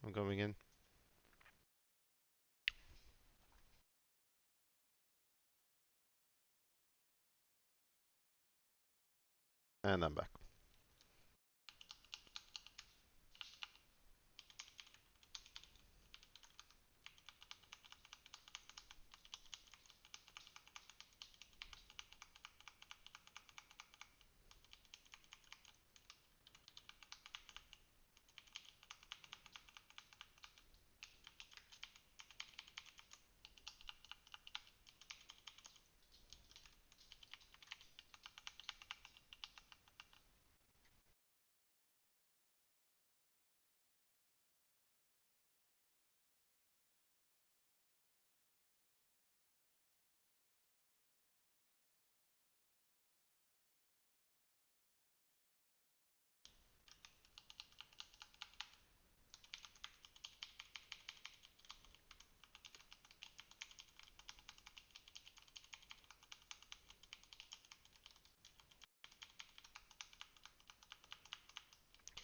I'm going in. And I'm back.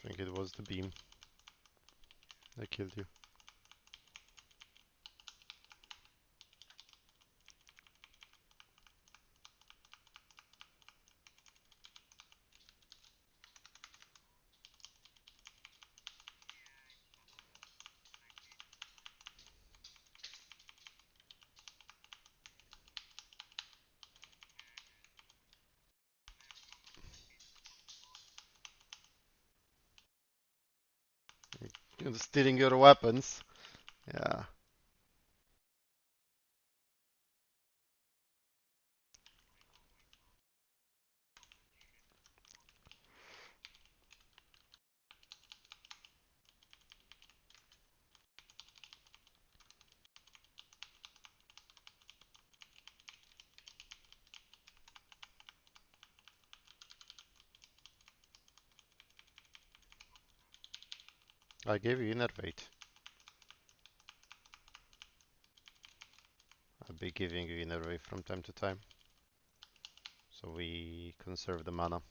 I think it was the beam that killed you. You're stealing your weapons. Yeah. I gave you innervate. I'll be giving you innervate from time to time. So we conserve the mana.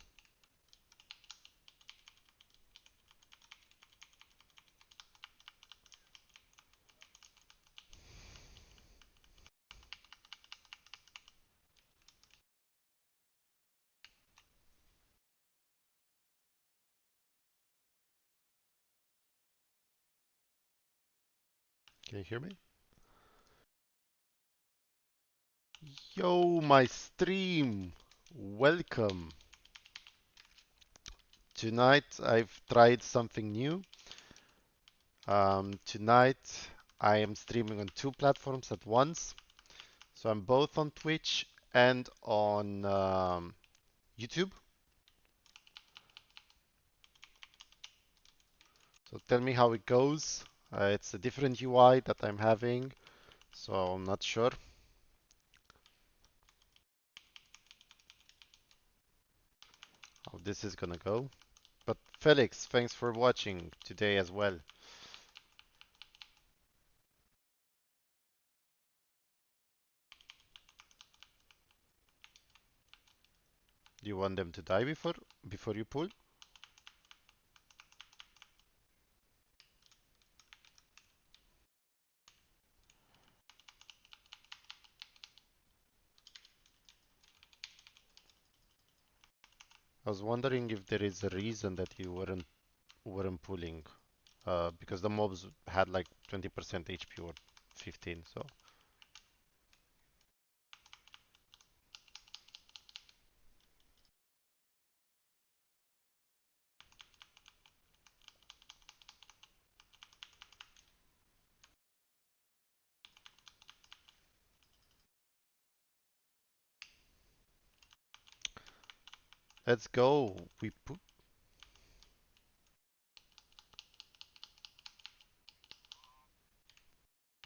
Can you hear me? Yo, my stream! Welcome! Tonight I've tried something new. Tonight I am streaming on two platforms at once. So I'm both on Twitch and on YouTube. So tell me how it goes. It's a different UI that I'm having, so I'm not sure how this is gonna go. But Felix, thanks for watching today as well. Do you want them to die before you pull? I was wondering if there is a reason that you weren't pulling, because the mobs had like 20% HP or 15, so let's go.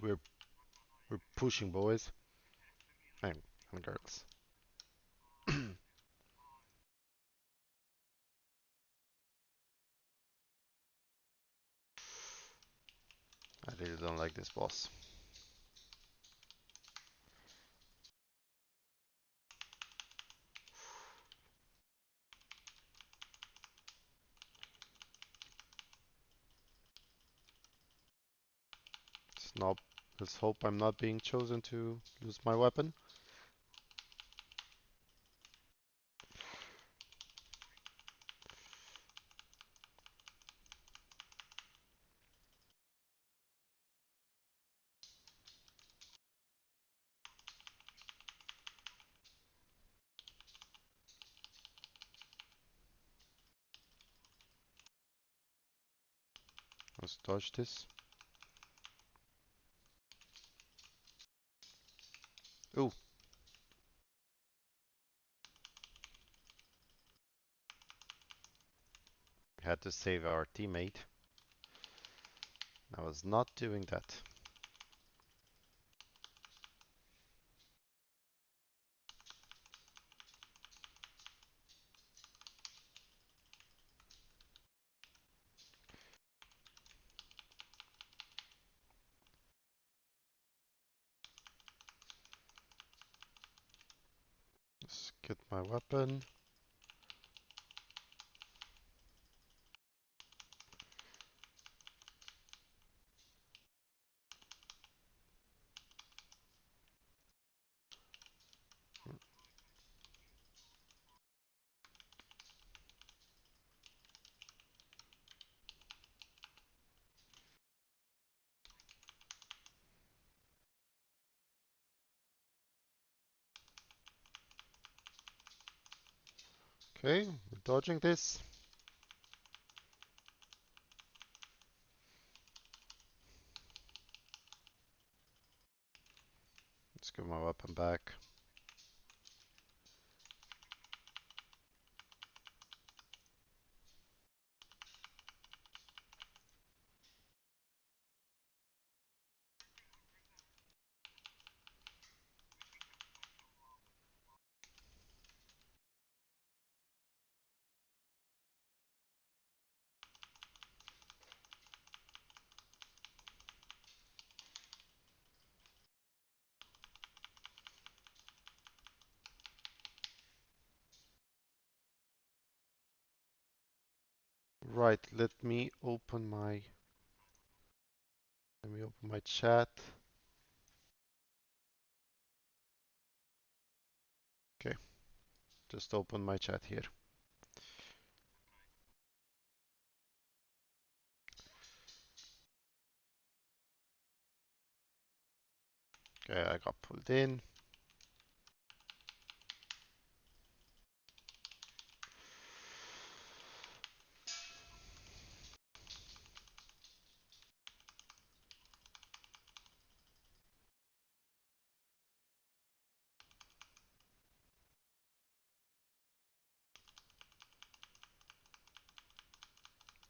We're we're pushing, boys and girls. I really don't like this boss. Nope. Let's hope I'm not being chosen to lose my weapon. Let's dodge this. Ooh. Had to save our teammate. I was not doing that. Let's get my weapon. Okay, we're dodging this. Let's get my weapon back. Right, let me open my chat. Okay, just open my chat here. Okay, I got pulled in.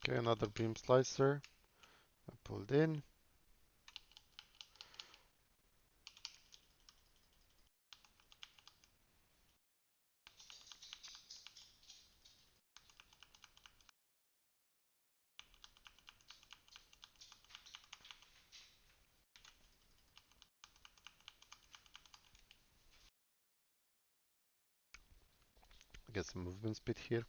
Okay, another beam slicer. I pulled in. Get some movement speed here.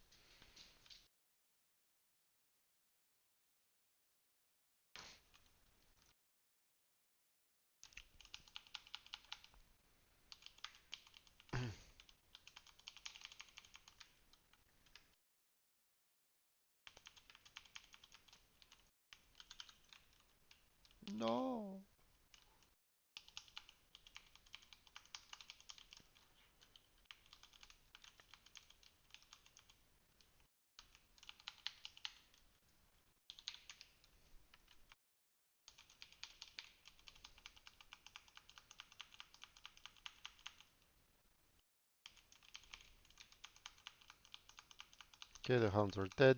No. Okay, the hounds are dead.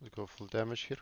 Let's go full damage here.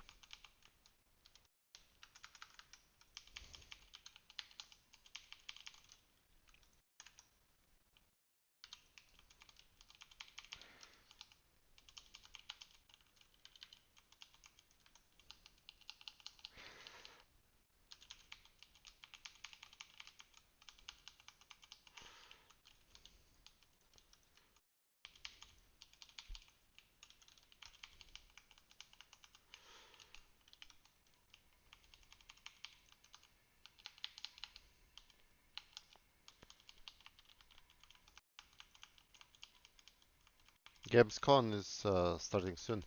Gamescon is starting soon.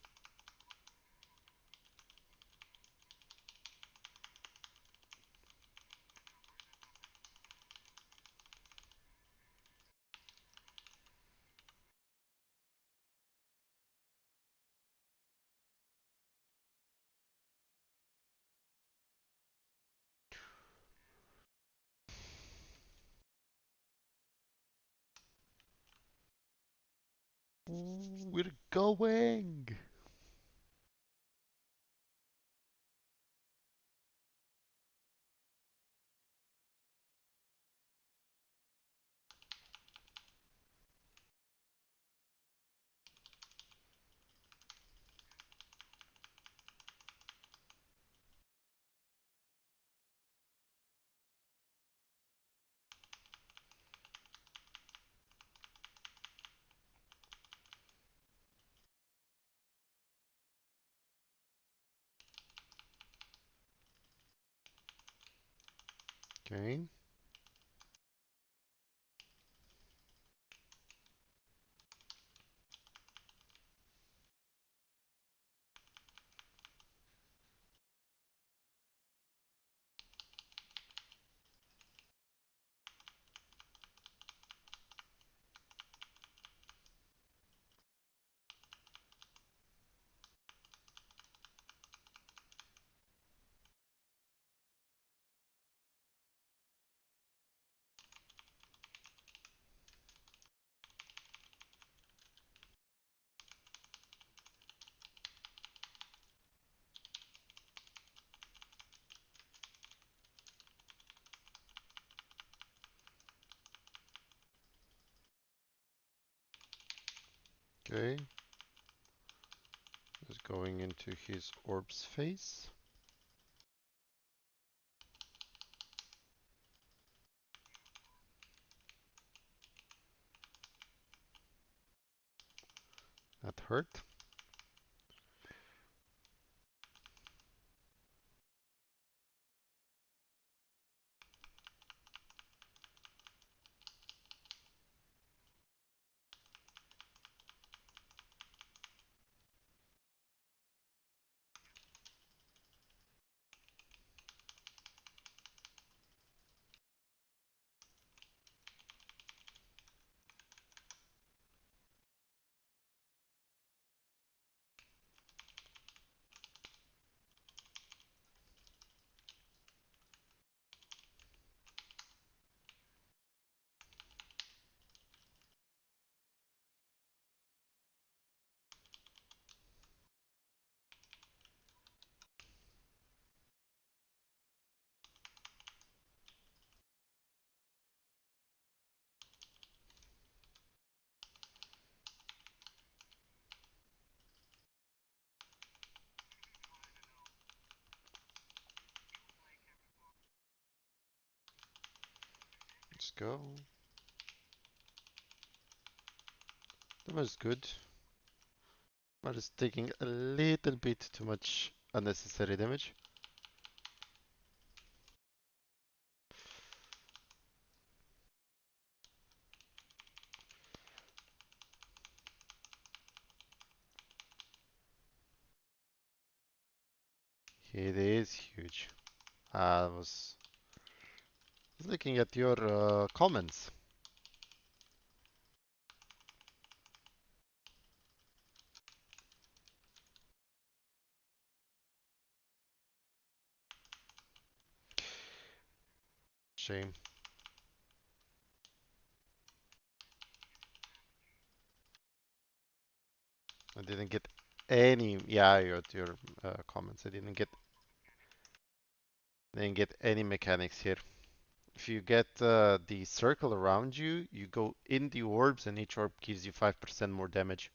We're going. Okay. Okay. Is going into his orbs phase. That hurt. Let's go. That was good. But it's taking a little bit too much unnecessary damage. It is huge. I was looking at your comments. Shame. I didn't get Yeah, your comments. I didn't get any mechanics here. If you get the circle around you, you go in the orbs, and each orb gives you 5% more damage.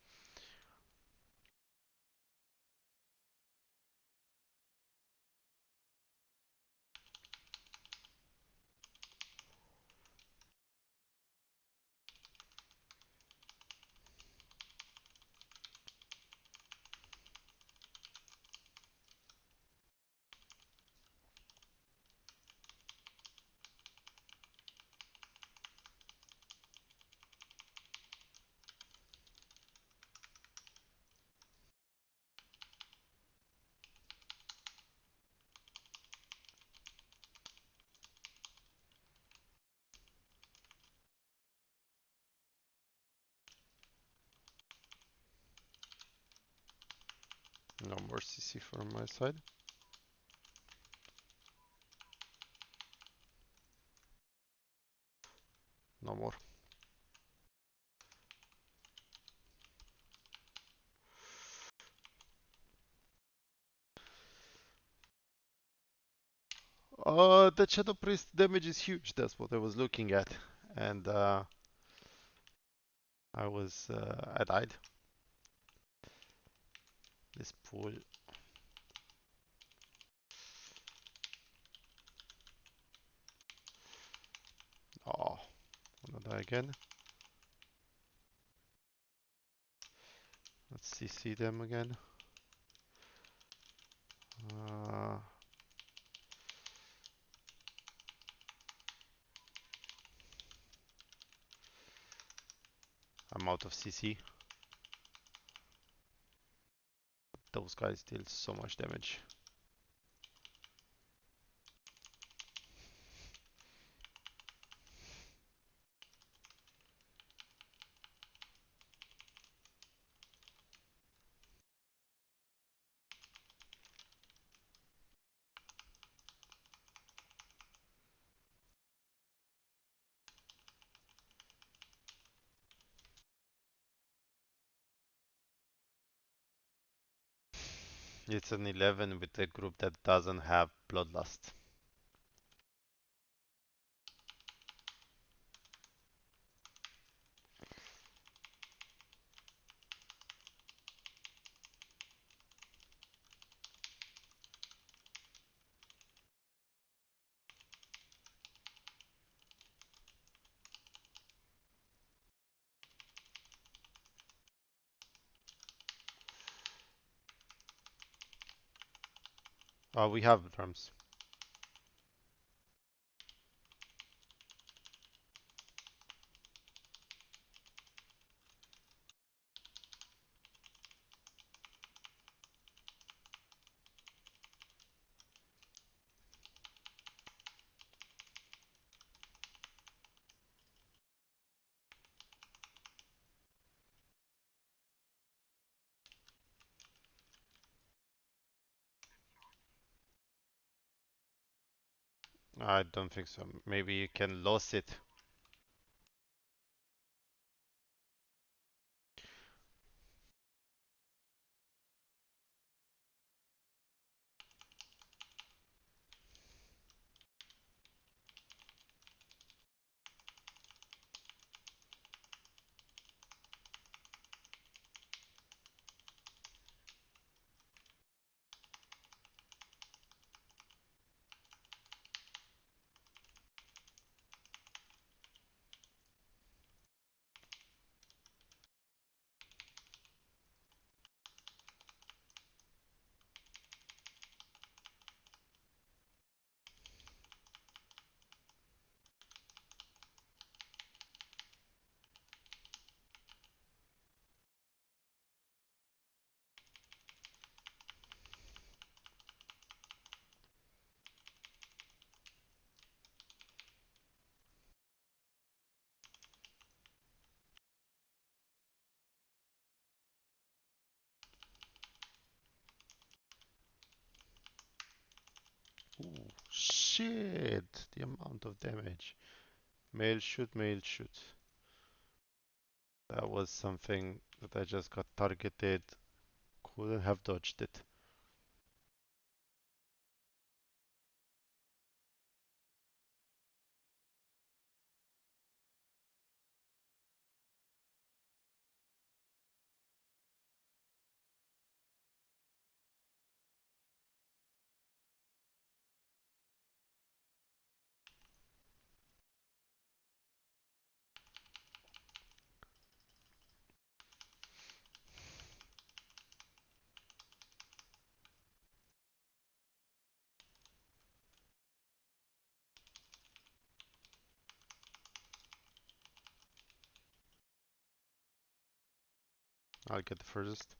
No more CC from my side. No more. The Shadow Priest damage is huge. That's what I was looking at, and I died. This pool. Oh, wanna die again? Let's CC them again. Uh, I'm out of CC. Those guys deal so much damage. It's an 11 with a group that doesn't have Bloodlust. We have drums. I don't think so. Maybe you can lose it. Ooh, shit! The amount of damage. Mail shoot, mail shoot. That was something that I just got targeted Wouldn't have dodged it. I'll get the furthest.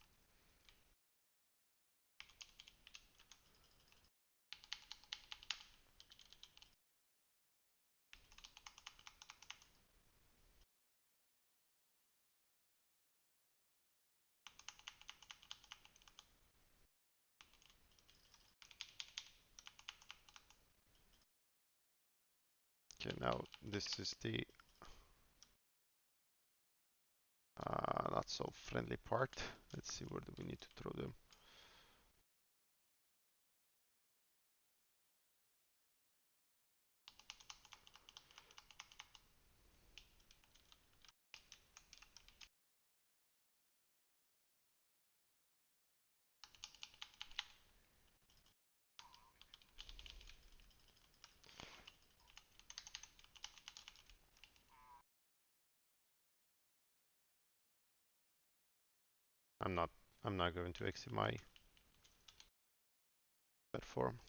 Okay, now this is the not so friendly part. Let's see, where do we need to throw them? I'm not I'm not going to exit my platform.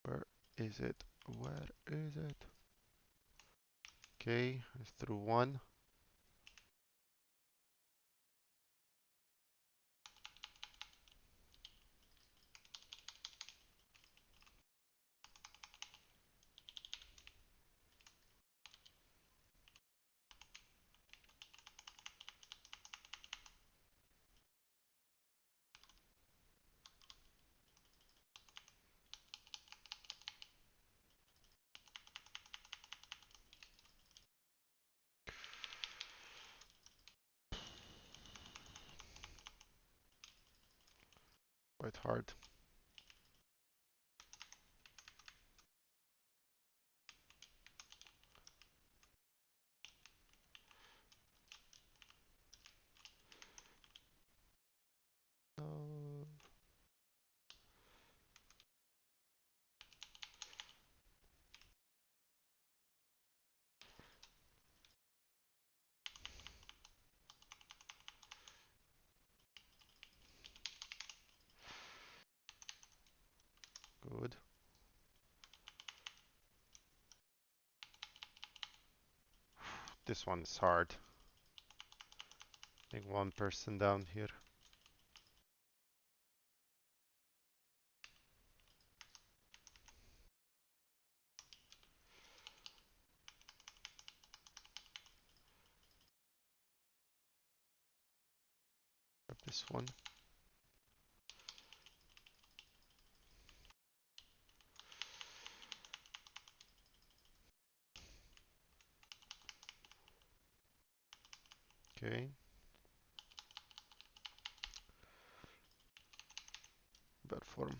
Where is it? Where is it? Okay, I threw one. Quite hard. Uh, Good. This one is hard. I think one person down here. Grab this one. Okay. Platform.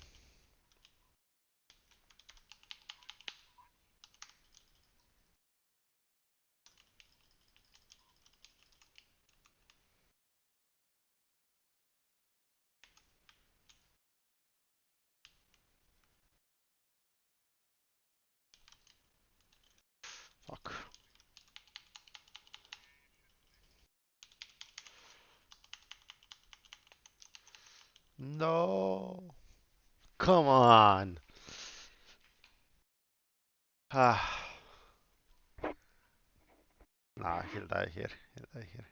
Fuck. No. Come on. Ah. Nah, he'll die here. He'll die here.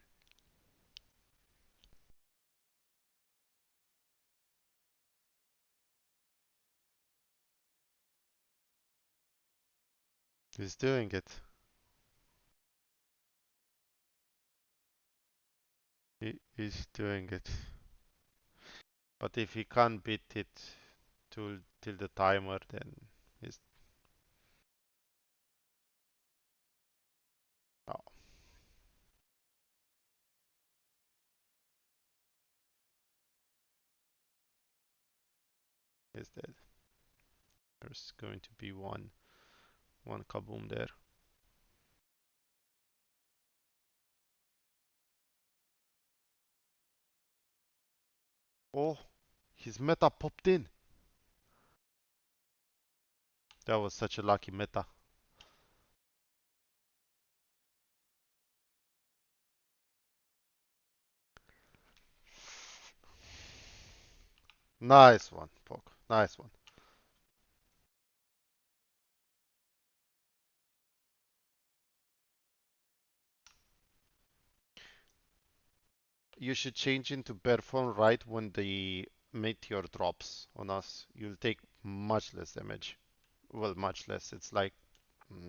He's doing it. He's doing it. But if he can't beat it till the timer, then he's Is dead. There's going to be one kaboom there. Oh, his meta popped in. That was such a lucky meta. Nice one, Poke. Nice one. You should change into bare form right when the meteor drops on us. You'll take much less damage. Well, much less. It's like,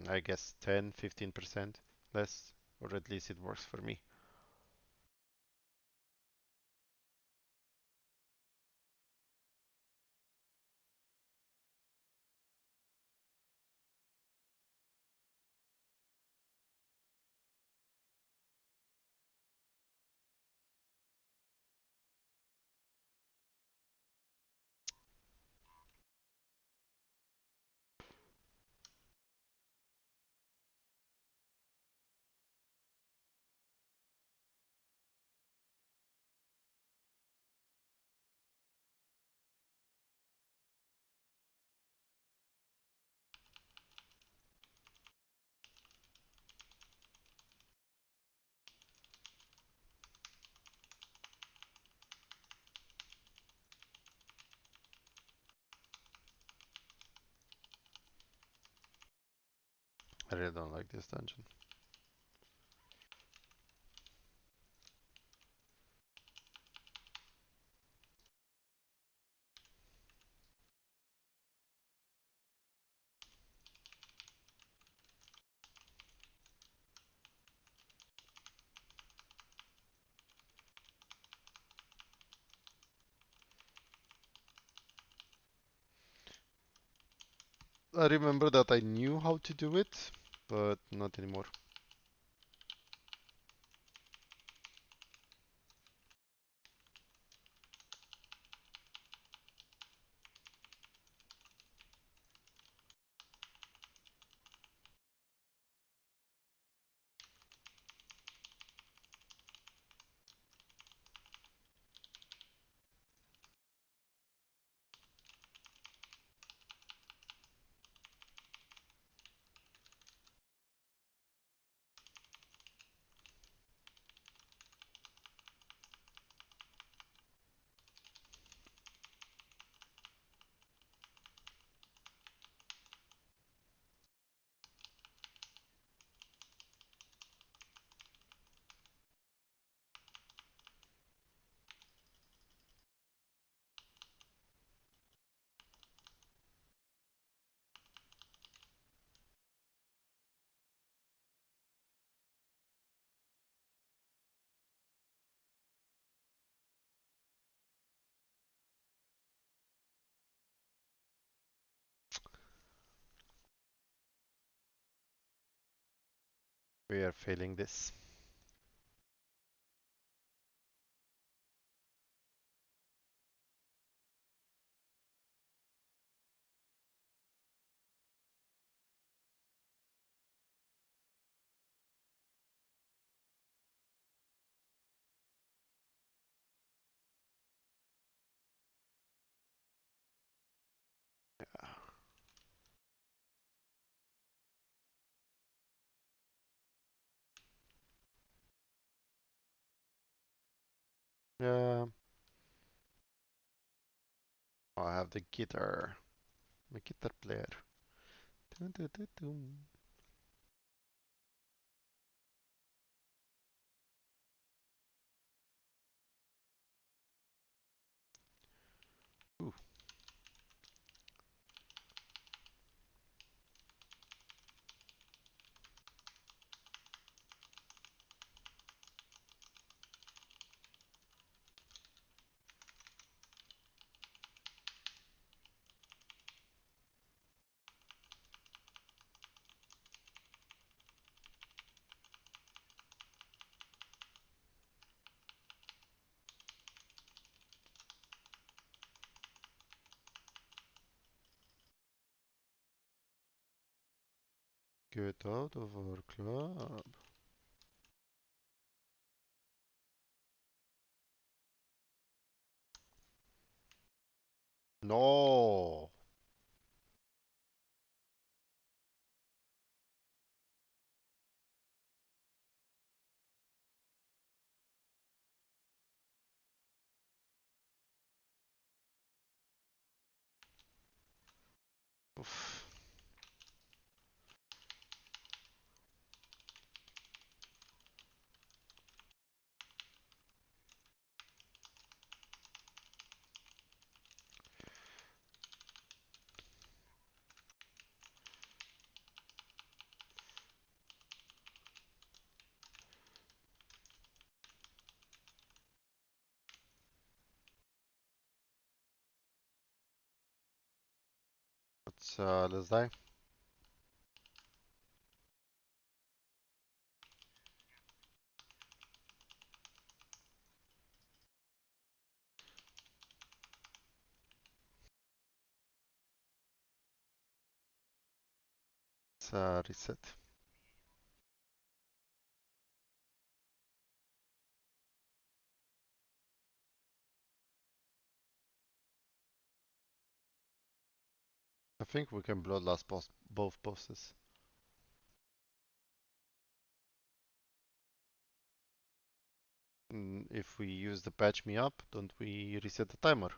I guess 10, 15% less. Or at least it works for me. I really don't like this dungeon. I remember that I knew how to do it, but not anymore. We are failing this. Yeah, I have the guitar. I'm a guitar player. Dun, dun, dun, dun. Ooh, Get out of our club. No. Oof. Let's die. Let's reset. I think we can bloodlust both bosses. If we use the patch me up, don't we reset the timer?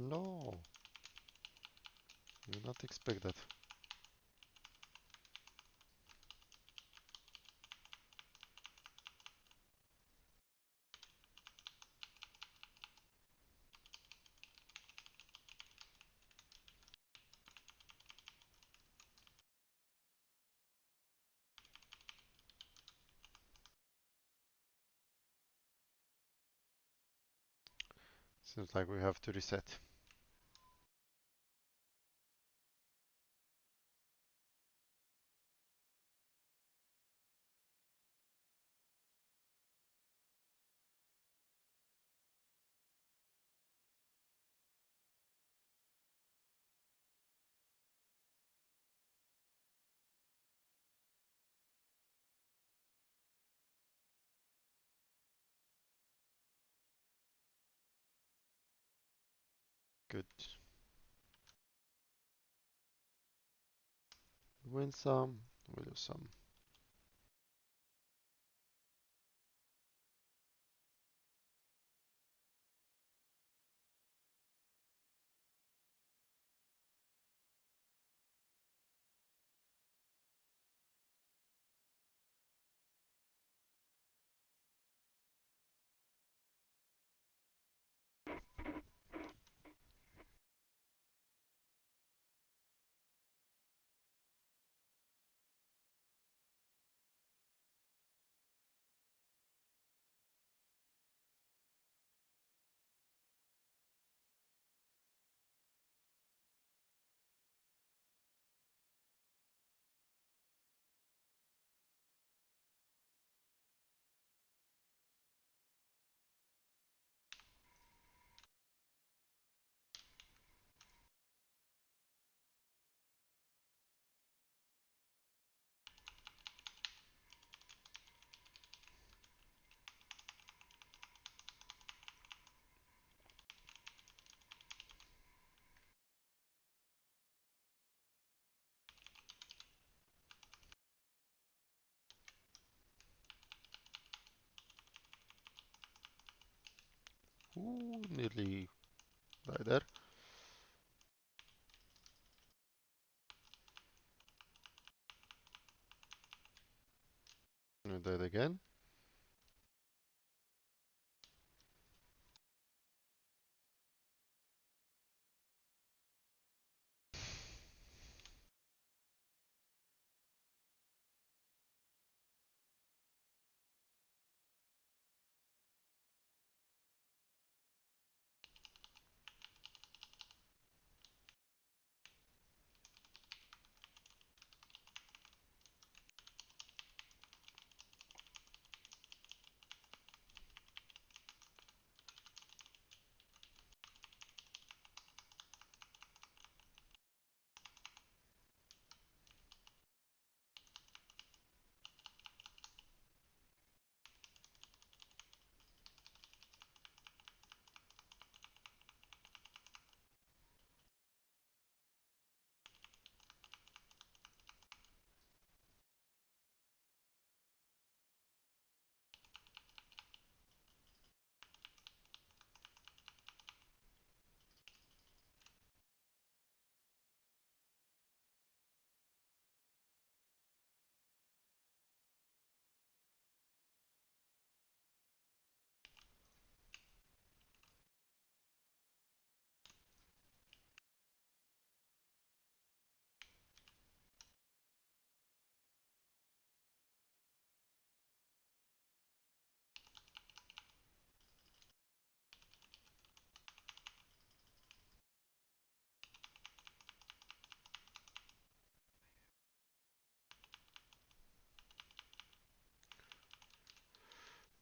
No, you not expect that. Seems like we have to reset. Good. Win some, we lose some. Ooh, nearly right there. And that again.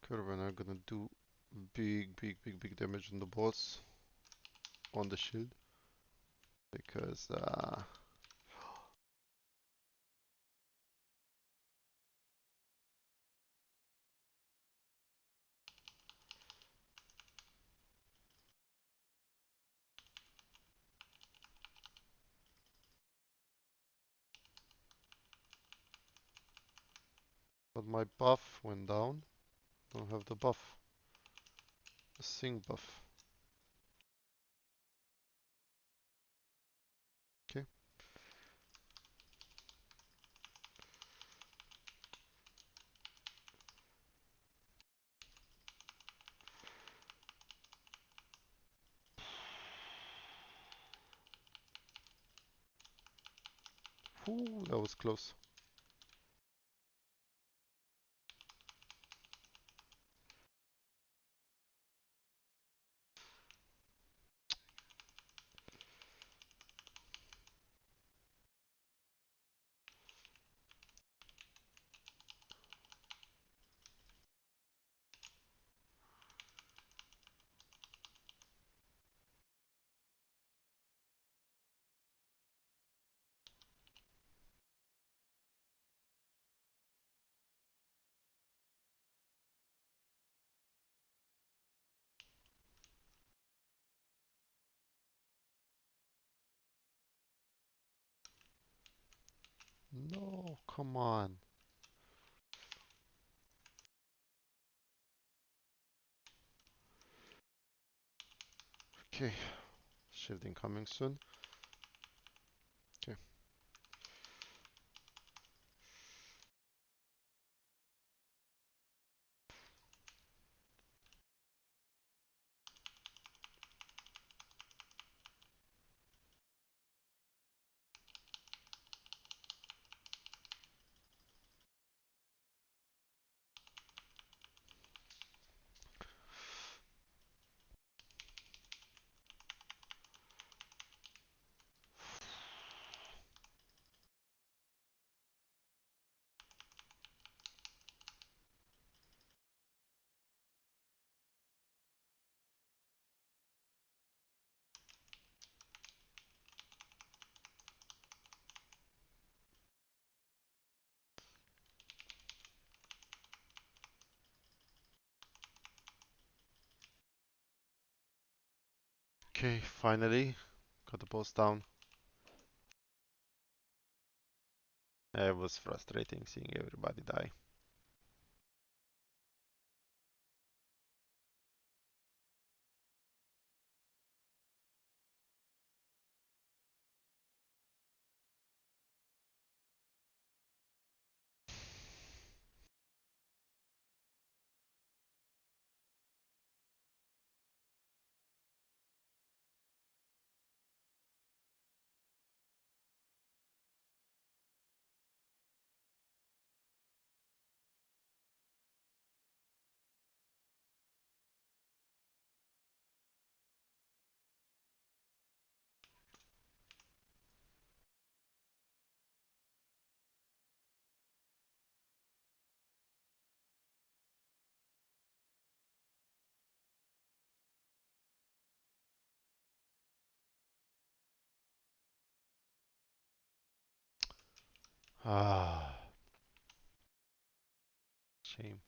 Curve are gonna do big damage on the boss on the shield because but my buff went down. Don't have the buff. The sing buff. Okay. Ooh, that was close. No, come on. Okay, shielding coming soon. Okay. Okay, finally got the boss down. It was frustrating seeing everybody die. Ah, shame.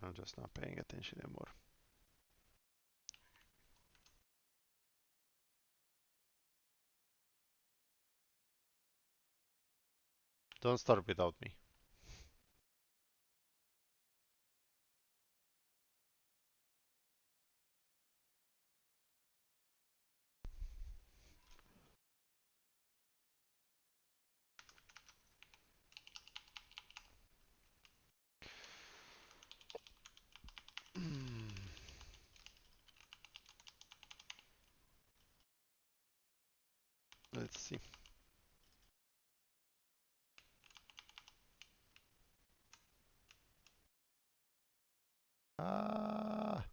I'm just not paying attention anymore. Don't start without me. Let's see. Ah,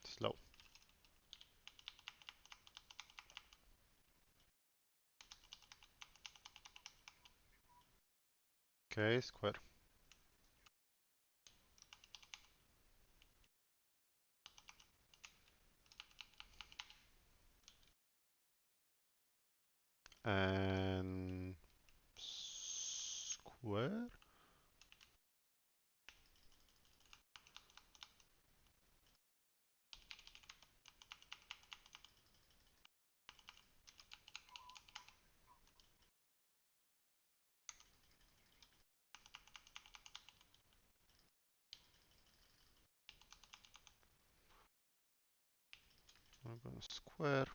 slow. Okay, square. And square. I'm gonna square.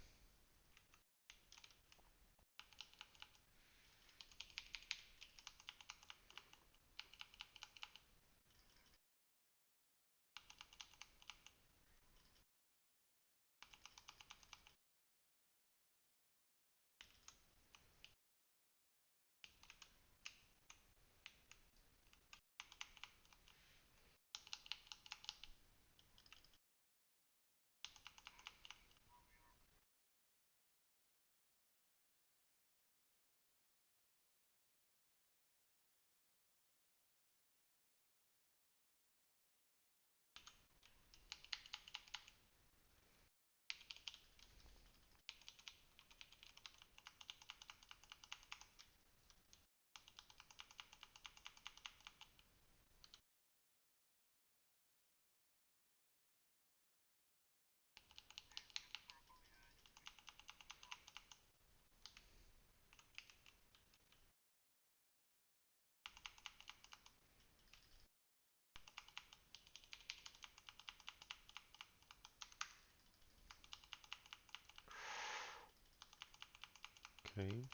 Okay.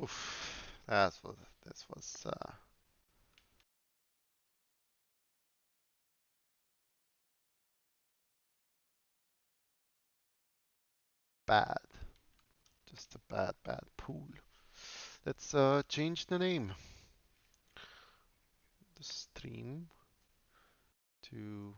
Oof. This was. bad. Just a bad, bad pool. Let's change the name. The stream to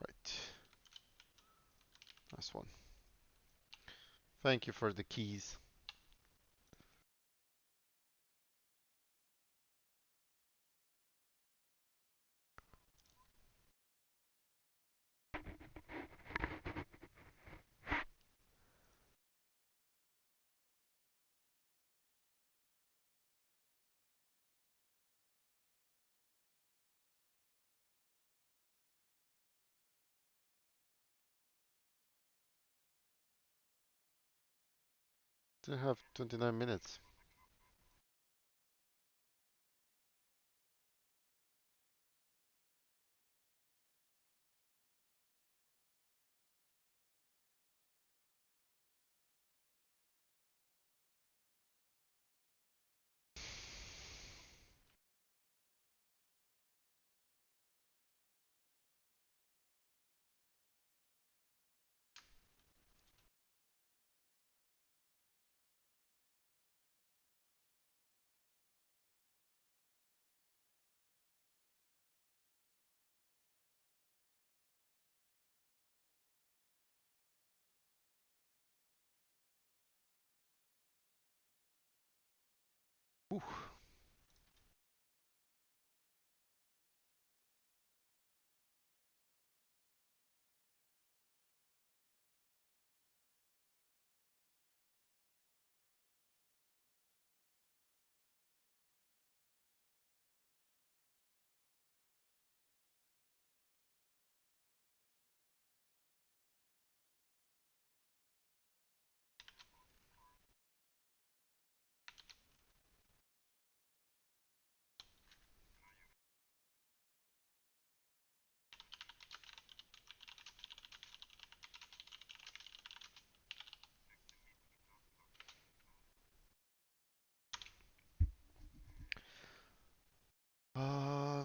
right. Nice one. Thank you for the keys. Still have 29 minutes. Whew. Uh,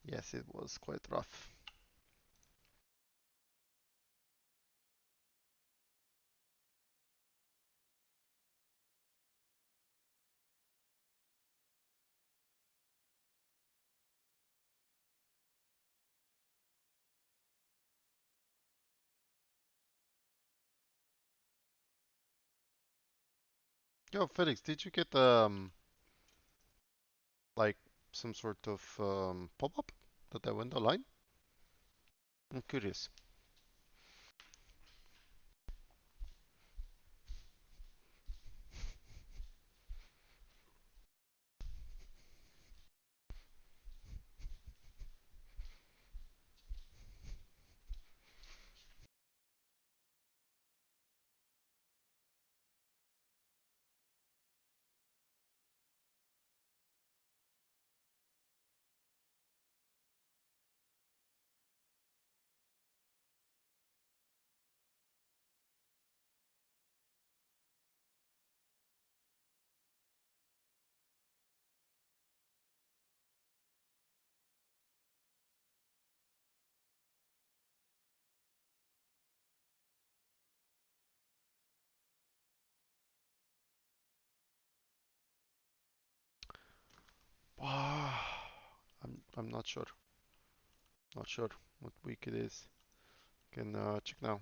yes, it was quite rough. Yo, Felix, did you get like some sort of pop-up that I went online? I'm curious. I'm not sure. Not sure what week it is. Can check now.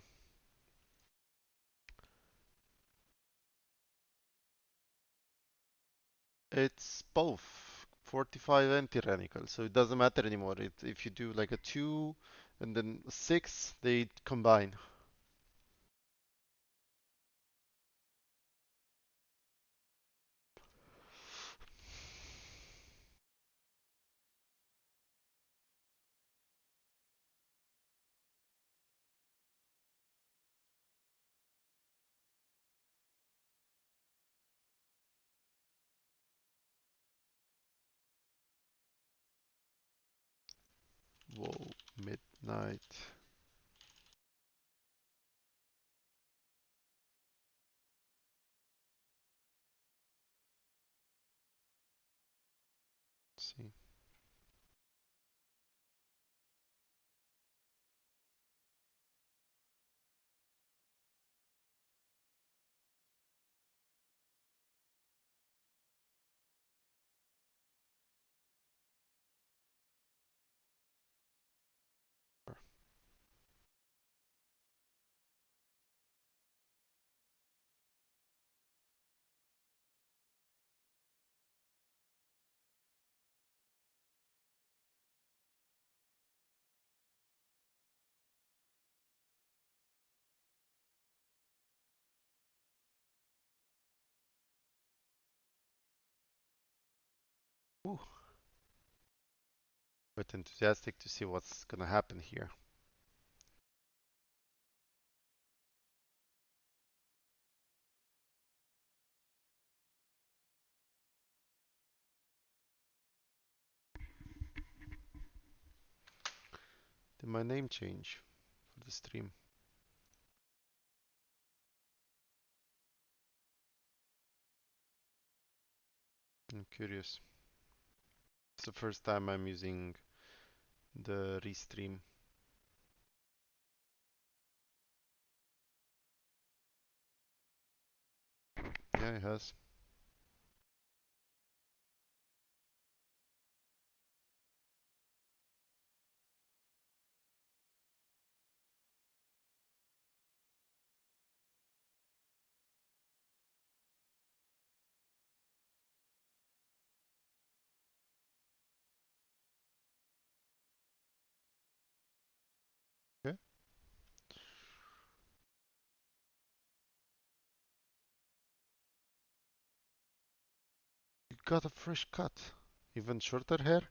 It's both 45 and tyrannical, so it doesn't matter anymore. If you do like a 2 and then a 6, they combine. Whoa, midnight. Let's see. Ooh, quite enthusiastic to see what's gonna happen here. Did my name change for the stream? I'm curious. It's the first time I'm using the restream. Yeah, it has. Okay. You got a fresh cut. Even shorter hair?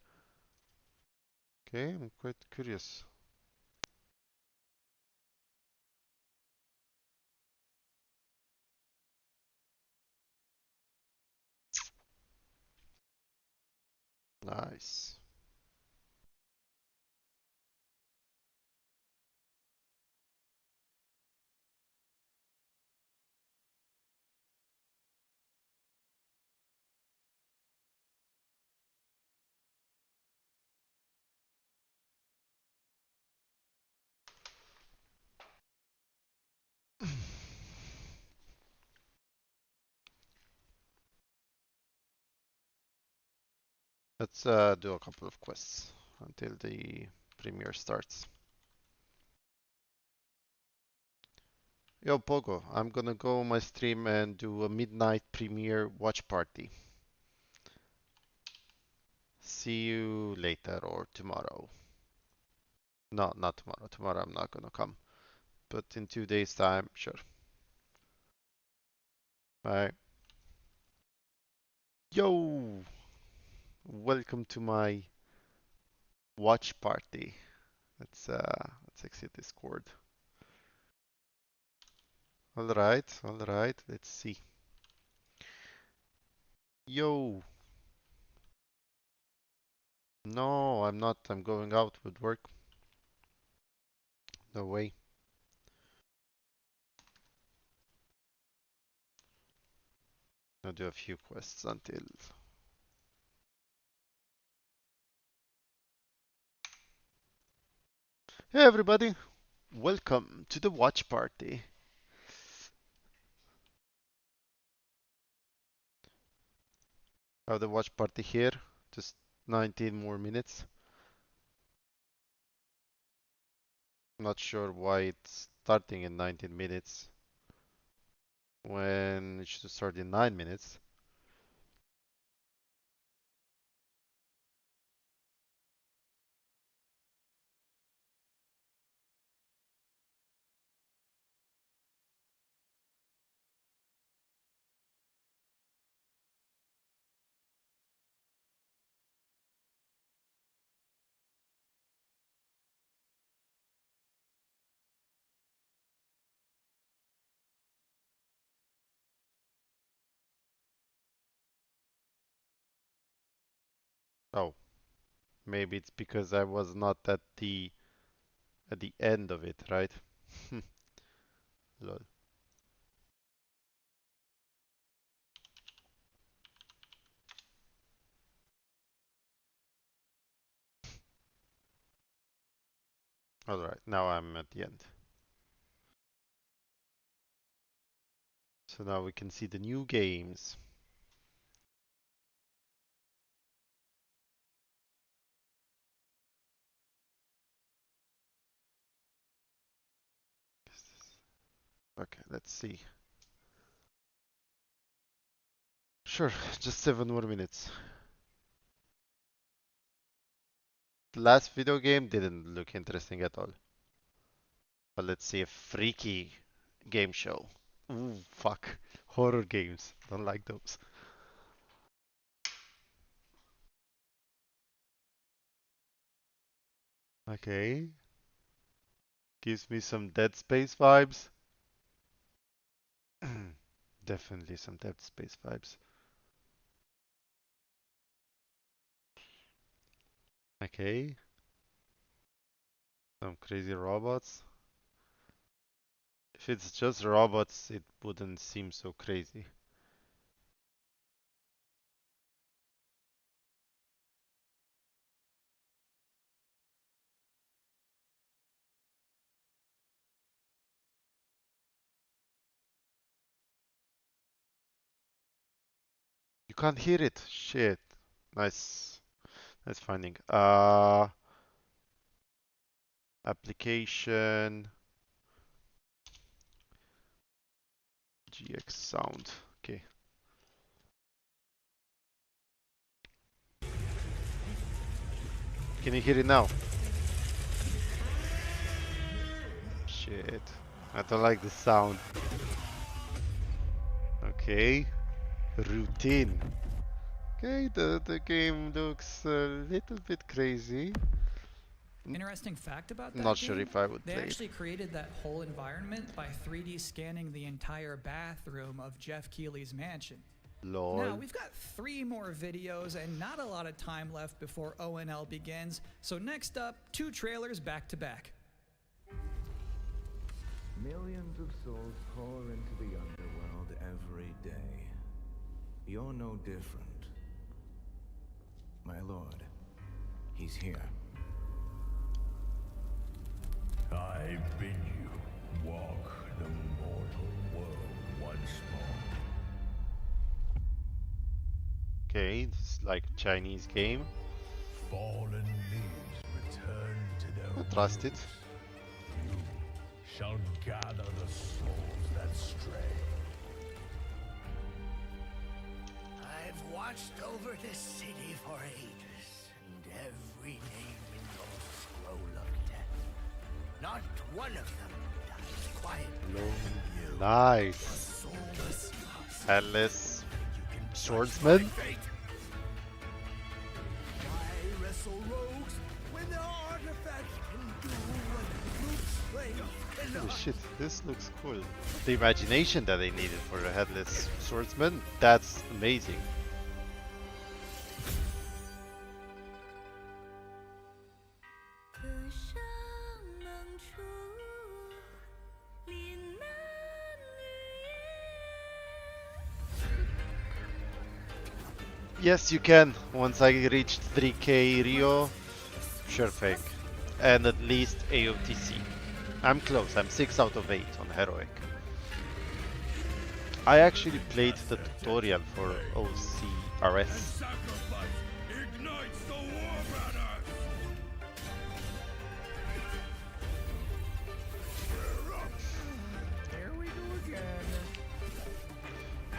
Okay, I'm quite curious. Nice. Let's do a couple of quests until the premiere starts. Yo, Pogo, I'm gonna go on my stream and do a midnight premiere watch party. See you later or tomorrow. No, not tomorrow. Tomorrow I'm not gonna come. But in 2 days' time, sure. Bye. Yo! Welcome to my watch party. Let's exit Discord. All right. Let's see. Yo! No, I'm not. I'm going out with work. No way. I'll do a few quests until. Hey everybody! Welcome to the watch party. I have the watch party here. Just 19 more minutes. Not sure why it's starting in 19 minutes when it should start in 9 minutes. Oh, maybe it's because I was not at the end of it, right? Lol. Alright, now I'm at the end. So now we can see the new games. Okay, let's see. Sure, just 7 more minutes. The last video game didn't look interesting at all. But let's see a freaky game show. Ooh, fuck. Horror games. Don't like those. Okay. Gives me some Dead Space vibes. Definitely some Dead Space vibes. Okay. Some crazy robots. If it's just robots, it wouldn't seem so crazy. You can't hear it. Shit. Nice. Nice finding. Application. GX sound. Okay. Can you hear it now? Shit. I don't like the sound. Okay. Routine. Okay, the game looks a little bit crazy. Interesting fact about that Not sure game, if I would they play it. actually created that whole environment by 3D scanning the entire bathroom of Jeff Keighley's mansion. Lol. Now, we've got 3 more videos and not a lot of time left before ONL begins, so next up, 2 trailers back to back. Millions of souls pour into the underworld every day. You're no different. My lord, he's here. I bid you walk the mortal world once more. Okay, this is like a Chinese game. Fallen leaves return to their I trust it. roots. You shall gather the souls that stray. I've watched over this city for ages, and every name in your scroll of death. Not one of them dies quietly. Nice. Soulless husk. Headless You can judge swordsman. my fate. Why wrestle rogues when their artifacts can do what brute strength Holy cannot? shit, this looks cool. The imagination that they needed for a headless swordsman, that's amazing. Yes, you can. Once I reached 3k Rio, sure thing. And at least AOTC. I'm close, I'm 6 out of 8 on Heroic. I actually played the tutorial for OCRS. Sacrifice ignites the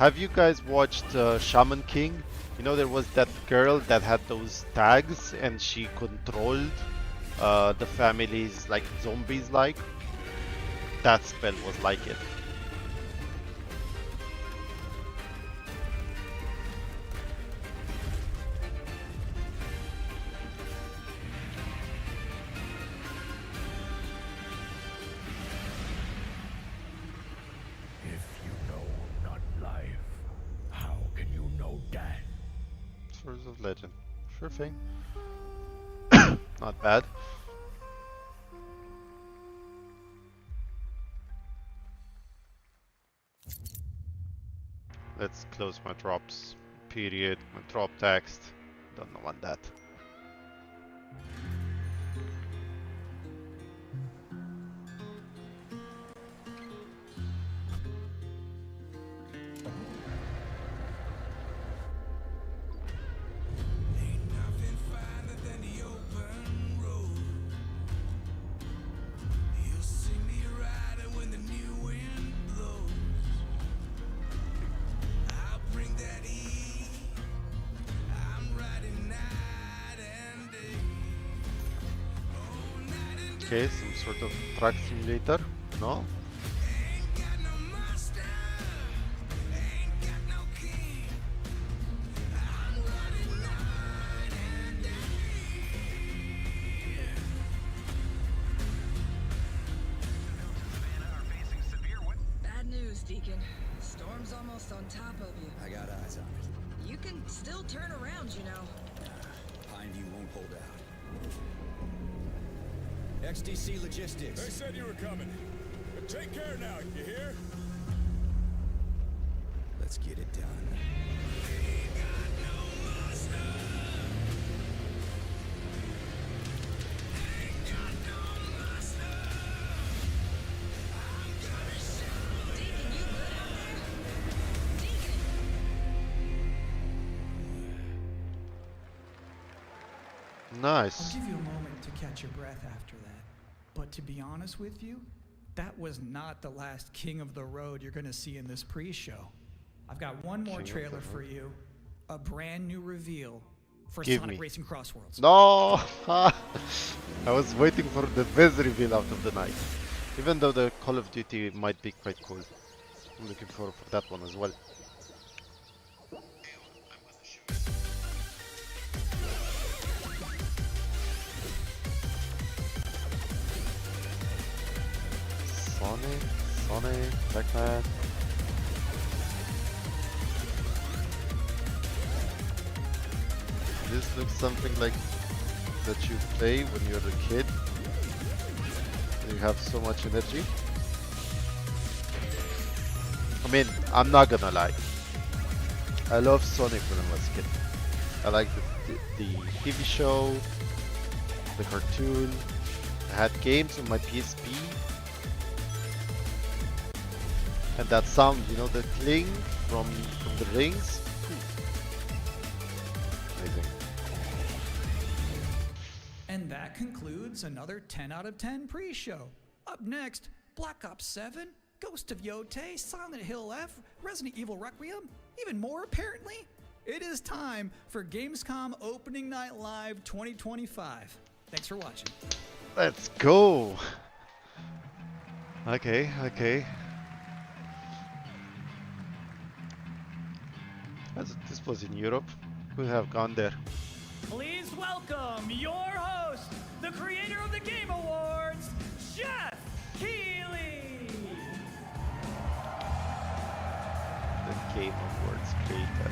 Have you guys watched Shaman King? You know there was that girl that had those tags and she controlled the families like zombies like? That spell was like it. If you know not life, how can you know death? Swords of Legend. Sure thing. Not bad. Let's close my drops. Period. My drop text. Don't want that. Okay, some sort of truck simulator. No? Bad news, Deacon. Storm's almost on top of you. I got eyes on it. You can still turn around, you know. Pineview won't hold out. XDC Logistics. They said you were coming. But take care now, you hear? Let's get it done. Deacon, you good out there? Deacon! Nice. I'll give you a moment to catch your breath after that. But to be honest with you, that was not the last King of the Road you're going to see in this pre-show. I've got one more King of the trailer Road. for you. A brand new reveal for Give Sonic me. Racing Crossworlds. No! I was waiting for the best reveal out of the night. Even though the Call of Duty might be quite cool. I'm looking forward for that one as well. Sonic, Pac-Man. This looks something like that you play when you're a kid. You have so much energy. I mean, I'm not gonna lie. I loved Sonic when I was a kid. I liked the TV show, the cartoon. I had games on my PSP. And that sound, you know, the cling from the rings. Amazing. And that concludes another 10 out of 10 pre-show. Up next, Black Ops 7, Ghost of Yotei, Silent Hill F, Resident Evil Requiem, even more apparently. It is time for Gamescom Opening Night Live 2025. Thanks for watching. Let's go. Okay. This was in Europe. Could have gone there. Please welcome your host, the creator of the Game Awards, Jeff Keighley. The Game Awards creator.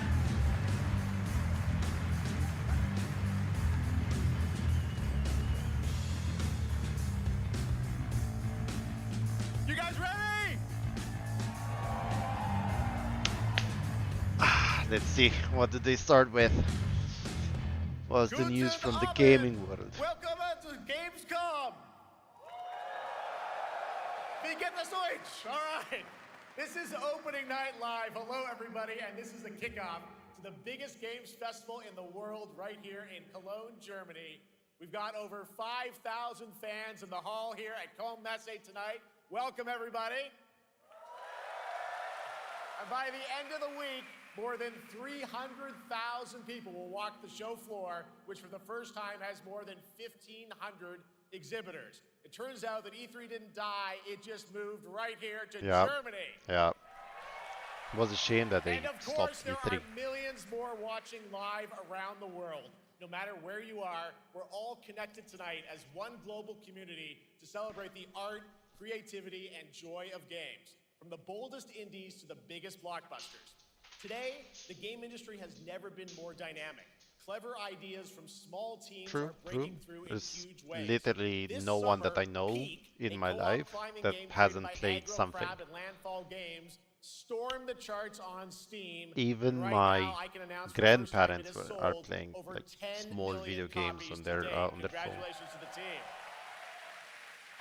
You guys ready? Let's see. What did they start with? What's the news from the gaming world? Welcome to Gamescom. We get the switch. All right. This is opening night live. Hello, everybody, and this is the kickoff to the biggest games festival in the world right here in Cologne, Germany. We've got over 5,000 fans in the hall here at Cologne Messe tonight. Welcome, everybody. And by the end of the week, more than 300,000 people will walk the show floor, which for the first time has more than 1,500 exhibitors. It turns out that E3 didn't die, it just moved right here to Germany. Yeah. It was a shame that they And of stopped course, there E3. are millions more watching live around the world. No matter where you are, we're all connected tonight as one global community to celebrate the art, creativity, and joy of games. From the boldest indies to the biggest blockbusters. Today, the game industry has never been more dynamic. Clever ideas from small teams are breaking through in There's huge ways. literally This no one that summer, I know Peak, in a my co-op life climbing that game created hasn't by played Aggro something. Crab and Landfall Games stormed the charts on Steam. Even And right my now, I can announce for the first time it grandparents has are sold playing over like 10 small million video games copies on their to date. phone. Congratulations to the team.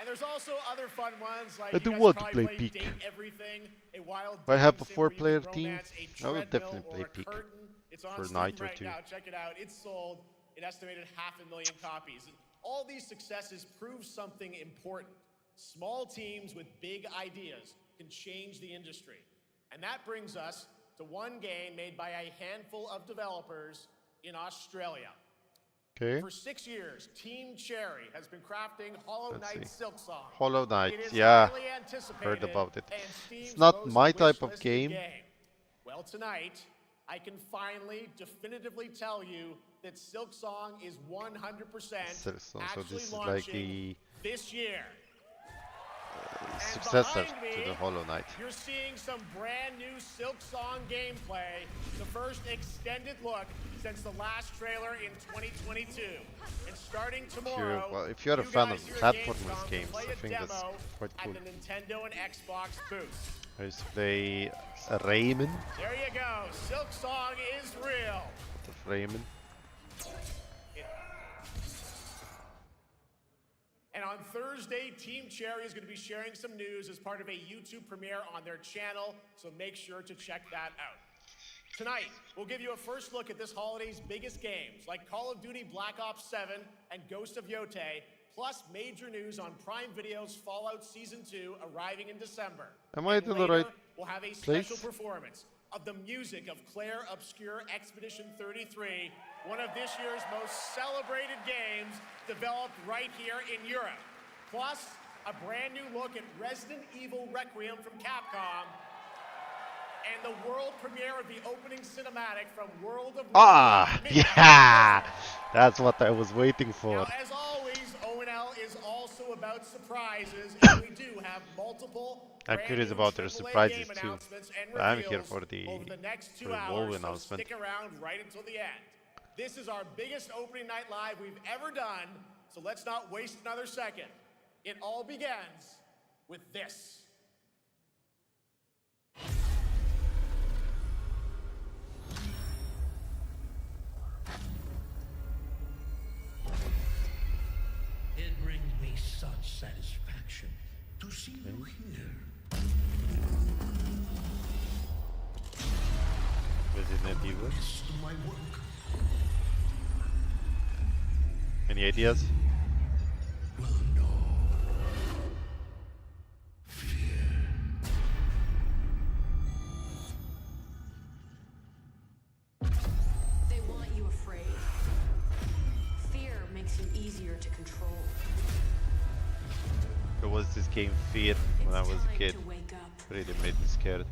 And there's also other fun ones like I you do guys want to probably play played Peak. Date Everything, a wild If I have a dating sim where you can 4-player team, romance a I would treadmill definitely or play a Peak curtain. It's on for a Steam night or right two. now. Check it out. It's sold an estimated 500,000 copies. And all these successes prove something important. Small teams with big ideas can change the industry. And that brings us to one game made by a handful of developers in Australia. Okay. For 6 years, Team Cherry has been crafting Hollow Let's Knight see. Silksong. Hollow Knight, It is yeah. highly anticipated Heard about it. and Steam's It's not most my type of wish-listed game. Well, tonight, I can finally definitively tell you that Silksong is 100% Silksong, so actually this is like launching the this year. successor behind to me, the Hollow Knight. You're seeing some brand new Silksong gameplay, the first extended look since the last trailer in 2022. And starting tomorrow, If you're a you fan guys of here at platformers Gamescom games, play I a think that's demo quite cool. at the Nintendo and Xbox booths. I used to play Rayman. There you go. Silksong is real. Rayman. And on Thursday, Team Cherry is going to be sharing some news as part of a YouTube premiere on their channel, so make sure to check that out. Tonight, we'll give you a first look at this holiday's biggest games, like Call of Duty Black Ops 7 and Ghost of Yotei, plus major news on Prime Video's Fallout Season 2 arriving in December. Am I And in the later, right we'll have a place? special performance of the music of Claire Obscure Expedition 33, one of this year's most celebrated games developed right here in Europe. Plus, a brand new look at Resident Evil Requiem from Capcom, and the world premiere of the opening cinematic from World of Ah, Warcraft Midnight. yeah! That's what I was waiting for. Now, as always, ONL is also about surprises, and we do have multiple I'm brand curious new about their AAA surprises game too. announcements and I'm here reveals for the over the next 2 WoW hours, so announcement. stick around right until the end. This is our biggest opening night live we've ever done, so let's not waste another second. It all begins with this. It brings me such satisfaction to see you here. Resident Evil. Best of my work. Any ideas? Well, no. Fear. They want you afraid. Fear makes you easier to control. There was this game Fear when I It's was a time kid. to wake up. Really made me scared.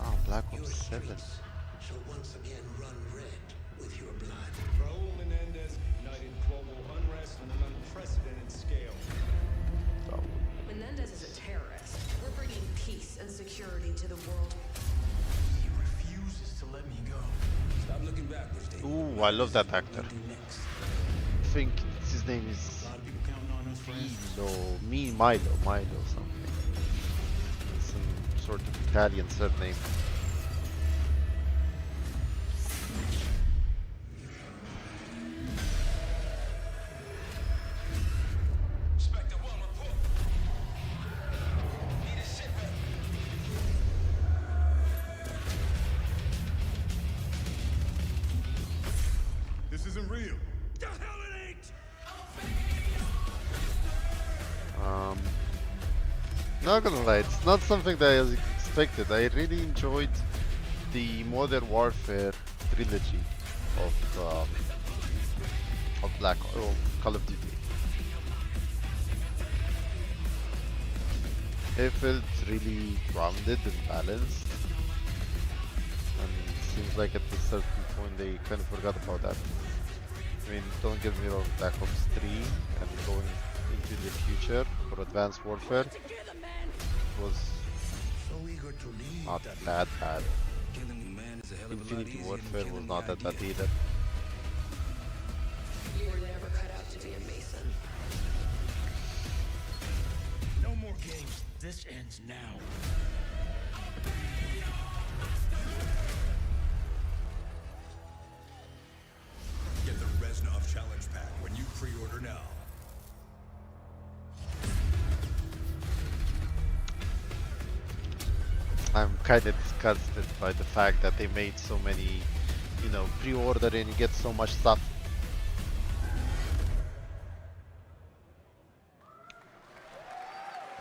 Oh, Black Ops 7. Shall once again run red with your blood. Raul Menendez ignited global unrest on an unprecedented scale. Oh. Menendez is a terrorist. We're bringing peace and security to the world. He refuses to let me go. Stop looking backwards, Dave. Ooh, I love that actor. What do next? I think his name is A lot of people counting on us, friends. Milo something. Some sort of Italian surname. Inspector, one report. Need a shipment. This isn't real. The hell it ain't! Not gonna lie, it's not something that I was expected. I really enjoyed the Modern Warfare trilogy of Call of Duty. It felt really grounded and balanced, and it seems like at a certain point they kind of forgot about that. I mean, don't get me wrong, Black Ops 3 and going into the future for Advanced Warfare was not that bad. Infinity Warfare was not that bad either. You were never cut out to be a Mason. No more games. This ends now. Get the Reznov Challenge Pack when you pre-order now. I'm kind of disgusted by the fact that they made so many, pre-order and you get so much stuff.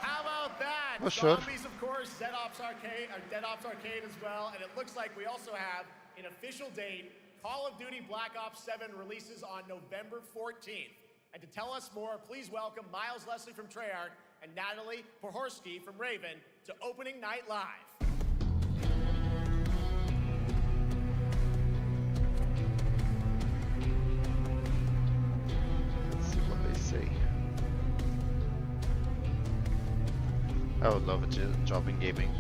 How about that? Oh, sure. Zombies, of course, Dead Ops Arcade as well, and it looks like we also have an official date. Call of Duty Black Ops 7 releases on November 14th. And to tell us more, please welcome Miles Leslie from Treyarch and Natalie Pohorsky from Raven to Opening Night Live. Let's see what they say. I would love a job in gaming.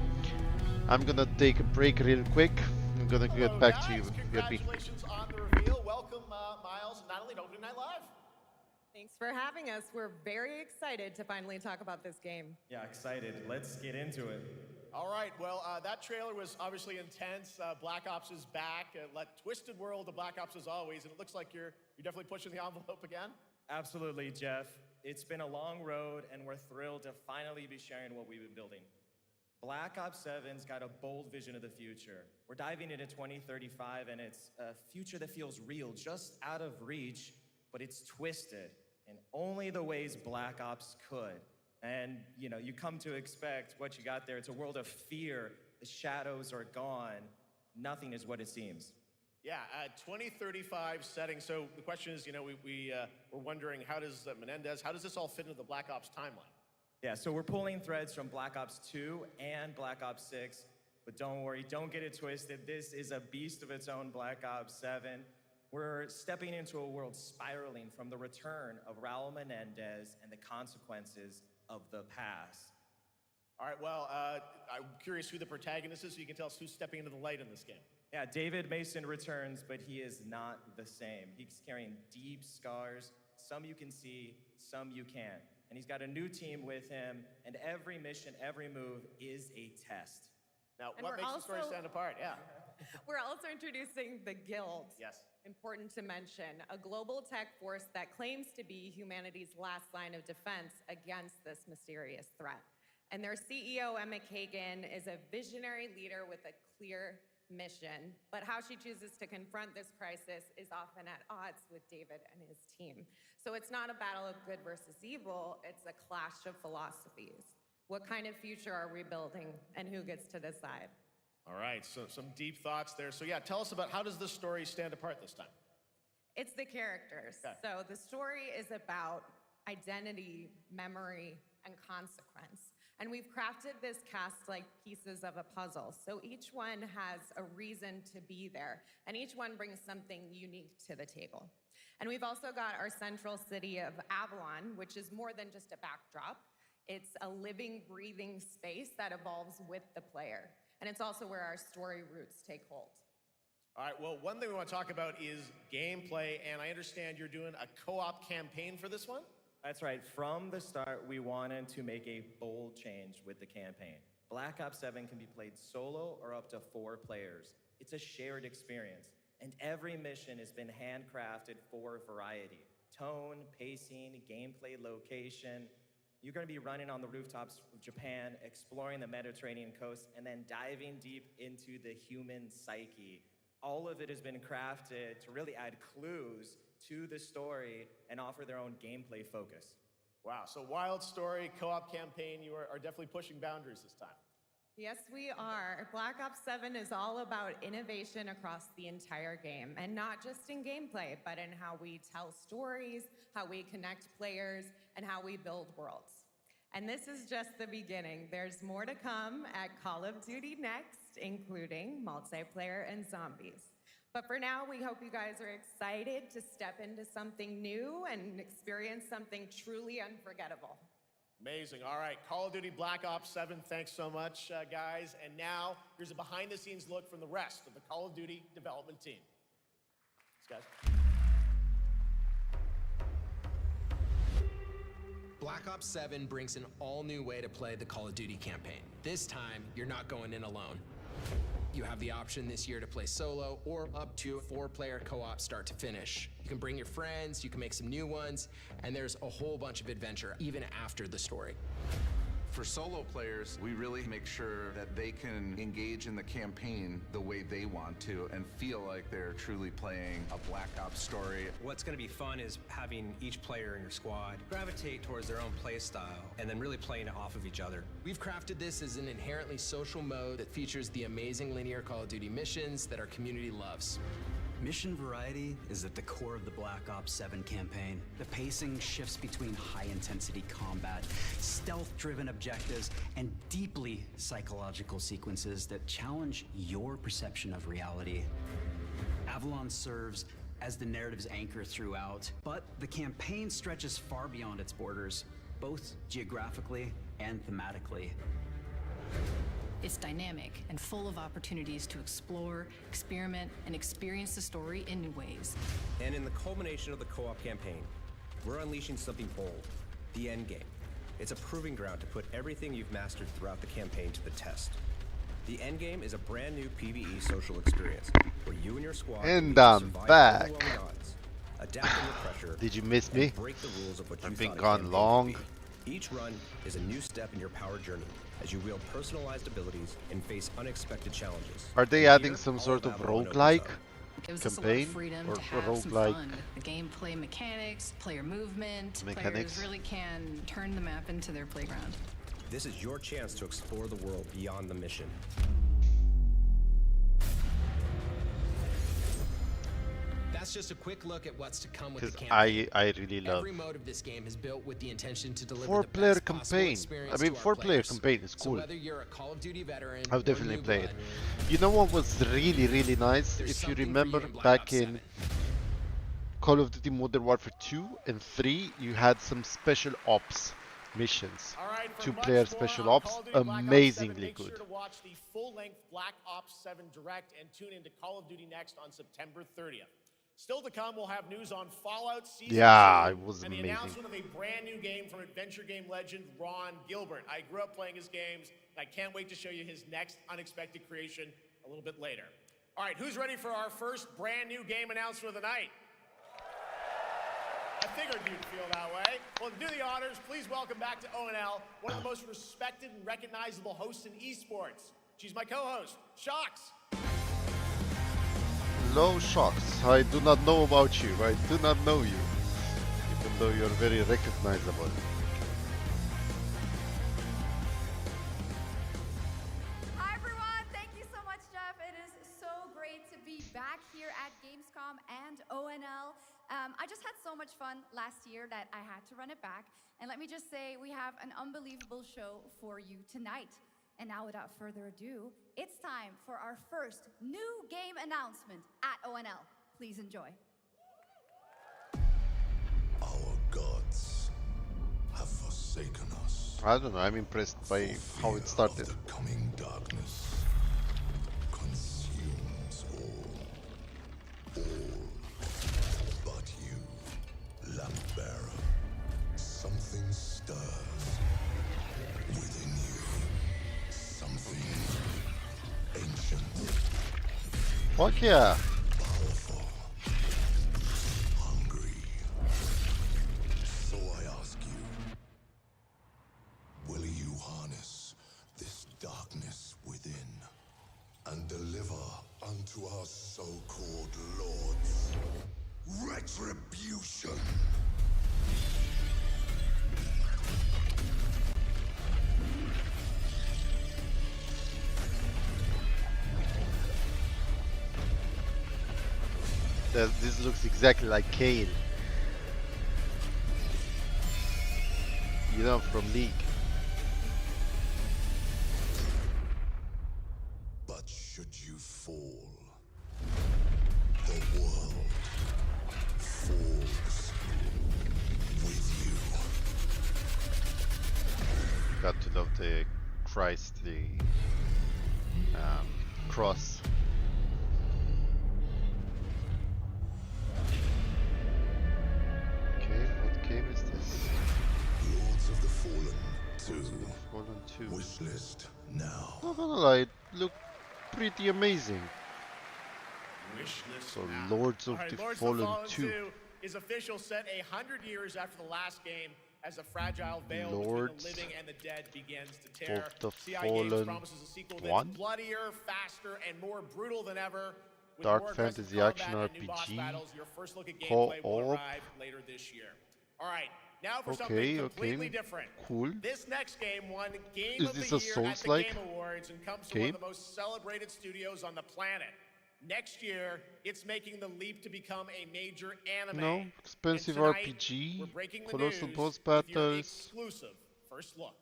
I'm gonna take a break real quick. I'm gonna get back to you. Congratulations on the reveal. Welcome, Miles and Natalie to Opening Night Live. Thanks for having us. We're very excited to finally talk about this game. Yeah, excited. Let's get into it. All right, well, that trailer was obviously intense. Black Ops is back. Twisted world of Black Ops as always, and it looks like you're definitely pushing the envelope again. Absolutely, Jeff. It's been a long road, and we're thrilled to finally be sharing what we've been building. Black Ops 7's got a bold vision of the future. We're diving into 2035, and it's a future that feels real, just out of reach, but it's twisted in only the ways Black Ops could. And, you come to expect what you got there. It's a world of fear. The shadows are gone. Nothing is what it seems. Yeah, 2035 setting. So the question is, we're wondering, how does this all fit into the Black Ops timeline? Yeah, so we're pulling threads from Black Ops 2 and Black Ops 6, but don't worry, don't get it twisted. This is a beast of its own, Black Ops 7. We're stepping into a world spiraling from the return of Raul Menendez and the consequences of the past. All right, well, I'm curious who the protagonist is, so you can tell us who's stepping into the light in this game. Yeah, David Mason returns, but he is not the same. He's carrying deep scars. Some you can see, some you can't. And he's got a new team with him, and every mission, every move is a test. Now, what makes the story stand apart? Yeah. We're also introducing the Guild. Yes. Important to mention, a global tech force that claims to be humanity's last line of defense against this mysterious threat. And their CEO, Emma Kagan, is a visionary leader with a clear mission, but how she chooses to confront this crisis is often at odds with David and his team. So it's not a battle of good versus evil, it's a clash of philosophies. What kind of future are we building, and who gets to decide? All right, so some deep thoughts there. So yeah, tell us about, how does this story stand apart this time? It's the characters. Okay. So the story is about identity, memory, and consequence. And we've crafted this cast like pieces of a puzzle. So each one has a reason to be there, and each one brings something unique to the table. And we've also got our central city of Avalon, which is more than just a backdrop. It's a living, breathing space that evolves with the player. And it's also where our story roots take hold. All right, well, one thing we want to talk about is gameplay, and I understand you're doing a co-op campaign for this one? That's right. From the start, we wanted to make a bold change with the campaign. Black Ops 7 can be played solo or up to 4 players. It's a shared experience, and every mission has been handcrafted for variety. Tone, pacing, gameplay, location. You're going to be running on the rooftops of Japan, exploring the Mediterranean coast, and then diving deep into the human psyche. All of it has been crafted to really add clues to the story and offer their own gameplay focus. Wow, so wild story, co-op campaign, you are definitely pushing boundaries this time. Yes, we are. Black Ops 7 is all about innovation across the entire game, and not just in gameplay, but in how we tell stories, how we connect players, and how we build worlds. And this is just the beginning. There's more to come at Call of Duty Next, including multiplayer and zombies. But for now, we hope you guys are excited to step into something new and experience something truly unforgettable. Amazing. All right, Call of Duty Black Ops 7, thanks so much, guys. And now, here's a behind-the-scenes look from the rest of the Call of Duty development team. Thanks, guys. Black Ops 7 brings an all-new way to play the Call of Duty campaign. This time, you're not going in alone. You have the option this year to play solo or up to 4-player co-op start to finish. You can bring your friends, you can make some new ones, and there's a whole bunch of adventure even after the story. For solo players, we really make sure that they can engage in the campaign the way they want to and feel like they're truly playing a Black Ops story. What's going to be fun is having each player in your squad gravitate towards their own play style and then really playing it off of each other. We've crafted this as an inherently social mode that features the amazing linear Call of Duty missions that our community loves. Mission variety is at the core of the Black Ops 7 campaign. The pacing shifts between high-intensity combat, stealth-driven objectives, and deeply psychological sequences that challenge your perception of reality. Avalon serves as the narrative's anchor throughout, but the campaign stretches far beyond its borders, both geographically and thematically. It's dynamic and full of opportunities to explore, experiment, and experience the story in new ways. And in the culmination of the co-op campaign, we're unleashing something bold, the end game. It's a proving ground to put everything you've mastered throughout the campaign to the test. The end game is a brand new PvE social experience where you and your squad And I'm back. adapt under pressure. Did you miss me? Break the rules of what you I've been thought a gone campaign long. would be. Each run is a new step in your power journey as you wield personalized abilities and face unexpected challenges. Are they Here, adding some all sort of Babylon opens roguelike up. Gives us a lot campaign of freedom or to have some roguelike? fun. The gameplay mechanics, player movement, Mechanics. players really can turn the map into their playground. This is your chance to explore the world beyond the mission. That's just a quick look at what's to come with the Because campaign. I really love Every mode of this game is built with the intention to deliver the 4-player best possible campaign. experience I mean, to our 4-player players. campaign is So cool. whether you're a Call of Duty veteran I'll or definitely new play blood, it. You know what was really nice? There's If you something for you remember in Black back Ops in 7. Call of Duty Modern Warfare 2 and 3, you had some special ops missions. All right, for 2-player much more special on ops, Call of Duty Black Ops 7, amazingly make good. sure to watch the full-length Black Ops 7 Direct and tune into Call of Duty Next on September 30th. Still to come, we'll have news on Fallout Season 2 Yeah, it was and the amazing. announcement of a brand new game from adventure game legend Ron Gilbert. I grew up playing his games, and I can't wait to show you his next unexpected creation a little bit later. All right, who's ready for our first brand new game announcement of the night? I figured you'd feel that way. Well, to do the honors, please welcome back to ONL, one of the most respected and recognizable hosts in esports. She's my co-host, Shox. Hello, Shocks. I do not know about you. I do not know you. Even though you're very recognizable. Hi everyone, thank you so much, Jeff. It is so great to be back here at Gamescom and ONL. I just had so much fun last year that I had to run it back. And let me just say, we have an unbelievable show for you tonight. And now without further ado, it's time for our first new game announcement at ONL. Please enjoy. Our gods have forsaken us. I don't know, I'm impressed by how it started. The coming darkness consumes all but you, lamp bearer. Something stirs within you. Something ancient. Fuck yeah! Powerful. Hungry. So I ask you, will you harness this darkness within and deliver unto our so-called lords retribution? This looks exactly like Kale. You know, from League. But should you fall, the world falls with you. Got to love the Christ, the cross. Okay, what game is this? Lords of the Fallen 2. Fallen 2. Wish list now. Not gonna lie, it looked pretty amazing. So Lords of the Lords Fallen of the 2 is official, set 100 years after the last game, as a fragile veil Lords between the living and the dead begins to tear. of the CI Games Fallen promises a sequel that's 1? bloodier, faster, and more brutal than ever. With Dark more aggressive fantasy action combat and new boss RPG, battles, your first look at gameplay will co-op. arrive later this year. All right, now for Okay, something completely different. Cool. This next game won Game Is of this the a Year at the Souls-like Game Awards and comes from one game? of the most celebrated studios on the planet. Next year, it's making the leap to become a major anime. No, expensive And tonight, RPG, we're breaking the colossal news boss with your battles. exclusive first look.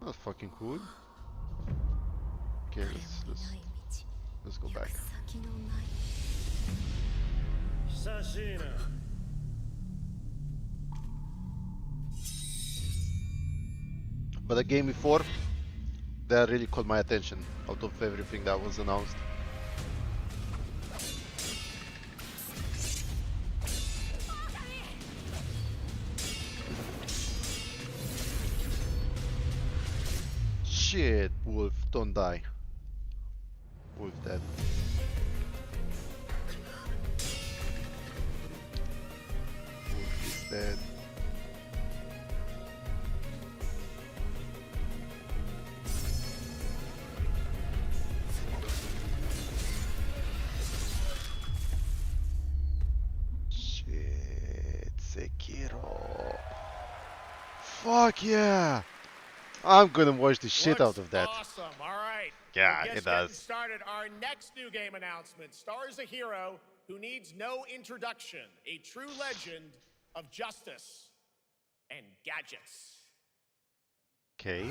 That's fucking cool. Okay, let's go back. But the game before, that really caught my attention out of everything that was announced. Shit, Wolf, don't die. Wolf dead. Wolf is dead. Shit, Sekiro. Fuck yeah! I'm gonna watch the shit out of that. Awesome. All right. Yeah, Well, it just does. getting started. Our next new game announcement stars a hero who needs no introduction, a true legend of justice and gadgets. Okay.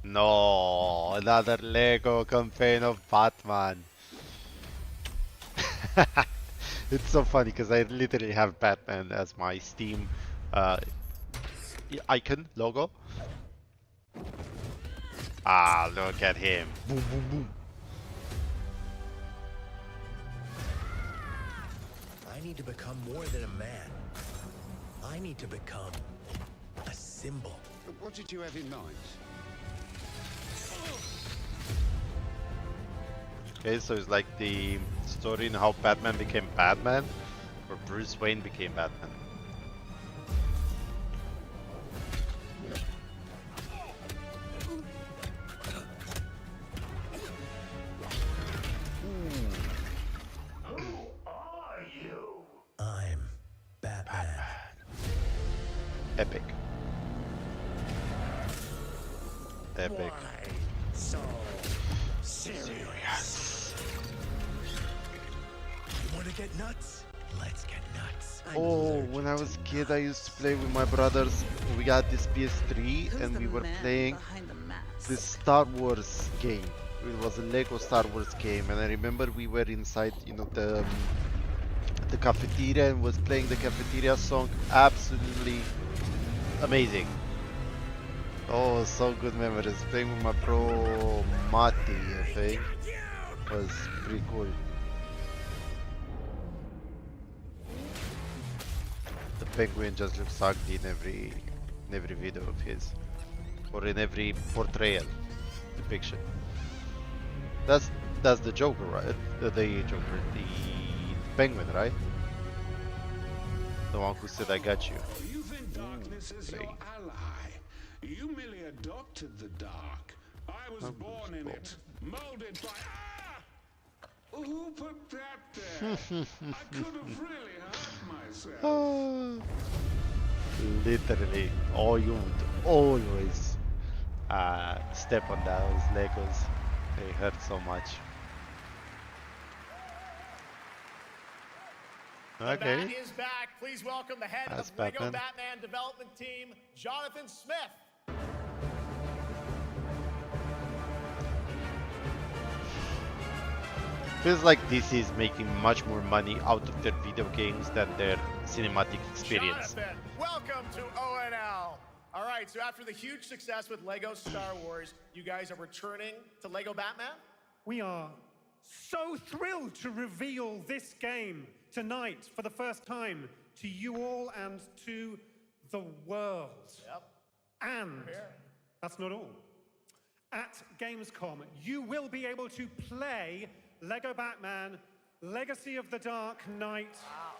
No, another Lego campaign of Batman. It's so funny because I literally have Batman as my Steam icon logo. Ah, look at him. Boom, boom, boom. I need to become more than a man. I need to become a symbol. What did you have in mind? Okay, so it's like the story in how Batman became Batman, or Bruce Wayne became Batman. I'm Batman. Epic. Epic. So serious. You want to get nuts? Let's get nuts. Oh, when I was a kid, I used to play with my brothers. We got this PS3 and we were playing this Star Wars game. It was a Lego Star Wars game, and I remember we were inside, you know, the cafeteria and was playing the cafeteria song. Absolutely amazing. Oh, so good memories. Playing with my bro Mati, I think, was pretty cool. The penguin just looks ugly in every video of his, or in every portrayal depiction. That's the Joker, right? The Joker, the penguin, right? The one who said, "I got you." You think darkness is your ally. You merely adopted the dark. I was born in it, molded by... Ah! Who put that there? I could have really hurt myself. Literally, oh, you would always step on those Legos. They hurt so much. The Okay. Bat is back. Please welcome the head That's of LEGO Batman. Batman development team, Jonathan Smith. Feels like DC is making much more money out of their video games than their cinematic experience. Jonathan, welcome to ONL. All right, so after the huge success with LEGO Star Wars, you guys are returning to LEGO Batman? We are so thrilled to reveal this game tonight for the first time to you all and to the world. Yep. And that's not all. At Gamescom, you will be able to play LEGO Batman Legacy of the Dark Knight. Wow.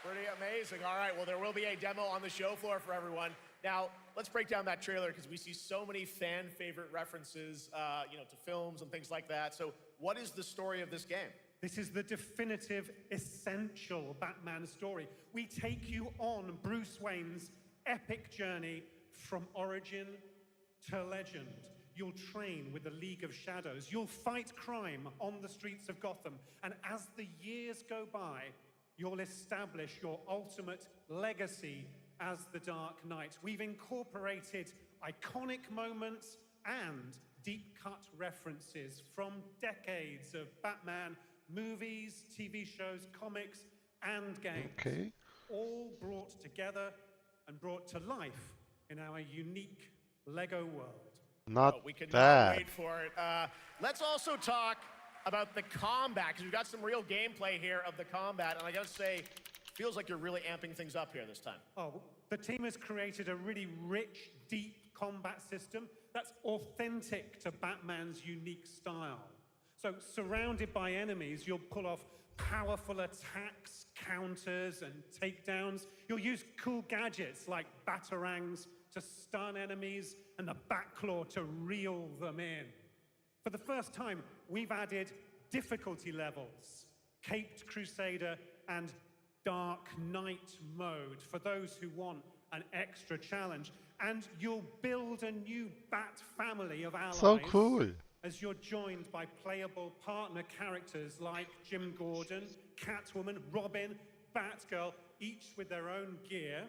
Pretty amazing. All right, well, there will be a demo on the show floor for everyone. Now, let's break down that trailer because we see so many fan favorite references, to films and things like that. So what is the story of this game? This is the definitive, essential Batman story. We take you on Bruce Wayne's epic journey from origin to legend. You'll train with the League of Shadows. You'll fight crime on the streets of Gotham. And as the years go by, you'll establish your ultimate legacy as the Dark Knight. We've incorporated iconic moments and deep-cut references from decades of Batman movies, TV shows, comics, and games. Okay. All brought together and brought to life in our unique LEGO world. Not we cannot bad. wait for it. Let's also talk about the combat, because we've got some real gameplay here of the combat, and I gotta say, feels like you're really amping things up here this time. Oh, the team has created a really rich, deep combat system that's authentic to Batman's unique style. So, surrounded by enemies, you'll pull off powerful attacks, counters, and takedowns. You'll use cool gadgets like batarangs to stun enemies and the Batclaw to reel them in. For the first time, we've added difficulty levels, Caped Crusader and Dark Knight mode for those who want an extra challenge. And you'll build a new Bat family of allies. So cool. As you're joined by playable partner characters like Jim Gordon, Catwoman, Robin, Batgirl, each with their own gear,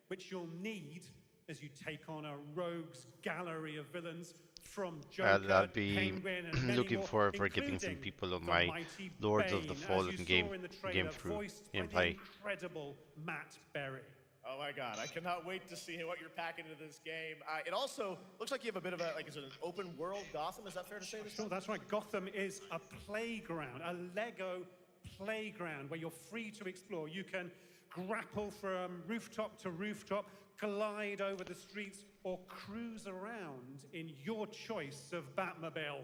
which you'll need as you take on a rogues gallery of villains from Joker, I'll be Penguin, and many looking more, forward for getting some including people on the my mighty Lords of Bane, the as Fallen you game saw in the trailer, through voiced by the gameplay. incredible Matt Berry. Oh my God, I cannot wait to see what you're packing into this game. It also looks like you have a bit of is it an open world Gotham? Is that fair to say this time? Sure, that's right. Gotham is a playground, a Lego playground where you're free to explore. You can grapple from rooftop to rooftop, glide over the streets, or cruise around in your choice of Batmobile.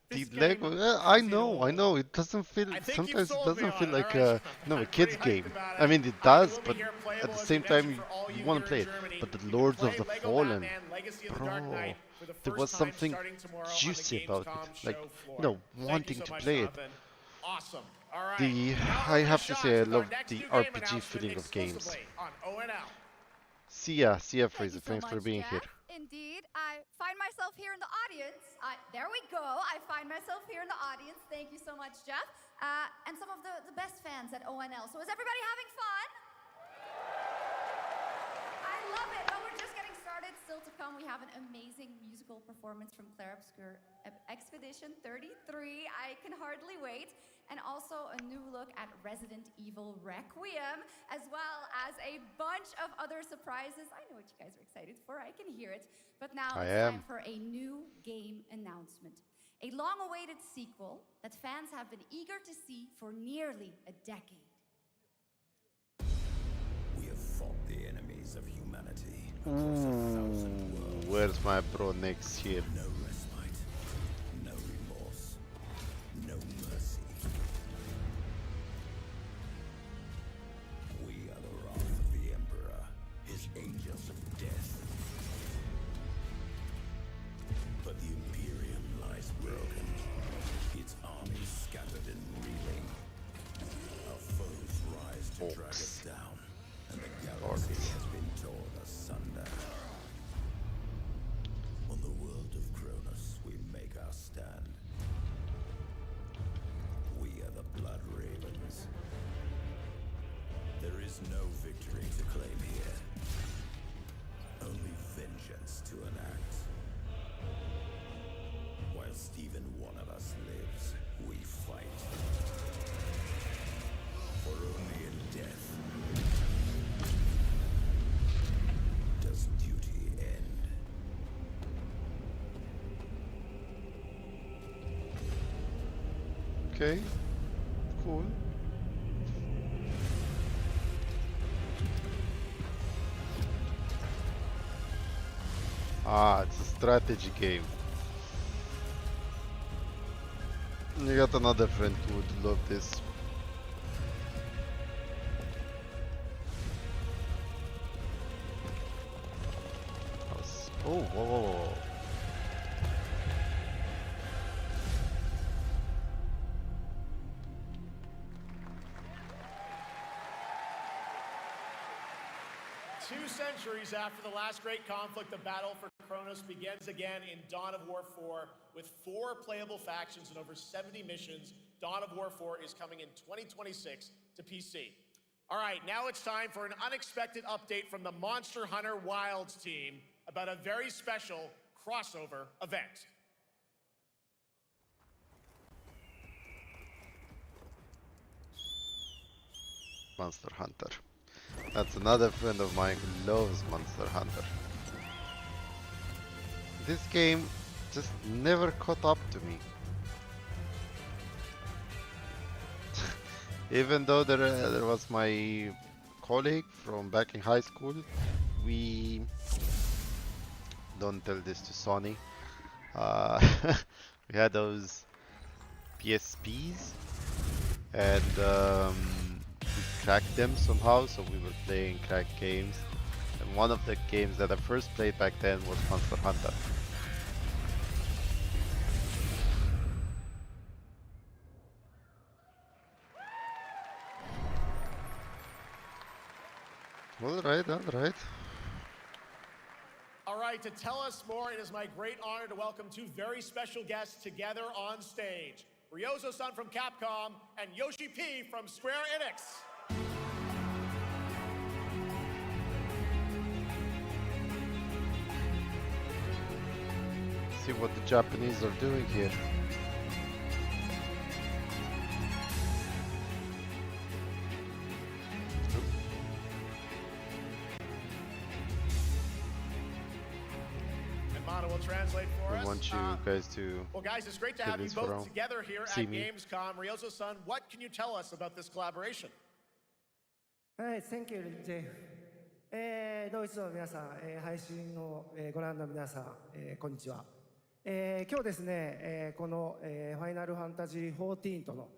The Lego, I know. It doesn't feel. Sometimes it doesn't feel like a kid's game. I mean, it does, but at the same time, you want to play it. But the Lords of the Fallen, bro, there was something juicy about it, like wanting to play it. Awesome. All right. I have to say, I love the RPG feeling of games. See ya, Fraser. Thanks for being here. Indeed, I find myself here in the audience. There we go. I find myself here in the audience. Thank you so much, Jeff. And some of the best fans at ONL. So is everybody having fun? I love it. But we're just getting started. Still to come, we have an amazing musical performance from Claire Obscure Expedition 33. I can hardly wait. And also a new look at Resident Evil Requiem, as well as a bunch of other surprises. I know what you guys are excited for. I can hear it. But now it's time for a new game announcement. A long-awaited sequel that fans have been eager to see for nearly a decade. We have fought the enemies of humanity. Where's my bro next year? No respite, no remorse, no mercy. We are the wrath of the Emperor, his angels of death. But the Imperium lies broken, its armies scattered and reeling. Our foes rise to drag us down, and the galaxy has been torn asunder. Okay, cool. Ah, it's a strategy game. You got another friend who would love this. Oh, whoa, whoa, whoa. Two centuries after the last great conflict, the battle for Kronos begins again in Dawn of War 4 with 4 playable factions and over 70 missions. Dawn of War 4 is coming in 2026 to PC. All right, now it's time for an unexpected update from the Monster Hunter Wilds team about a very special crossover event. Monster Hunter. That's another friend of mine who loves Monster Hunter. This game just never caught up to me. Even though there was my colleague from back in high school, we don't tell this to Sony. We had those PSPs, and we cracked them somehow, so we were playing cracked games. And one of the games that I first played back then was Monster Hunter. Alright. All right, to tell us more, it is my great honor to welcome two very special guests together on stage. Ryozo-san from Capcom and Yoshi P from Square Enix. See what the Japanese are doing here. Will translate for us. I want you guys to. Well, guys, it's great to have you both together here at Gamescom. Ryozo-san, what can you tell us about this collaboration? Hi, thank you, Jay. ドイツの皆さん、配信のご覧の皆さん、こんにちは。今日ですね、このファイナルファンタジー14との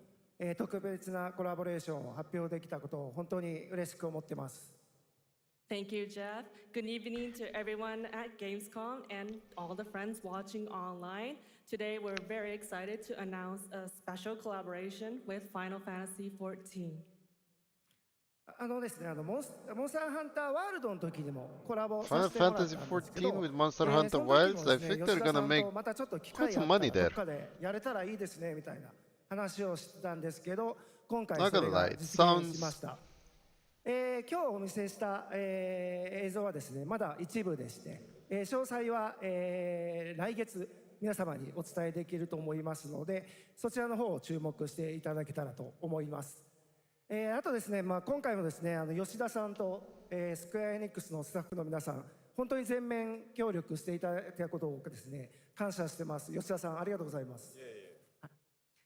特別なコラボレーションを発表できたことを本当に嬉しく思ってます。Thank you, Jeff. Good evening to everyone at Gamescom and all the friends watching online. Today, we're very excited to announce a special collaboration with Final Fantasy XIV. ですね、モンスターハンターワールドの時にもコラボさ Final せてもらったんです Fantasy けど、 14 with Monster Hunter Wilds, I think they're gonna make またちょっと機 quite 会あ some った money らど there. っかでやれたらいいですねみたいな話をしてたんですけど、今回 Not それ gonna が lie, it 実現 sounds しました。今日お見せした、映像はですね、まだ一部でして、詳細は、来月皆様にお伝えできると思いますので、そちらの方を注目していただけたらと思います。あとですね、今回もですね、吉田さんと、スクエアエニックスのスタッフの皆さん、本当に全面協力していただいたことをですね、感謝してます。吉田さん、ありがとうございます。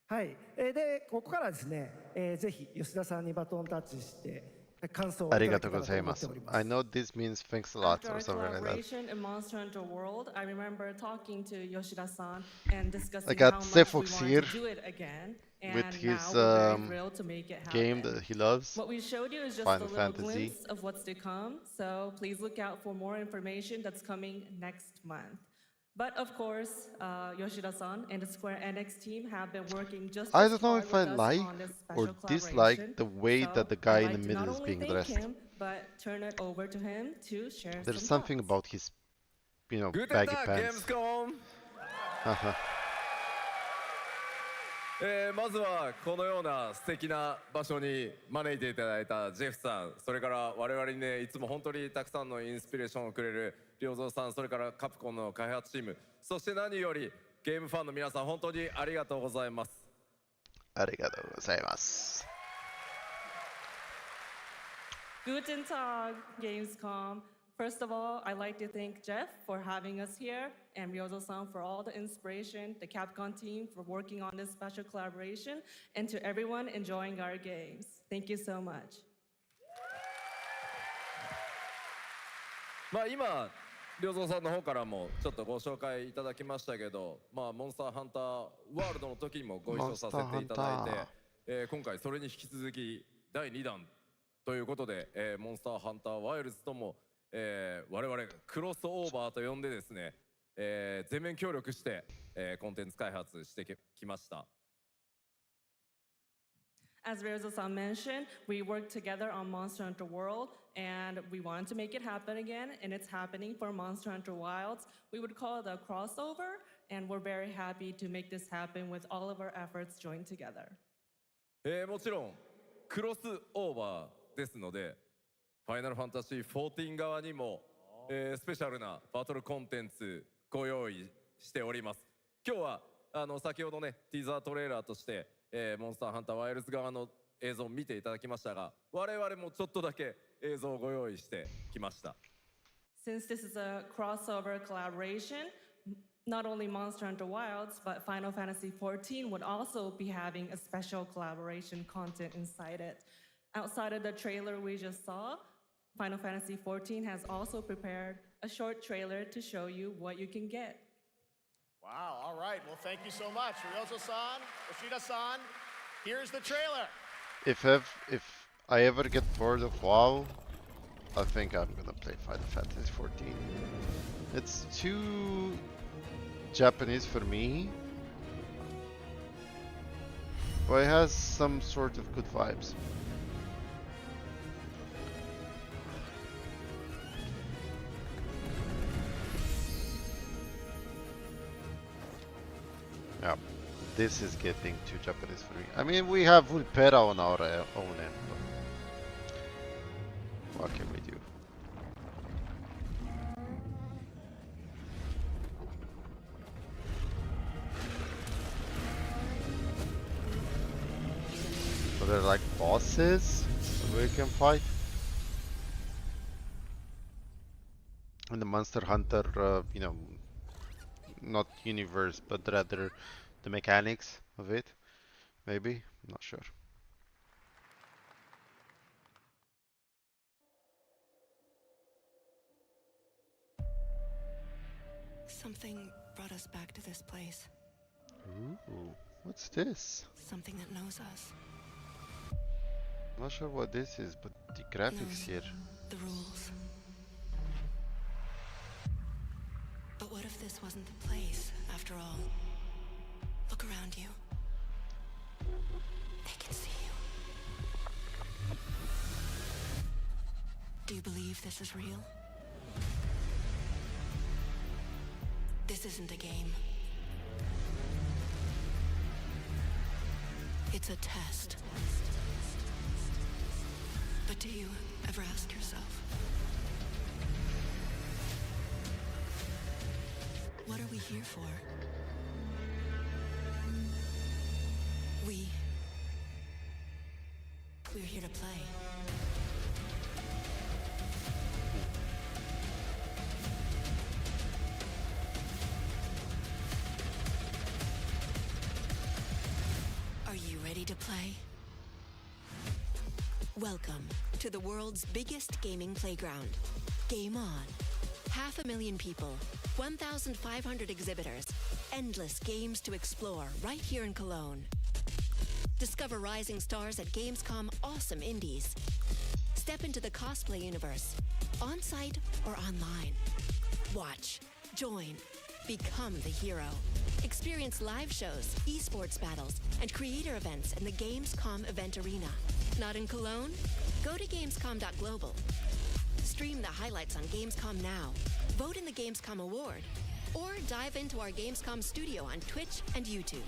はい、で、ここからですね、ぜひ吉田さんにバトンタッチして、Arigatou gozaimasu. I know this means thanks a lot After or our something like that. collaboration in Monster Hunter World, I remember talking to Yoshida-san and discussing I got how much Sefox we here wanted to do it again. with And his now we're very thrilled to make it game happen. that he loves, What we showed you is just Final a little Fantasy. glimpse of what's to come, so please look out for more information that's coming next month. But of course, Yoshida-san and the Square Enix team have been working just I as don't know hard if I with us like on this or special dislike collaboration. the way So that the guy I'd in the like to middle not is only being thank dressed. him, but turn it over to him to share There's some something thoughts. about his, Guten baggy Tag, pants. Gamescom! まずはこのような素敵な場所に招いていただいたジェフさん、それから我々にね、いつも本当にたくさんのインスピレーションをくれる良三さん、それからカプコンの開発チーム、そして何よりゲームファンの皆さん、本当にありがとうございます。Arigatou gozaimasu. Guten Tag, Gamescom. First of all, I'd like to thank Jeff for having us here and Ryozo-san for all the inspiration, the Capcom team for working on this special collaboration, and to everyone enjoying our games. Thank you so much. まあ今良三さんの方からもちょっとご紹介いただきましたけど、まあモンスターハンターワールドの時にもご一緒させていただいて、今回それに引き続き第2弾ということで、モンスターハンターワイルズとも、我々クロスオーバーと呼んでですね、全面協力して、コンテンツ開発してきました。As Ryozo-san mentioned, we worked together on Monster Hunter World, and we wanted to make it happen again, and it's happening for Monster Hunter Wilds. We would call it a crossover, and we're very happy to make this happen with all of our efforts joined together. もちろんクロスオーバーですので、ファイナルファンタジー14側にも、スペシャルなバトルコンテンツご用意しております。今日は先ほどねティーザートレーラーとして、モンスターハンターワイルズ側の映像を見ていただきましたが、我々もちょっとだけ映像をご用意してきました。Since this is a crossover collaboration, not only Monster Hunter Wilds, but Final Fantasy XIV would also be having a special collaboration content inside it. Outside of the trailer we just saw, Final Fantasy XIV has also prepared a short trailer to show you what you can get. Wow, all right. Well, thank you so much. Ryozo-san, Yoshida-san, here's the trailer. If I ever get bored of WoW, I think I'm gonna play Final Fantasy XIV. It's too Japanese for me, but it has some sort of good vibes. Yeah, this is getting too Japanese for me. I mean, we have Vulpera on our own end, but what can we do? So they're like bosses we can fight. And the Monster Hunter, you know, not universe, but rather the mechanics of it, maybe? I'm not sure. Something brought us back to this place. Ooh, what's this? Something that knows us. Not sure what this is, but the graphics here. The rules. But what if this wasn't the place, after all? Look around you. They can see you. Do you believe this is real? This isn't a game. It's a test. But do you ever ask yourself, what are we here for? We're here to play. Are you ready to play? Welcome to the world's biggest gaming playground. Game on. 500,000 people, 1,500 exhibitors, endless games to explore right here in Cologne. Discover rising stars at Gamescom Awesome Indies. Step into the cosplay universe, on-site or online. Watch, join, become the hero. Experience live shows, esports battles, and creator events in the Gamescom event arena. Not in Cologne? Go to Gamescom.global. Stream the highlights on Gamescom Now, vote in the Gamescom Award, or dive into our Gamescom studio on Twitch and YouTube.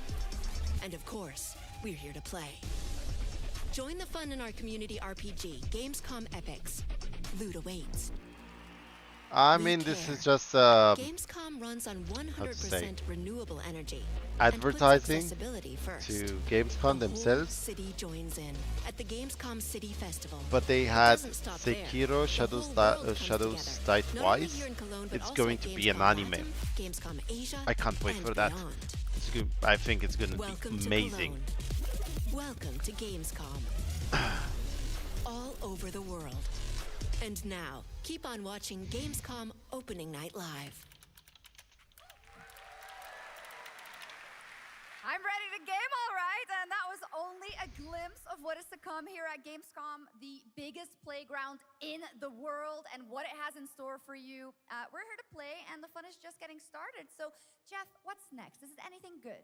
And of course, we're here to play. Join the fun in our community RPG, Gamescom Epics. Loot awaits. I We mean, this care. is just Gamescom runs on how to say 100% renewable energy and puts advertising accessibility first. to The Gamescom whole themselves. city joins in at the Gamescom City Festival. But they It had doesn't stop there. Sekiro The Shadows, whole world comes Shadows together, Die not only Twice. here in Cologne, but It's also going at to be an Gamescom anime. Latin, Gamescom Asia, I can't wait and for that. beyond. It's good. I think it's going to Welcome be to amazing. Cologne. Welcome to Gamescom. All over the world. And now, keep on watching Gamescom Opening Night Live. I'm ready to game, all right. And that was only a glimpse of what is to come here at Gamescom, the biggest playground in the world, and what it has in store for you. We're here to play, and the fun is just getting started. So, Jeff, what's next? Is it anything good?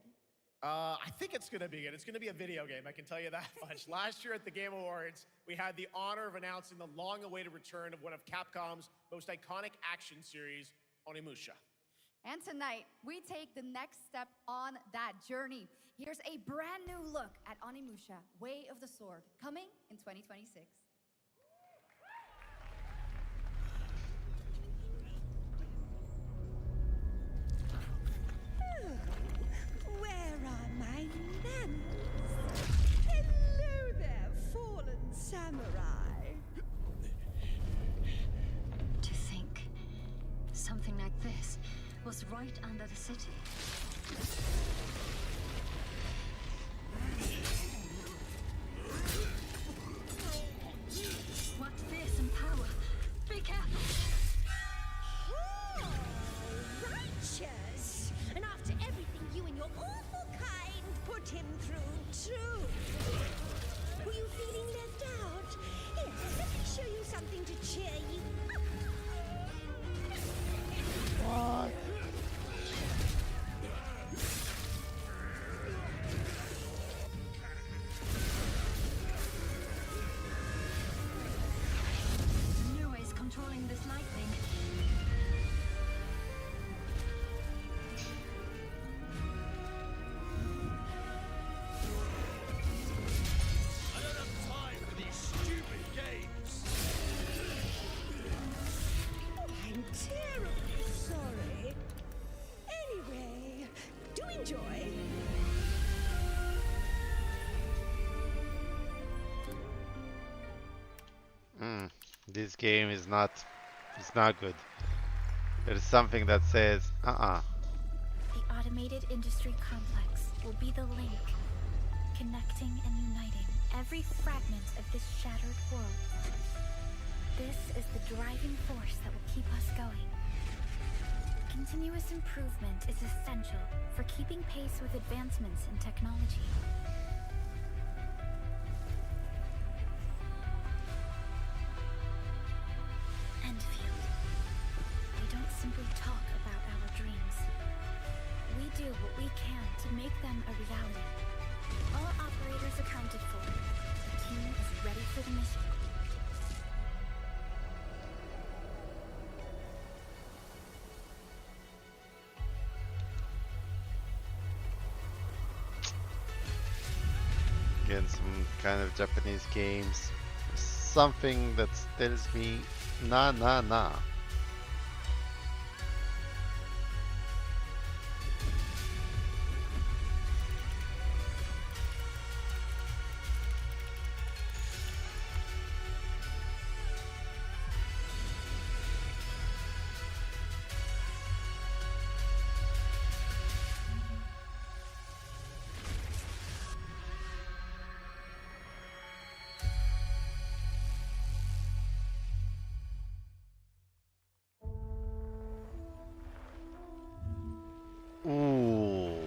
I think it's going to be good. It's going to be a video game, I can tell you that much. Last year at the Game Awards, we had the honor of announcing the long-awaited return of one of Capcom's most iconic action series, Onimusha. And tonight, we take the next step on that journey. Here's a brand new look at Onimusha, Way of the Sword, coming in 2026. Where are my manners? Hello there, fallen samurai. To think something like this was right under the city. What fearsome power! Be careful! Oh, righteous! And after everything you and your awful kind put him through, too. Were you feeling left out? Here, let me show you something to cheer you up. What? New ways controlling this lightning. I don't have time for these stupid games. I'm terribly sorry. Anyway, do enjoy. This game is not. It's not good. There's something that says, The automated industry complex will be the link, connecting and uniting every fragment of this shattered world. This is the driving force that will keep us going. Continuous improvement is essential for keeping pace with advancements in technology. Enfield. We don't simply talk about our dreams. We do what we can to make them a reality. All operators accounted for. The team is ready for the mission. again, some kind of Japanese games. Something that tells me, nah, nah, nah. Ooh.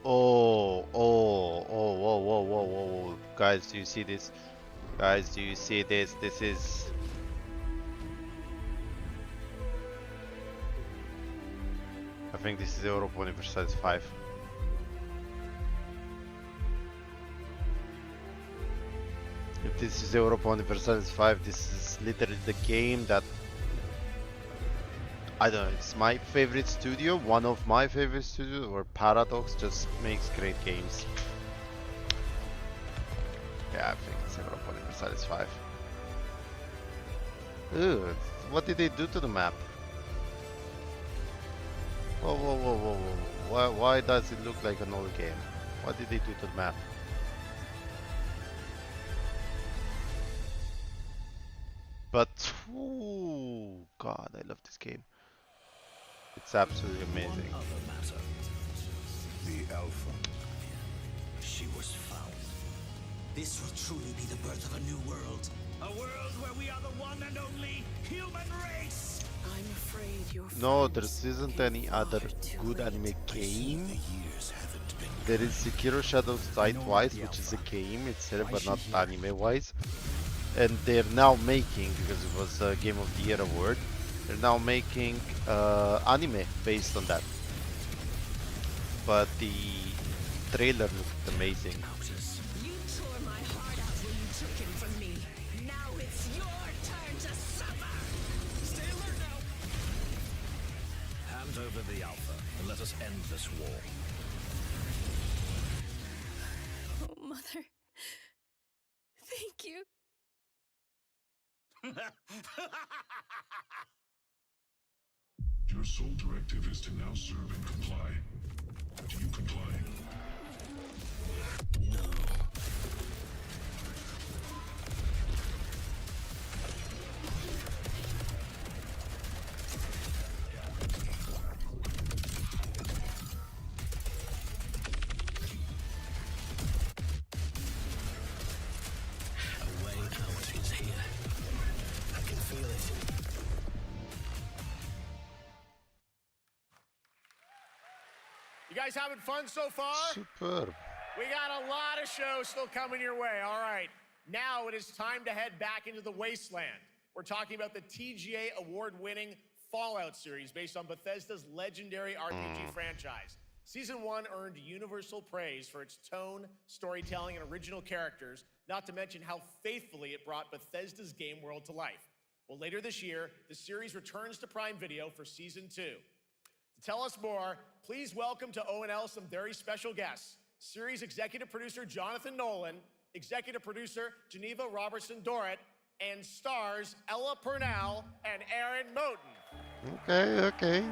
Whoa, whoa, whoa, whoa. Guys, do you see this? Guys, do you see this? This is... I think this is Europa Universalis 5. If this is Europa Universalis 5, this is literally the game that... I don't know, it's my favorite studio, one of my favorite studios, or Paradox just makes great games. Yeah, I think it's Europa Universalis 5. Ooh, what did they do to the map? Whoa, whoa, whoa, whoa, whoa. Why does it look like an old game? What did they do to the map? But, ooh, God, I love this game. It's absolutely amazing. One other matter. The Alpha. She was found. This will truly be the birth of a new world. A world where we are the one and only human race. I'm afraid you're No, there isn't any other good anime game. There is Sekiro Shadows Die Twice, which is a game itself, but not anime-wise. And they're now making, because it was a Game of the Year award, they're now making anime based on that. But the trailer looked amazing. You tore my heart out when you took him from me. Now it's your turn to suffer. Stay alert now. Hand over the Alpha and let us end this war. Oh, Mother. Thank you. Your sole directive is to now serve and comply. Do you comply? No. A way out is here. I can feel it. You guys having fun so far? Superb. We got a lot of shows still coming your way. All right. Now it is time to head back into the wasteland. We're talking about the TGA award-winning Fallout series based on Bethesda's legendary RPG franchise. Season 1 earned universal praise for its tone, storytelling, and original characters, not to mention how faithfully it brought Bethesda's game world to life. Well, later this year, the series returns to Prime Video for Season 2. To tell us more, please welcome to ONL some very special guests. Series executive producer Jonathan Nolan, executive producer Geneva Robertson-Dorrit, and stars Ella Purnell and Aaron Moten. Okay, okay.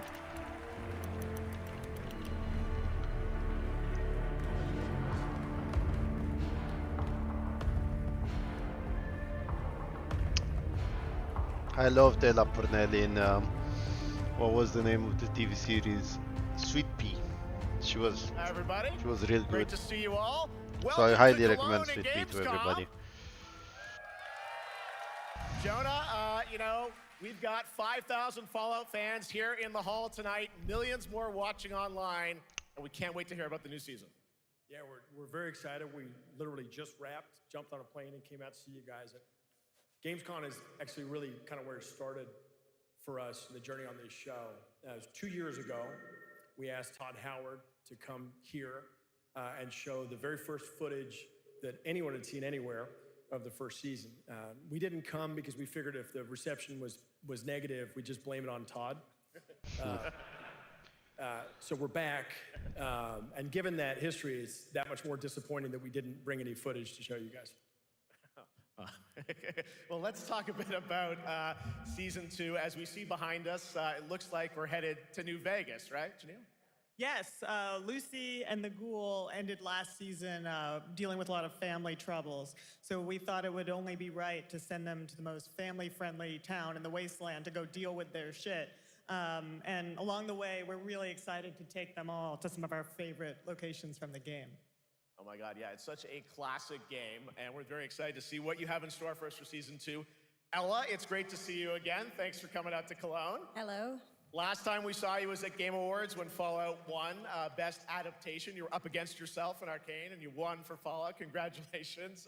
I loved Ella Purnell in what was the name of the TV series? Sweet Pea. She was Hi, everybody. She was real Great good. to see you all. So I Welcome highly to recommend Cologne Sweet and Pea to Gamescom. everybody. Jonah, we've got 5,000 Fallout fans here in the hall tonight, millions more watching online, and we can't wait to hear about the new season. Yeah, we're very excited. We literally just wrapped, jumped on a plane, and came out to see you guys. Gamescom is actually really kind of where it started for us, the journey on this show. It was 2 years ago. We asked Todd Howard to come here and show the very first footage that anyone had seen anywhere of the first season. We didn't come because we figured if the reception was negative, we'd just blame it on Todd. So we're back, and given that history, it's that much more disappointing that we didn't bring any footage to show you guys. Well, let's talk a bit about Season 2. As we see behind us, it looks like we're headed to New Vegas, right, Janelle? Yes, Lucy and the Ghoul ended last season dealing with a lot of family troubles. So we thought it would only be right to send them to the most family-friendly town in the wasteland to go deal with their shit. And along the way, we're really excited to take them all to some of our favorite locations from the game. Oh my God, yeah, it's such a classic game, and we're very excited to see what you have in store for us for Season 2. Ella, it's great to see you again. Thanks for coming out to Cologne. Hello. Last time we saw you was at Game Awards when Fallout won Best Adaptation. You were up against yourself in Arcane, and you won for Fallout. Congratulations.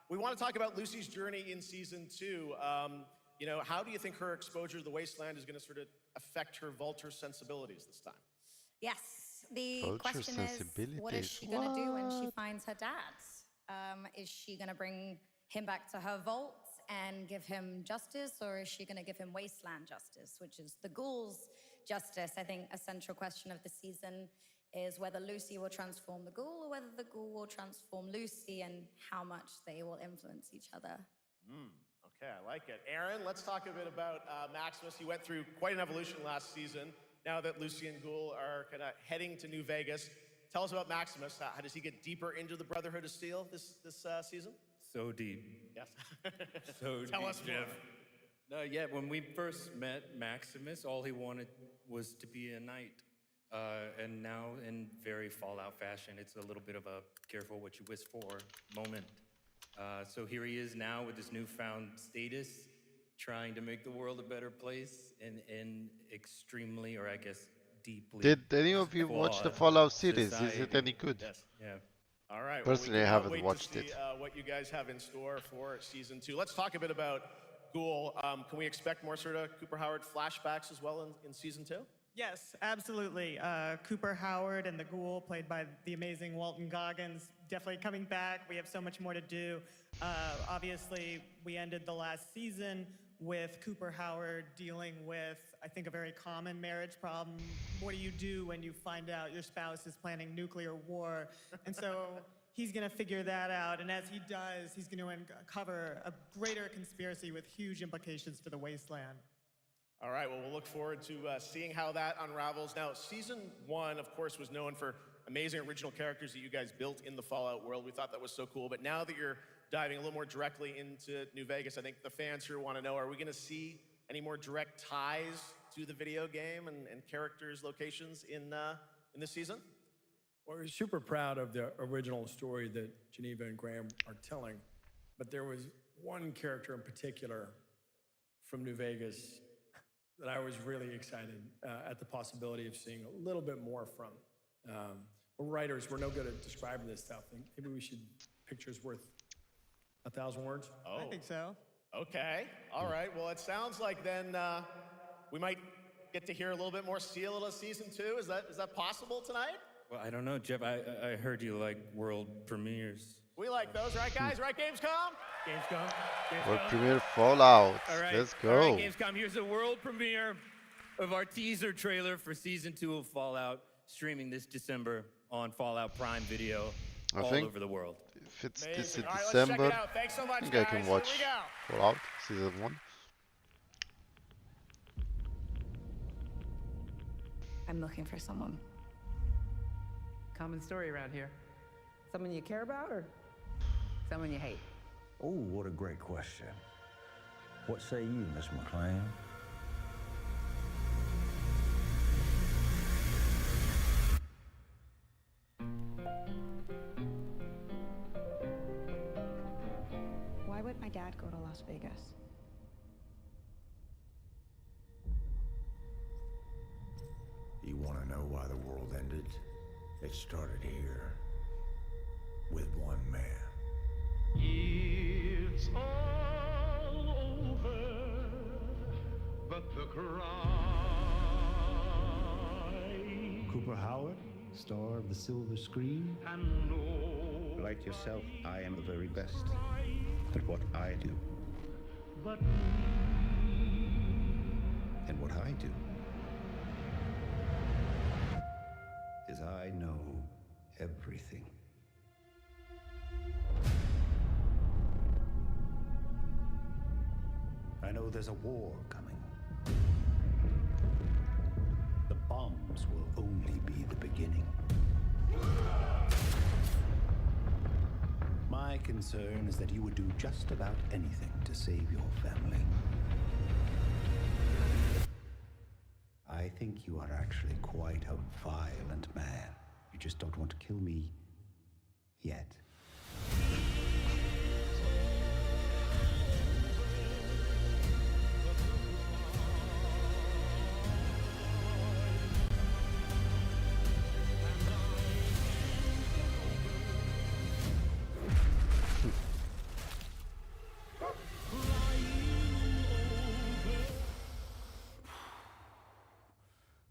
We want to talk about Lucy's journey in Season 2. How do you think her exposure to the Wasteland is going to sort of affect her vulture sensibilities this time? Yes. The Vulture question is, what is she going to do when she finds her dad? Is she going to bring him back to her vault and give him justice, or is she going to give him wasteland justice, which is the ghoul's justice? I think a central question of the season is whether Lucy will transform the ghoul or whether the ghoul will transform Lucy, and how much they will influence each other. Okay, I like it. Aaron, let's talk a bit about Maximus. He went through quite an evolution last season. now that Lucy and Ghoul are kind of heading to New Vegas. Tell us about Maximus. How does he get deeper into the Brotherhood of Steel this season? So deep. Yes. So Tell deep, us more. Jeff. No, yeah, when we first met Maximus, all he wanted was to be a knight. And now, in very Fallout fashion, it's a little bit of a careful what you wish for moment. So here he is now with this newfound status, trying to make the world a better place in extremely, or I guess deeply. Did any of you watch the Fallout series? society. Is it any good? Yes. Yeah. All right. Personally, well, I haven't wait watched to see, it. What you guys have in store for season 2. Let's talk a bit about Ghoul. Can we expect more sort of Cooper Howard flashbacks as well in season 2? Yes, absolutely. Cooper Howard and the Ghoul, played by the amazing Walton Goggins, definitely coming back. We have so much more to do. Obviously, we ended the last season with Cooper Howard dealing with, I think, a very common marriage problem. What do you do when you find out your spouse is planning nuclear war? And so he's going to figure that out. And as he does, he's going to uncover a greater conspiracy with huge implications for the Wasteland. All right, well, we'll look forward to seeing how that unravels. Now, season 1, of course, was known for amazing original characters that you guys built in the Fallout world. We thought that was so cool. But now that you're diving a little more directly into New Vegas, I think the fans here want to know, are we going to see any more direct ties to the video game and characters, locations in this season? Well, we're super proud of the original story that Geneva and Graham are telling. But there was one character in particular from New Vegas that I was really excited at the possibility of seeing a little bit more from. We're writers, we're no good at describing this stuff. Maybe we should, pictures worth 1,000 words? Oh. I think so. Okay. All right. Well, it sounds like then we might get to hear a little bit more Seal of season 2. Is that possible tonight? Well, I don't know, Jeff. I heard you like world premieres. We like those, right, guys? Right, Gamescom? Gamescom. World premiere Fallout. All right. Let's All go. right, Gamescom. Here's the world premiere of our teaser trailer for season 2 of Fallout, streaming this December on Fallout Prime Video all over the world. If it's Amazing. this in All right, let's check December, it out. Thanks so much, I think guys. I can Here watch we go. Fallout season 1. I'm looking for someone. Common story around here. Someone you care about or someone you hate? Oh, what a great question. What say you, Miss McLean? Why would my dad go to Las Vegas? You want to know why the world ended? It started here with one man. It's all over, but the cry. Cooper Howard, star of the silver screen. And no, Like yourself, I am the very best at what I do. but And what I do is I know everything. I know there's a war coming. The bombs will only be the beginning. My concern is that you would do just about anything to save your family. I think you are actually quite a violent man. You just don't want to kill me yet.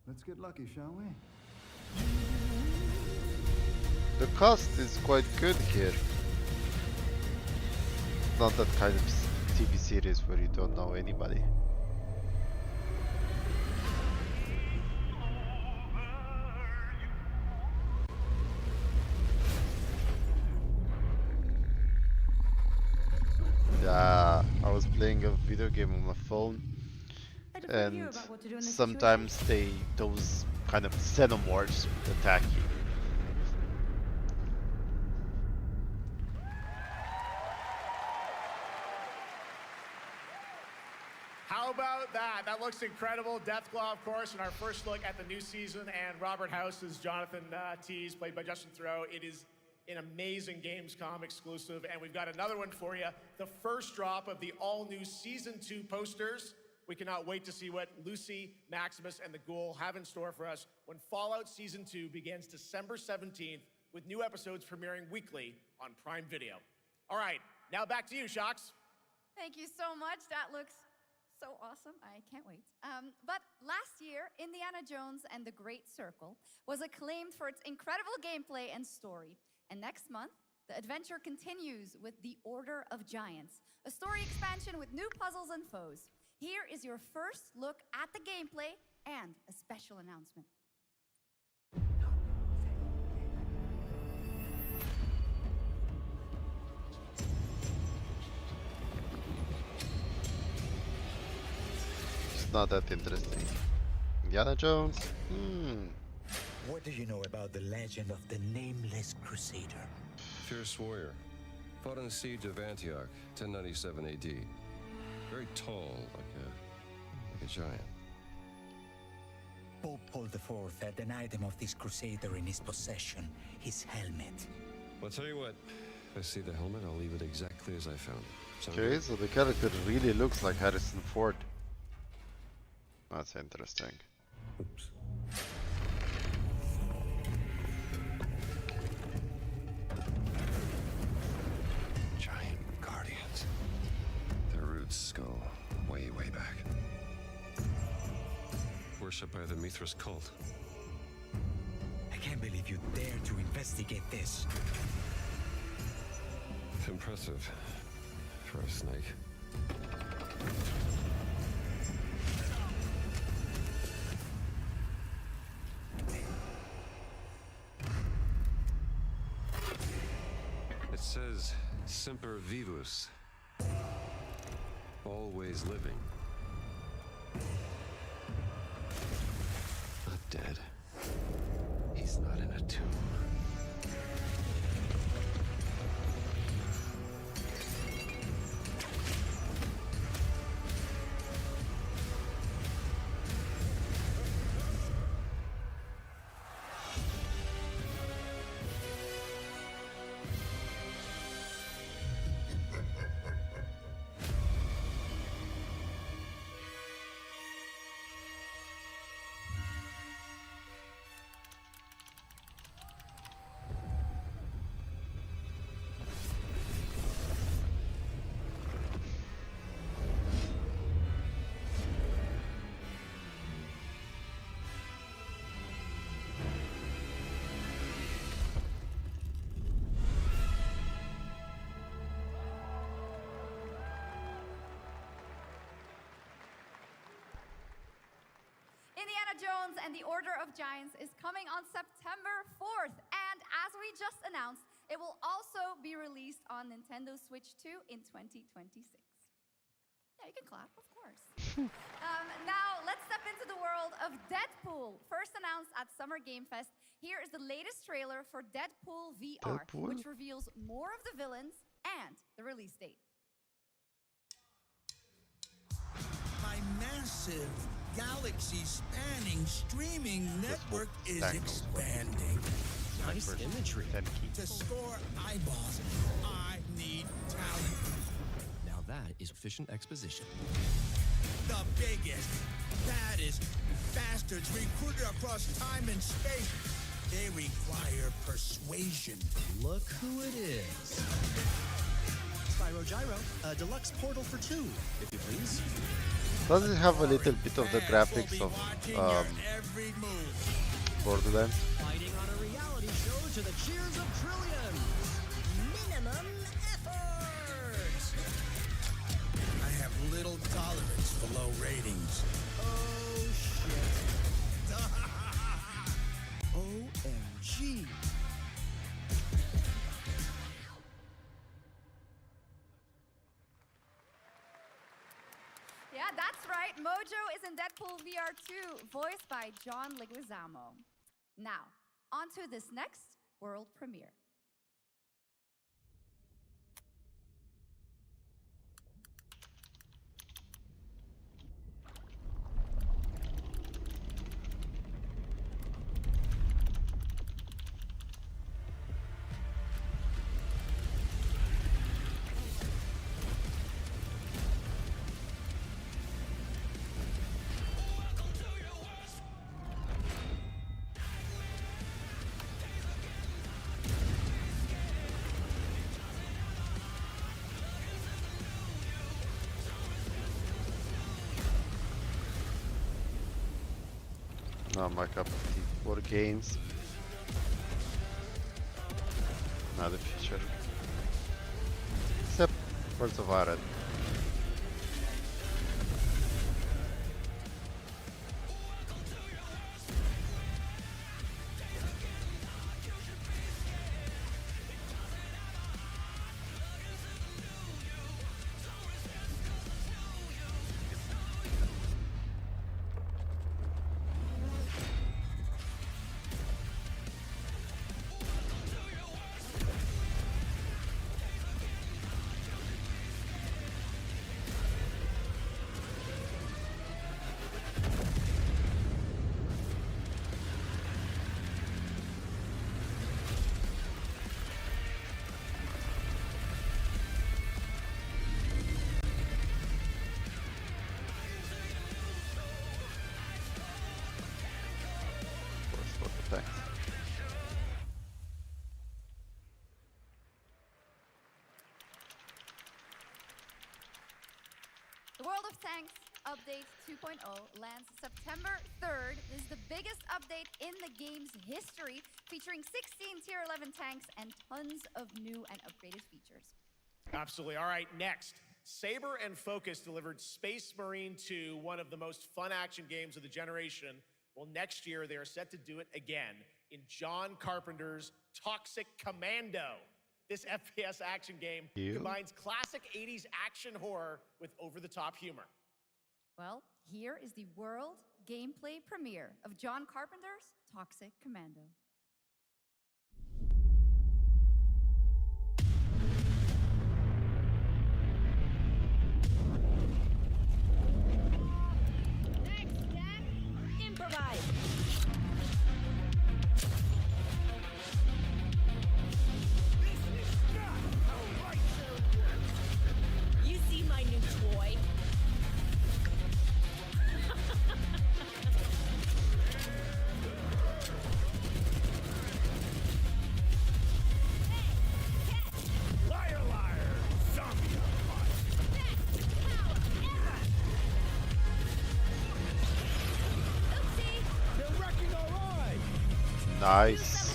Let's get lucky, shall we? The cast is quite good here. Not that kind of TV series where you don't know anybody. Yeah, I was playing a video game on my phone and sometimes those kind of xenomorphs attack you. How about that? That looks incredible. Deathclaw, of course, in our first look at the new season, and Robert House is Jonathan Tease, played by Justin Theroux. It is an amazing Gamescom exclusive, and we've got another one for you. The first drop of the all-new Season 2 posters. We cannot wait to see what Lucy, Maximus, and the Ghoul have in store for us when Fallout Season 2 begins December 17th, with new episodes premiering weekly on Prime Video. All right, now back to you, Shox. Thank you so much. That looks so awesome. I can't wait. But last year, Indiana Jones and the Great Circle was acclaimed for its incredible gameplay and story. And next month, the adventure continues with The Order of Giants, a story expansion with new puzzles and foes. Here is your first look at the gameplay and a special announcement. It's not that interesting. Indiana Jones? What do you know about the legend of the Nameless Crusader? Fierce warrior. Fought in the siege of Antioch, 1097 AD. Very tall, like a giant. Pope Paul IV had an item of this crusader in his possession, his helmet. Well, I'll tell you what. If I see the helmet, I'll leave it exactly as I found it. Sound Okay, good? so the character really looks like Harrison Ford. That's interesting. Oops. Giant guardians. Their roots go way, way back. Worshipped by the Mithras cult. I can't believe you dare to investigate this. Impressive for a snake. It says Semper Vivus. Always living. Not dead. He's not in a tomb. Indiana Jones and the Order of Giants is coming on September 4th. And as we just announced, it will also be released on Nintendo Switch 2 in 2026. Yeah, you can clap, of course. Now, let's step into the world of Deadpool. First announced at Summer Game Fest, here is the latest trailer for Deadpool VR, which reveals more of the villains and the release date. My massive, galaxy-spanning streaming network is expanding. Nice imagery. To score eyeballs, I need talent. Now that is efficient exposition. The biggest, baddest bastards recruited across time and space. They require persuasion. Look who it is. Spyro Gyro, a deluxe portal for two, if you please. Does it have a little bit of the graphics of Borderlands? Fighting on a reality show to the cheers of trillions. Minimum effort. I have little tolerance for low ratings. Oh shit. OMG. Yeah, that's right. Mojo is in Deadpool VR 2, voiced by John Leguizamo. Now, on to this next world premiere. Not my cup of tea. For games. Not the future. Except Words of Iron. Thanks. The World of Tanks Update 2.0 lands September 3rd. This is the biggest update in the game's history, featuring 16 Tier 11 tanks and tons of new and upgraded features. Absolutely. All right, next. Saber and Focus delivered Space Marine 2, one of the most fun action games of the generation. Well, next year, they are set to do it again in John Carpenter's Toxic Commando. This FPS action game combines classic 80s action horror with over-the-top humor. Well, here is the world gameplay premiere of John Carpenter's Toxic Commando. Next step, improvise. You see my new toy? Liar, liar! Zombie They're wrecking our ride! Nice.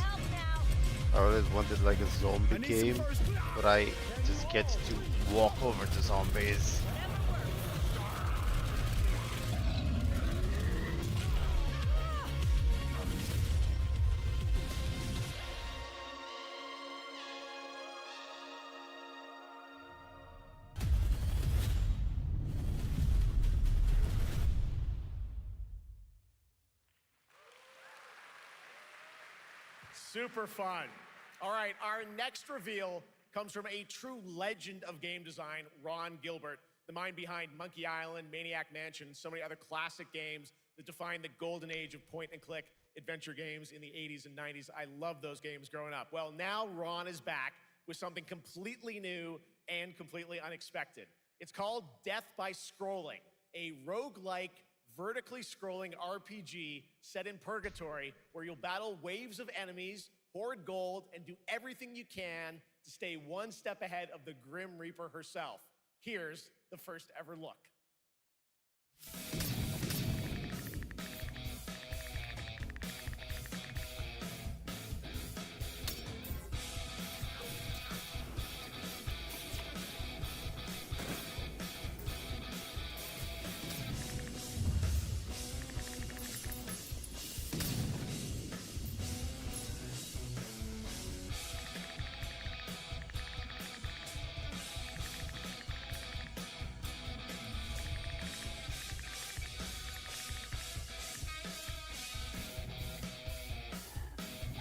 I always wanted like a zombie game, but I just get to walk over the zombies. Super fun. All right, our next reveal comes from a true legend of game design, Ron Gilbert, the mind behind Monkey Island, Maniac Mansion, and so many other classic games that defined the golden age of point-and-click adventure games in the 80s and 90s. I loved those games growing up. Well, now Ron is back with something completely new and completely unexpected. It's called Death by Scrolling, a roguelike, vertically scrolling RPG set in purgatory where you'll battle waves of enemies, hoard gold, and do everything you can to stay one step ahead of the Grim Reaper herself. Here's the first ever look.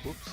Oops.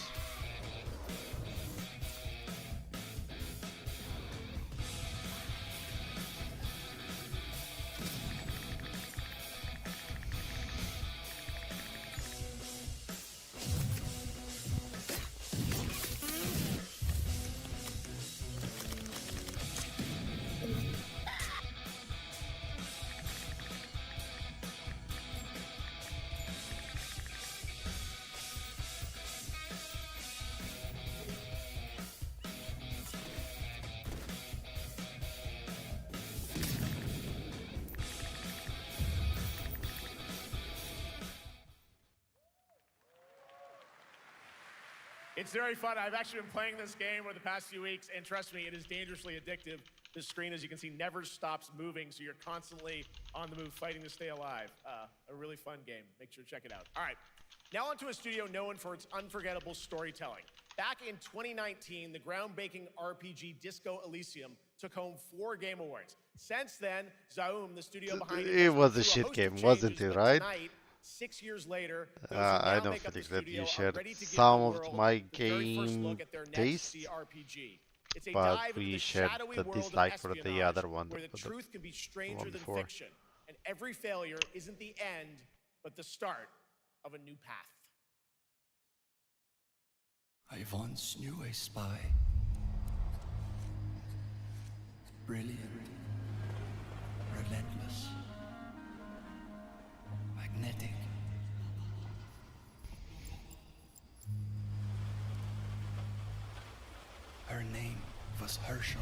It's very fun. I've actually been playing this game over the past few weeks, and trust me, it is dangerously addictive. The screen, as you can see, never stops moving, so you're constantly on the move fighting to stay alive. A really fun game. Make sure to check it out. All right, now onto a studio known for its unforgettable storytelling. Back in 2019, the groundbreaking RPG Disco Elysium took home 4 Game Awards. Since then, Zaum, the studio behind It was a through shit host game, of wasn't changes, it, but right? tonight, 6 years later, those who I now don't make up the think that studio you are shared ready to give some the of world my the very first game look at their next taste, CRPG. It's a but dive into we the shared shadowy the world of dislike for the espionage, other one, where the for the truth can be stranger one than before. fiction, and every failure isn't the end, but the start of a new path. I once knew a spy. Brilliant, relentless, magnetic. Her name was Herschel.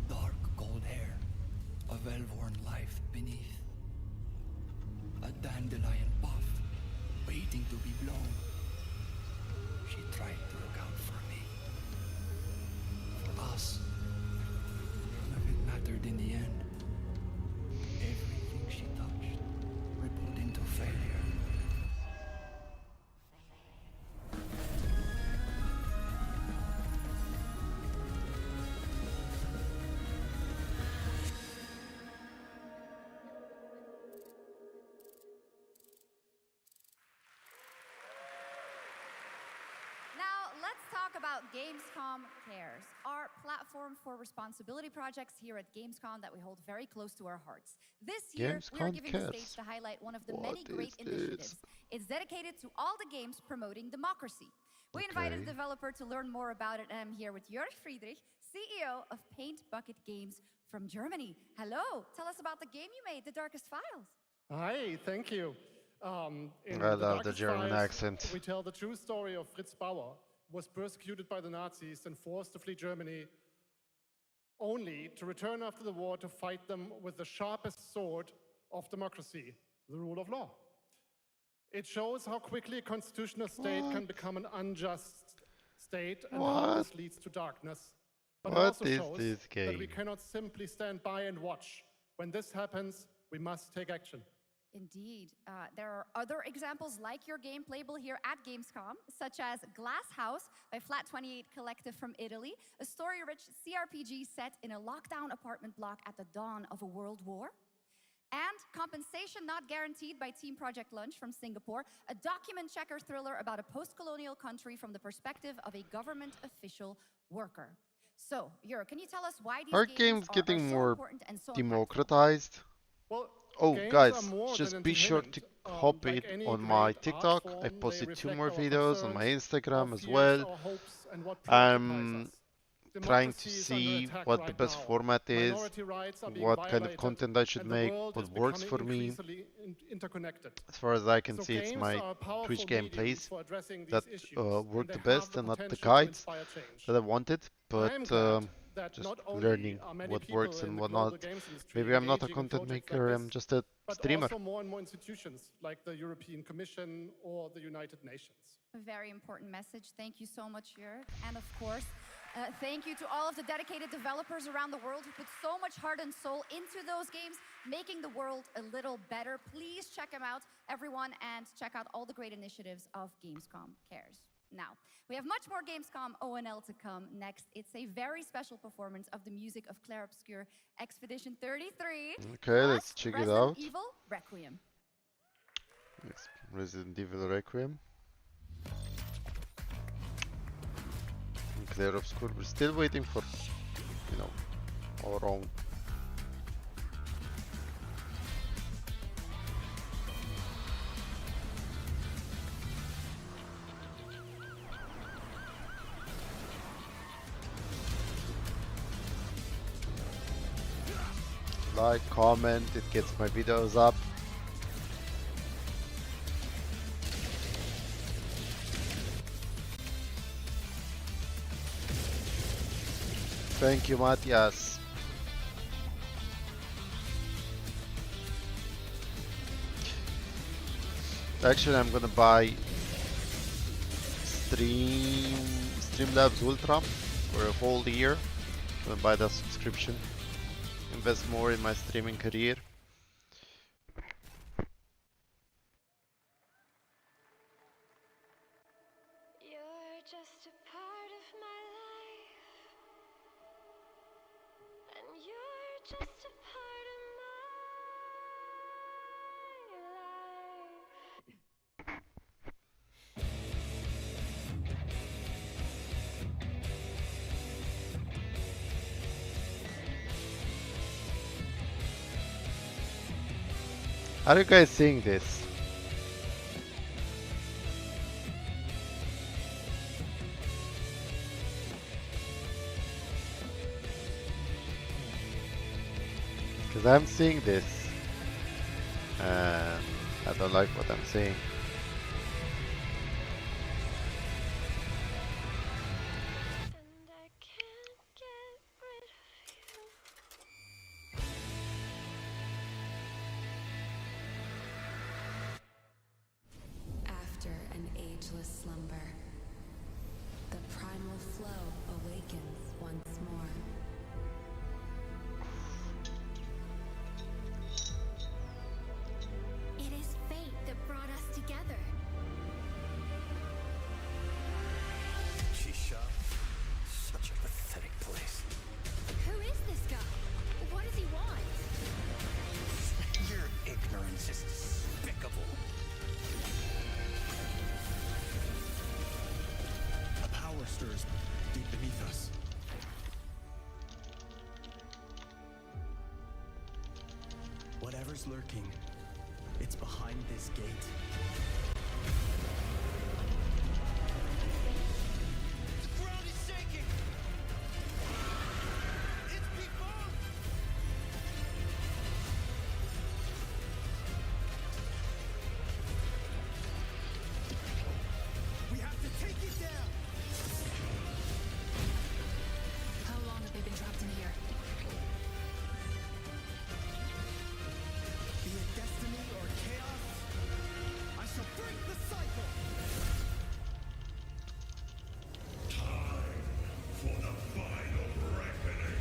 Dark gold hair, a well-worn life beneath. A dandelion puff, waiting to be blown. She tried to look out for me. For us. None of it mattered in the end. Everything she touched rippled into failure. Now, let's talk about Gamescom Cares, our platform for responsibility projects here at Gamescom that we hold very close to our hearts. This year, we are Gamescom giving the Cares. stage to highlight one of the What many great is initiatives. this? It's dedicated to all the games promoting democracy. We invited a Okay. developer to learn more about it, and I'm here with Jörg Friedrich, CEO of Paint Bucket Games from Germany. Hello, tell us about the game you made, The Darkest Files. Hi, thank you. In I The love the Darkest German Files, accent. we tell the true story of Fritz Bauer, who was persecuted by the Nazis and forced to flee Germany, only to return after the war to fight them with the sharpest sword of democracy, the rule of law. It shows how quickly a constitutional state can become an unjust state and how this leads to darkness. But it What also is shows this that we game? cannot simply stand by and watch. When this happens, we must take action. Indeed. There are other examples like your game playable here at Gamescom, such as Glass House by Flat 28 Collective from Italy, a story-rich CRPG set in a lockdown apartment block at the dawn of a world war. And Compensation Not Guaranteed by Team Project Lunch from Singapore, a document checker thriller about a post-colonial country from the perspective of a government official worker. So, Jörg, can you tell us why these Are games games are getting so more important and so impactful? democratized? Well, Oh, games guys, are more just than be sure to entertainment. hop Like it any on my great art TikTok. I form, they posted 2 reflect more our videos on my concerns, Instagram our as fears, well. our hopes, and what preoccupies I'm us. trying to Democracy is under see attack what the right best now. format is, Minority rights are being what kind of violated, content I should and the make, world what is works for becoming me. increasingly interconnected. As far as I can So see, it's games my are a powerful Twitch medium gameplays for addressing these that issues, work and the they have best and not the potential to guides inspire change. that I wanted, I am but glad that just not only learning are many what people works in and the what global not. games industry Maybe I'm not a engaging in content projects maker, like I'm this, just a but streamer. also more and more institutions like the European Commission or the United Nations. A very important message. Thank you so much, Jörg. And of course, thank you to all of the dedicated developers around the world who put so much heart and soul into those games, making the world a little better. Please check them out, everyone, and check out all the great initiatives of Gamescom Cares. Now, we have much more Gamescom ONL to come next. It's a very special performance of the music of Clair Obscur Expedition 33. Okay, plus let's check it Resident out. Evil Requiem. Resident Evil Requiem. Clair Obscur. We're still waiting for, you know, our own. Like, comment, it gets my videos up. Thank you, Matthias. Actually, I'm gonna buy Streamlabs Ultra for a whole year. I'm gonna buy that subscription. Invest more in my streaming career. You're just a part of my life, and you're just a part of my life. How are you guys seeing this? Because I'm seeing this and I don't like what I'm seeing. After an ageless slumber, the primal flow awakens once more. It is fate that brought us together. Shisha. Such a pathetic place. Who is this guy? What does he want? Your ignorance is despicable. A power stirs deep beneath us. Whatever's lurking, it's behind this gate. The ground is shaking. It's people. We have to take it down. How long have they been trapped in here? Be it destiny or chaos, I shall break the cycle. Time for the final reckoning.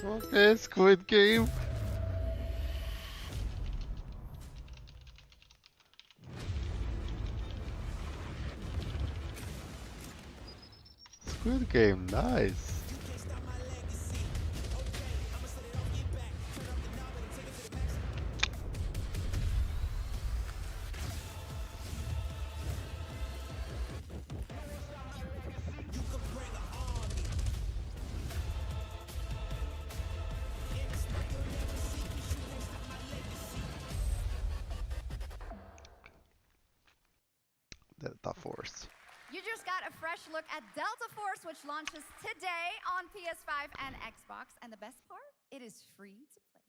Okay, Squid Game. Squid Game, nice. Delta Force. You just got a fresh look at Delta Force, which launches today on PS5 and Xbox. And the best part? It is free to play.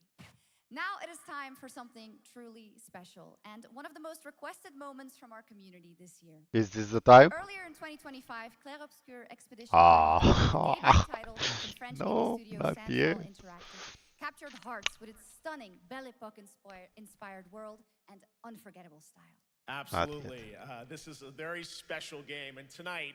Now it is time for something truly special and one of the most requested moments from our community this year. Is this the time? Earlier in 2025, Clair Obscur Expedition title from French no, indie studio not Sandfall yet. Interactive captured hearts with its stunning Belle Epoque inspired world and unforgettable style. Absolutely. This is a very special game, and tonight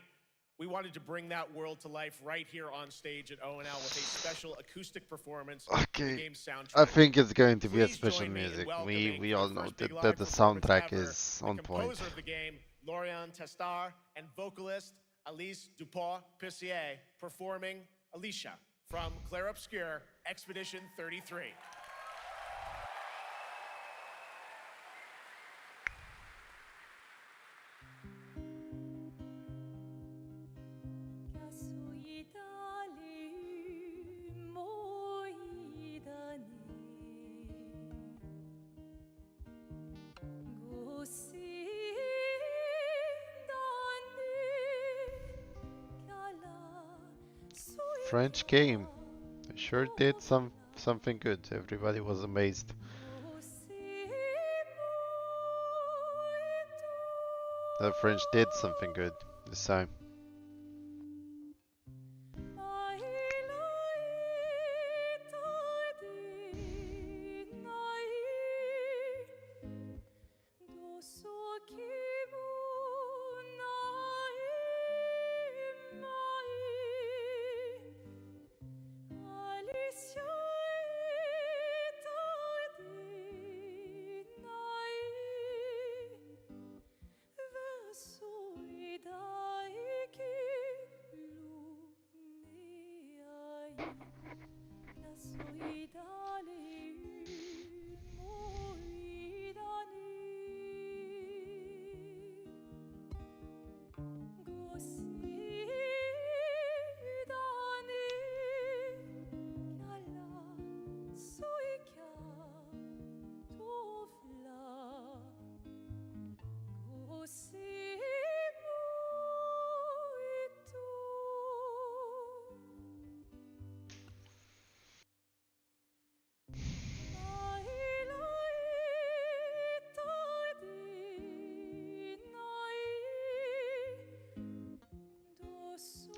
we wanted to bring that world to life right here on stage at ONL with a special acoustic performance of the game's soundtrack. I think it's going to be a Please special join me in music. welcoming, We for all the know first big that live the performance soundtrack ever, is the on point. composer of the game, Lorian Testar, and vocalist Alice Dupont-Pessier performing Alicia from Clair Obscur Expedition 33. French game. They sure did something good. Everybody was amazed. The French did something good this time.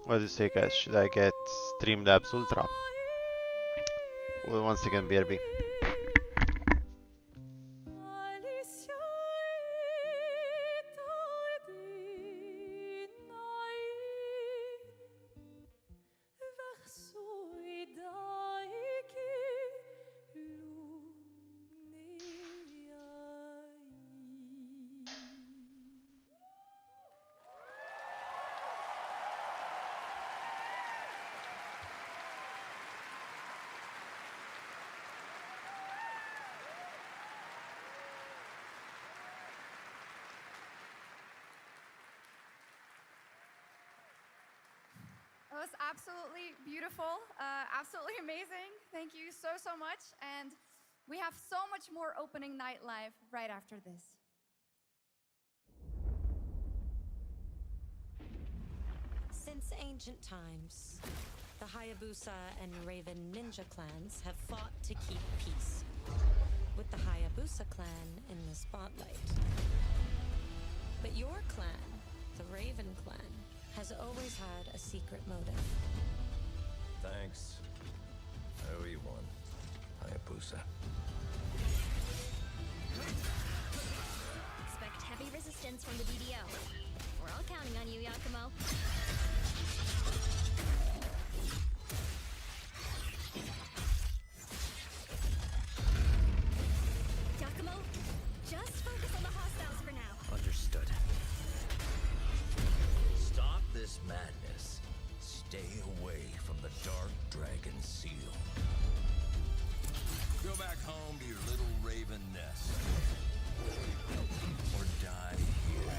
What do you say, guys? Should I get Streamlabs Ultra? Well, once again, BRB. It was absolutely beautiful, absolutely amazing. Thank you so, so much. And we have so much more opening night live right after this. Since ancient times, the Hayabusa and Raven ninja clans have fought to keep peace, with the Hayabusa clan in the spotlight. But your clan, the Raven clan, has always had a secret motive. Thanks. I owe you one, Hayabusa. Expect heavy resistance from the BDO. We're all counting on you, Yakumo. Yakumo, just focus on the hostiles for now. Understood. Stop this madness. Stay away from the Dark Dragon Seal. Go back home to your little raven nest. Or die here.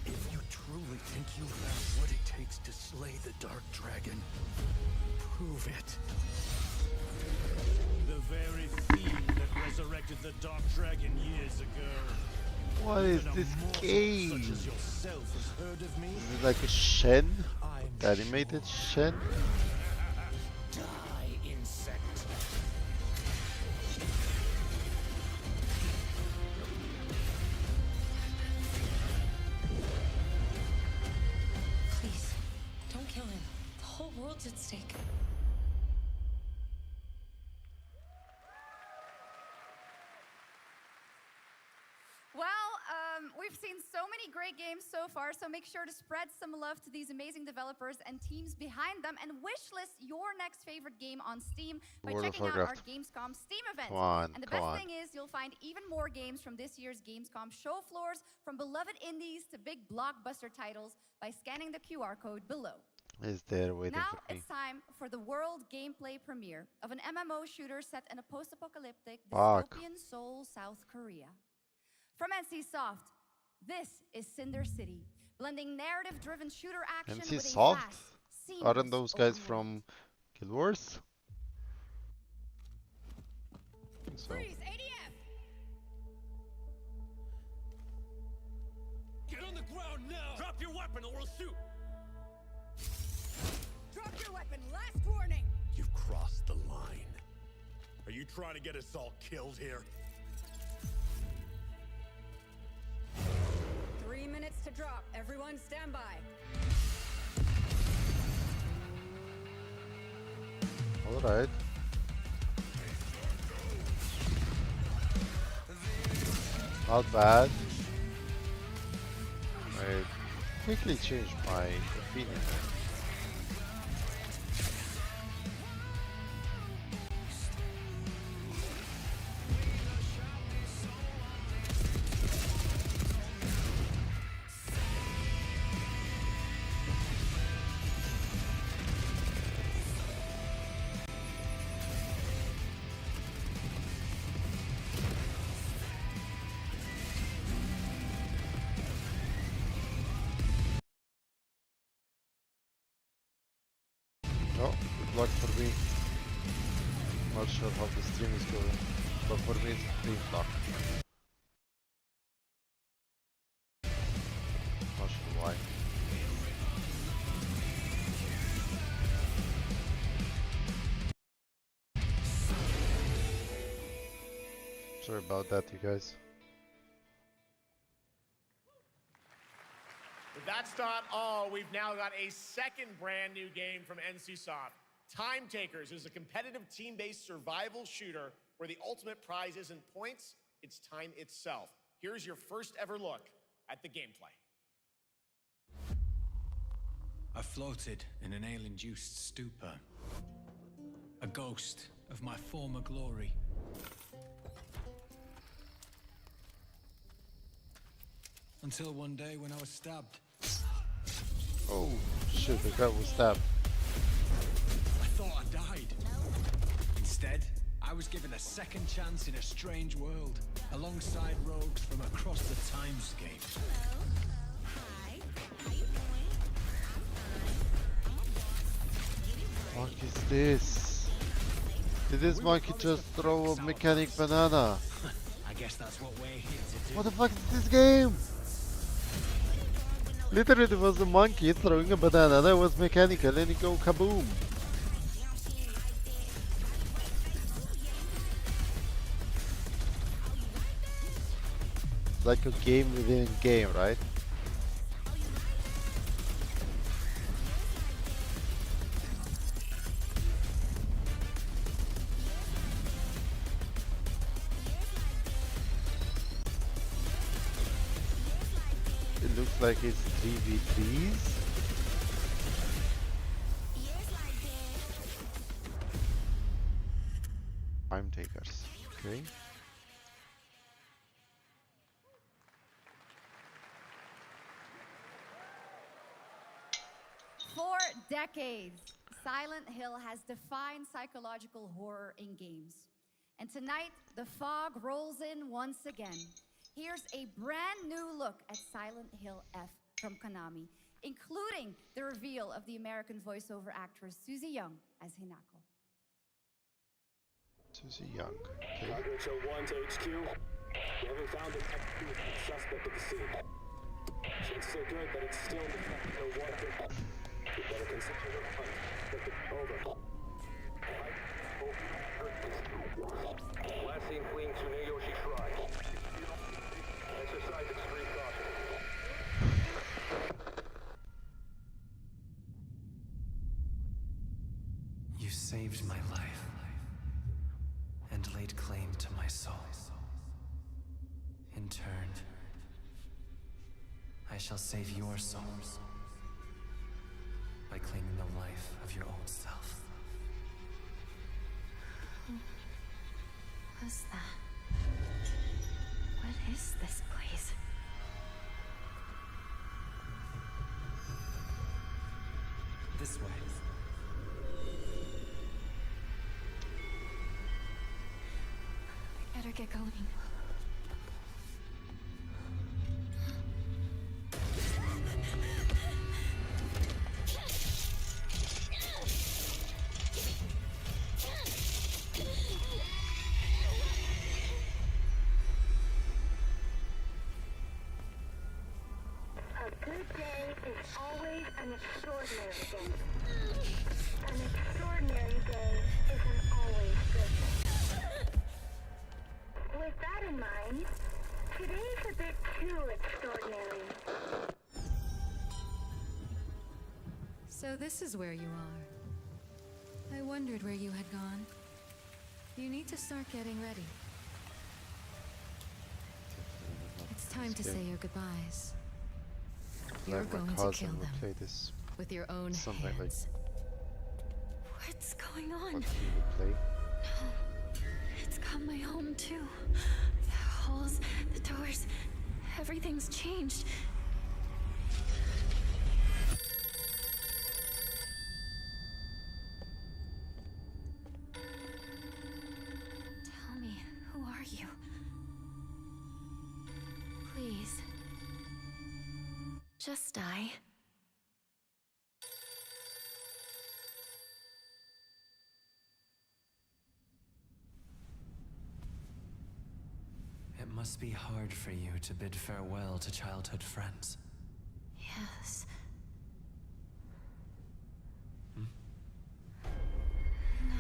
If you truly think you have what it takes to slay the Dark Dragon, prove it. The very fiend that resurrected the Dark Dragon years ago. What is this game? Such as yourself has heard of me. Is it like a Shen? Animated Shen? Die, insect. Please, don't kill him. The whole world's at stake. We've seen so many great games so far, so make sure to spread some love to these amazing developers and teams behind them, and wishlist your next favorite game on Steam by World of checking out our Warcraft. Gamescom Steam event. Come on, And the come best on. thing is you'll find even more games from this year's Gamescom show floors, from beloved indies to big blockbuster titles, by scanning the QR code below. Is there waiting Now for me? it's time for the world gameplay premiere of an MMO shooter set in a post-apocalyptic Fuck. dystopian Seoul, South Korea. From NCSoft, this is Cinder City, blending narrative-driven shooter action with a NCSoft? fast, seamless Aren't those guys open world. from Guild Wars? I think so. Freeze, ADF! Get on the ground now! Drop your weapon or we'll shoot! Drop your weapon, last warning! You've crossed the line. Are you trying to get us all killed here? 3 minutes to drop. Everyone stand by. Alright. Not bad. I quickly changed my opinion. No, good luck for me. Not sure how the stream is going, but for me it's clean luck. Not sure why. Sorry about that, you guys. But that's not all. We've now got a second brand new game from NCSoft. Time Takers is a competitive team-based survival shooter where the ultimate prize isn't points, it's time itself. Here's your first ever look at the gameplay. I floated in an ale-induced stupor, a ghost of my former glory. Until one day when I was stabbed. Oh shit, the guy was stabbed. I thought I died. Instead, I was given a second chance in a strange world, alongside rogues from across the timescape. What is this? Did this monkey just throw a mechanic banana? I guess that's what we're here to do. What the fuck is this game? Literally, it was a monkey throwing a banana that was mechanical and it go kaboom. It's like a game within a game, right? It looks like it's 3v3s. Time Takers, okay. For decades, Silent Hill has defined psychological horror in games. And tonight, the fog rolls in once again. Here's a brand new look at Silent Hill F from Konami, including the reveal of the American voiceover actress Susie Young as Hinako. Susie Young, okay. Target 1 to HQ. We haven't found an active suspect at the scene. Shit's so good, but it's still no water. You better consider the hunt. Over. Last seen fleeing Tsuneyoshi Shrine. Exercise extreme caution. You saved my life and laid claim to my soul. In turn, I shall save your souls by claiming the life of your old self. Who was that? What is this place? This way. I better get going. A good day is always an extraordinary day. An extraordinary day isn't always good. With that in mind, today's a bit too extraordinary. So this is where you are. I wondered where you had gone. You need to start getting ready. It's time to say your goodbyes. You're Like my going to cousin kill will them play this with your own something like hands. What's going on? what he would play. No. It's got my home too. The halls, the doors, everything's changed. Tell me, who are you? Please. Just die. It must be hard for you to bid farewell to childhood friends. Yes. Hmm? No.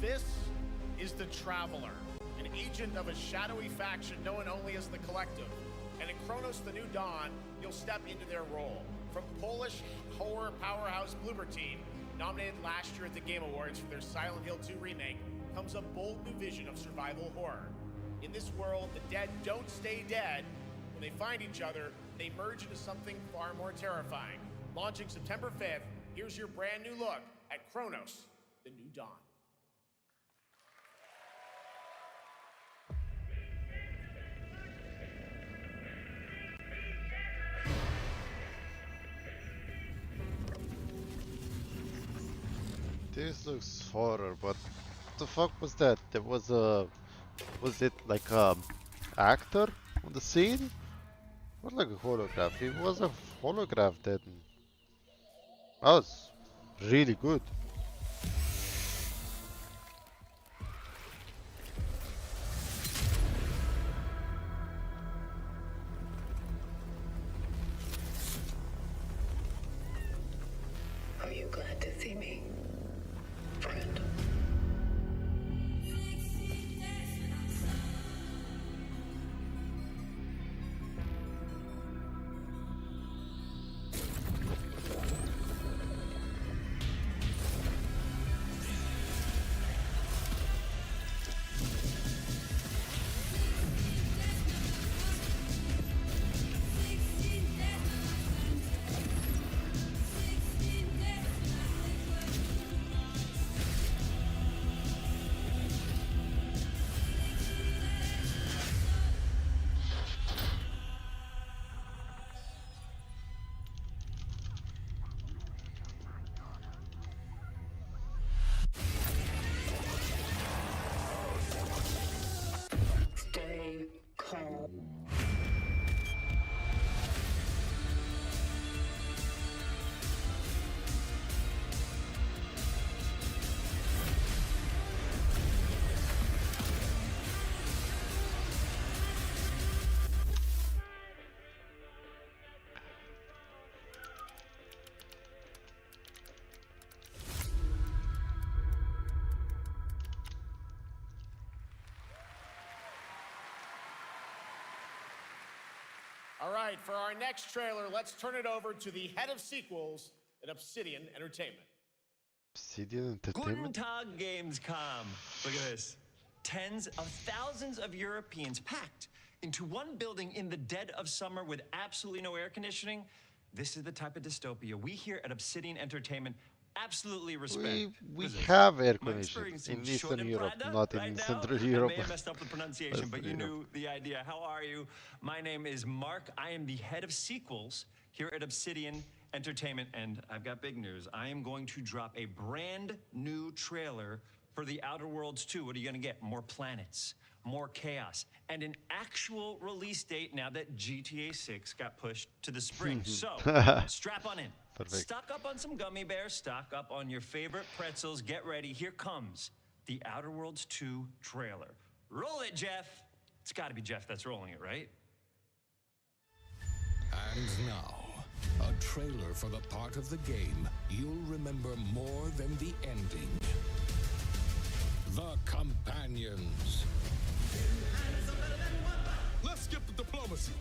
This is the Traveler, an agent of a shadowy faction known only as the Collective. And in Chronos the New Dawn, you'll step into their role. From Polish horror powerhouse Bloober Team, nominated last year at the Game Awards for their Silent Hill 2 remake, comes a bold new vision of survival horror. In this world, the dead don't stay dead. When they find each other, they merge into something far more terrifying. Launching September 5th, here's your brand new look at Chronos, the New Dawn. This looks horror, but what the fuck was that? There was it like a actor on the scene? Or like a holograph? It was a holograph then. That was really good. Are you glad to see me, friend? Stay calm. All right, for our next trailer, let's turn it over to the head of sequels at Obsidian Entertainment. Obsidian Guten Entertainment? Tag, Gamescom. Look at this. Tens of thousands of Europeans packed into one building in the dead of summer with absolutely no air conditioning. This is the type of dystopia we here at Obsidian Entertainment absolutely respect. We What is this? have air Am I conditioning experiencing in Eastern Schotten Europe, Prada not right in now? Central I Europe. may have messed up the pronunciation, but you Western knew the idea. How are you? My name is Mark. I am the head of sequels here at Obsidian Entertainment, and I've got big news. I am going to drop a brand new trailer for The Outer Worlds 2. What are you going to get? More planets, more chaos, and an actual release date now that GTA 6 got pushed to the spring. So, strap on in. Perfect. Stock up on some gummy bears, stock up on your favorite pretzels. Get ready. Here comes The Outer Worlds 2 trailer. Roll it, Jeff. It's got to be Jeff that's rolling it, right? And now, a trailer for the part of the game you'll remember more than the ending. The Companions. Let's skip the diplomacy.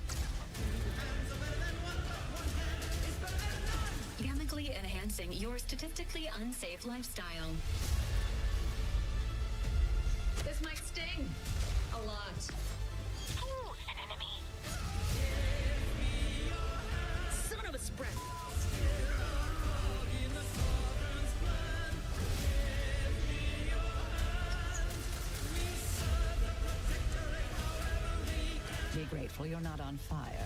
Chemically enhancing your statistically unsafe lifestyle. This might sting a lot. Ooh, an enemy. Son of a spread. Be grateful you're not on fire.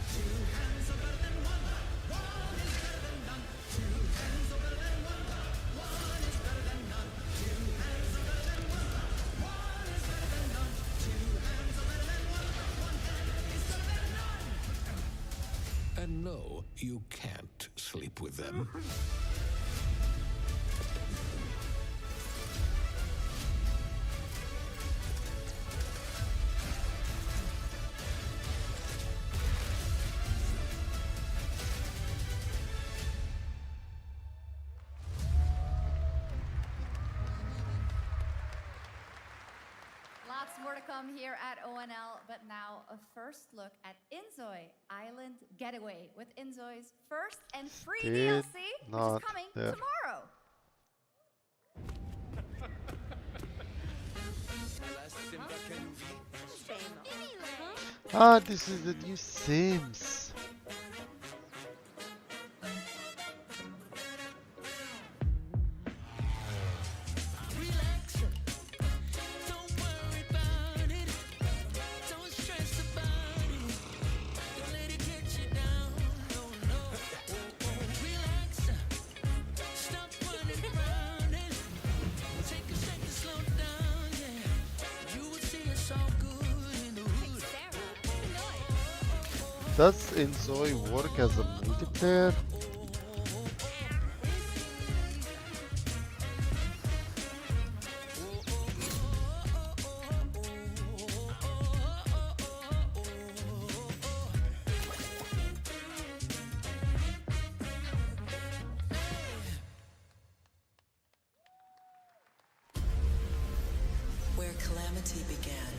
And no, you can't sleep with them. Lots more to come here at ONL, but now a first look at Inzoi Island Getaway with Inzoi's first and free Did DLC, which not is coming there. tomorrow. Ah, this is the new Sims. Does Enjoy work as a multiplayer? Where calamity began,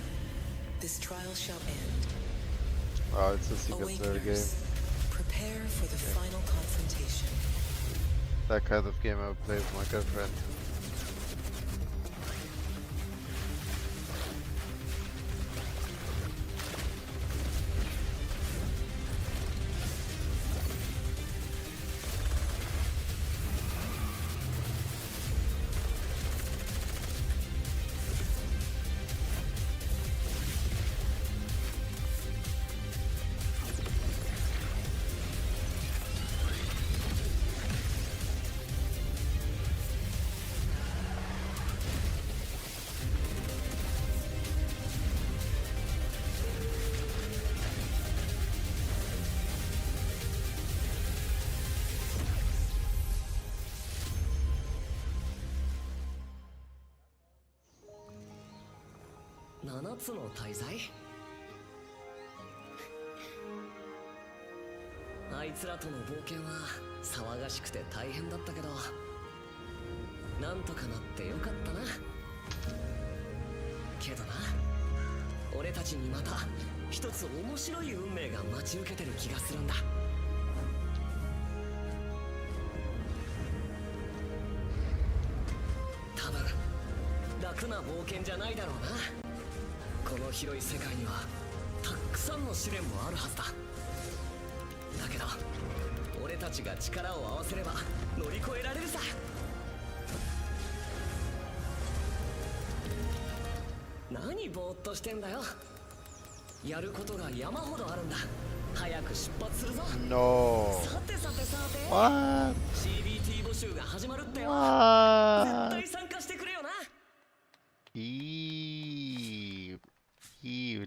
this trial shall end. Oh, it's a single player game. Prepare for the final confrontation. That kind of game I would play with my girlfriend.あいつらとの冒険は騒がしくて大変だったけど、なんとかなってよかったな。けどな、俺たちにまた一つ面白い運命が待ち受けてる気がするんだ。多分楽な冒険じゃないだろうな。この広い世界にはたくさんの試練もあるはずだ。だけど俺たちが力を合わせれば乗り越えられるさ。何ぼーっとしてんだよ。やることが山ほどあるんだ。早く出発するぞ。No. さてさてさて。What? CBT 募集が始まるってよ。絶対参加してくれよな。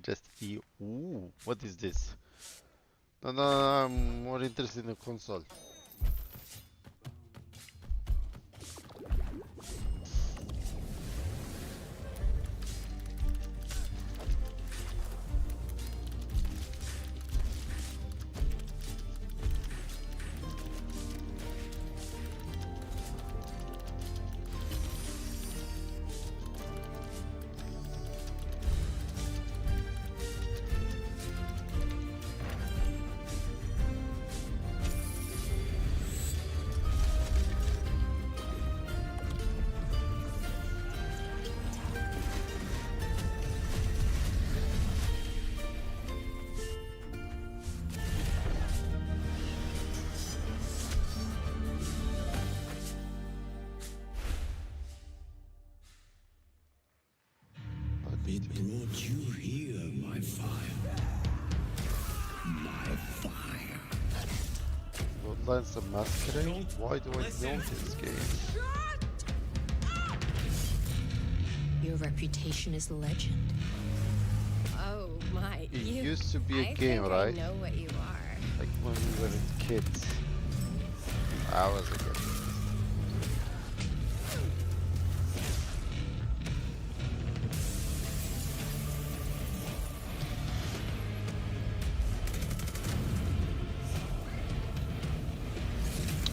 Just ooh, what is this? No, I'm more interested in the console. It brought you here, my fire. My fire. Bloodlines of Masquerade? Why do I know this game? Your reputation is legend. Oh my! It used to be a game, think right? I know what you are. Like when we were kids. I was a kid.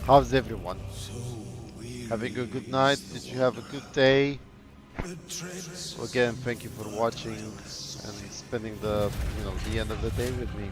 How's everyone? Having a good night? Did you have a good day? Again, thank you for watching and spending the end of the day with me.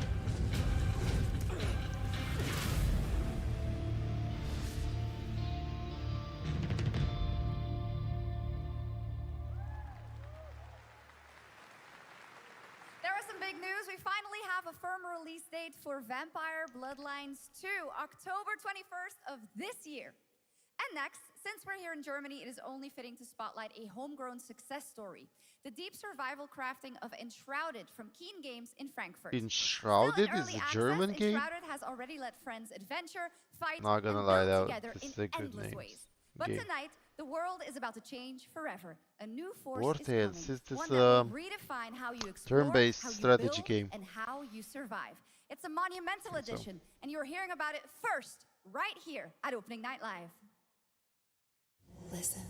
There is some big news. We finally have a firm release date for Vampire Bloodlines 2, October 21st of this year. And next, since we're here in Germany, it is only fitting to spotlight a homegrown success story. The deep survival crafting of Enshrouded from Keen Games in Frankfurt. Enshrouded is a German game? Enshrouded has already let friends adventure, fight, Not gonna and lie, build that together is in a good endless name. ways. But Game. tonight, the world is about to change forever. A new force War is Tales, coming. is this One that will redefine how you explore, turn-based how you strategy build, game? and how you survive. It's a monumental So. edition, and you're hearing about it first, right here at Opening Night Live. Listen.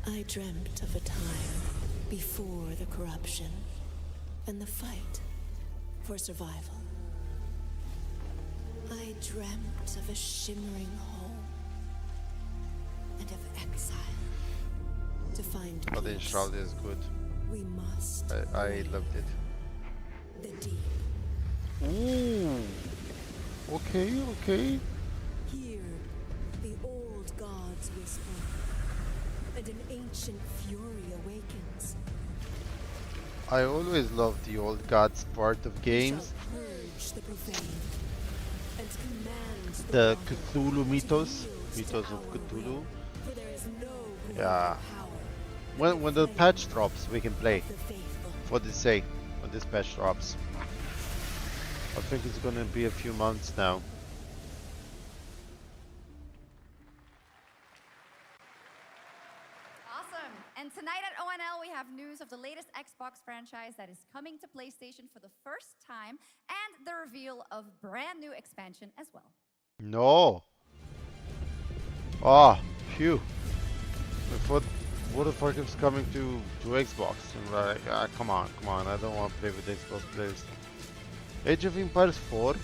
I dreamt of a time before the corruption and the fight for survival. I dreamt of a shimmering home and of exile. To find But the peace, Enshrouded is good. we must I loved it. the deep. Ooh. Okay, okay. Here, the old gods whisper, and an ancient fury awakens. I always loved the old gods part of games. Purge the profane, and command The waters Cthulhu mythos, to mythos of our Cthulhu. will, for there is no Yeah. power When the patch drops, we can play. the faithful. What did it say when this patch drops? I think it's gonna be a few months now. Awesome. And tonight at ONL, we have news of the latest Xbox franchise that is coming to PlayStation for the first time, and the reveal of brand new expansion as well. No. Ah, phew. I thought, what the fuck is coming to Xbox? And like, come on, I don't want to play with Xbox players. Age of Empires 4?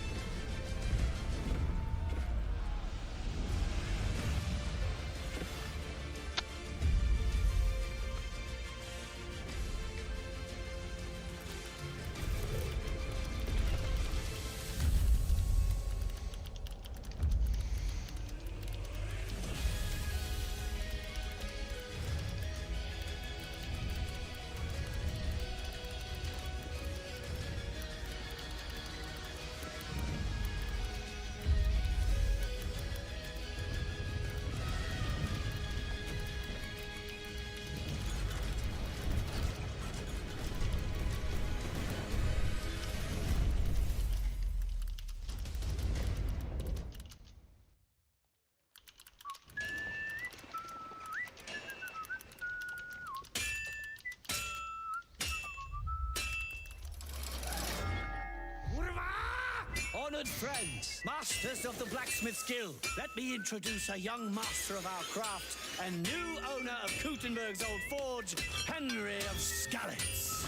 Honored friends, masters of the blacksmith guild, let me introduce a young master of our craft and new owner of Kutenberg's old forge, Henry of Skalitz.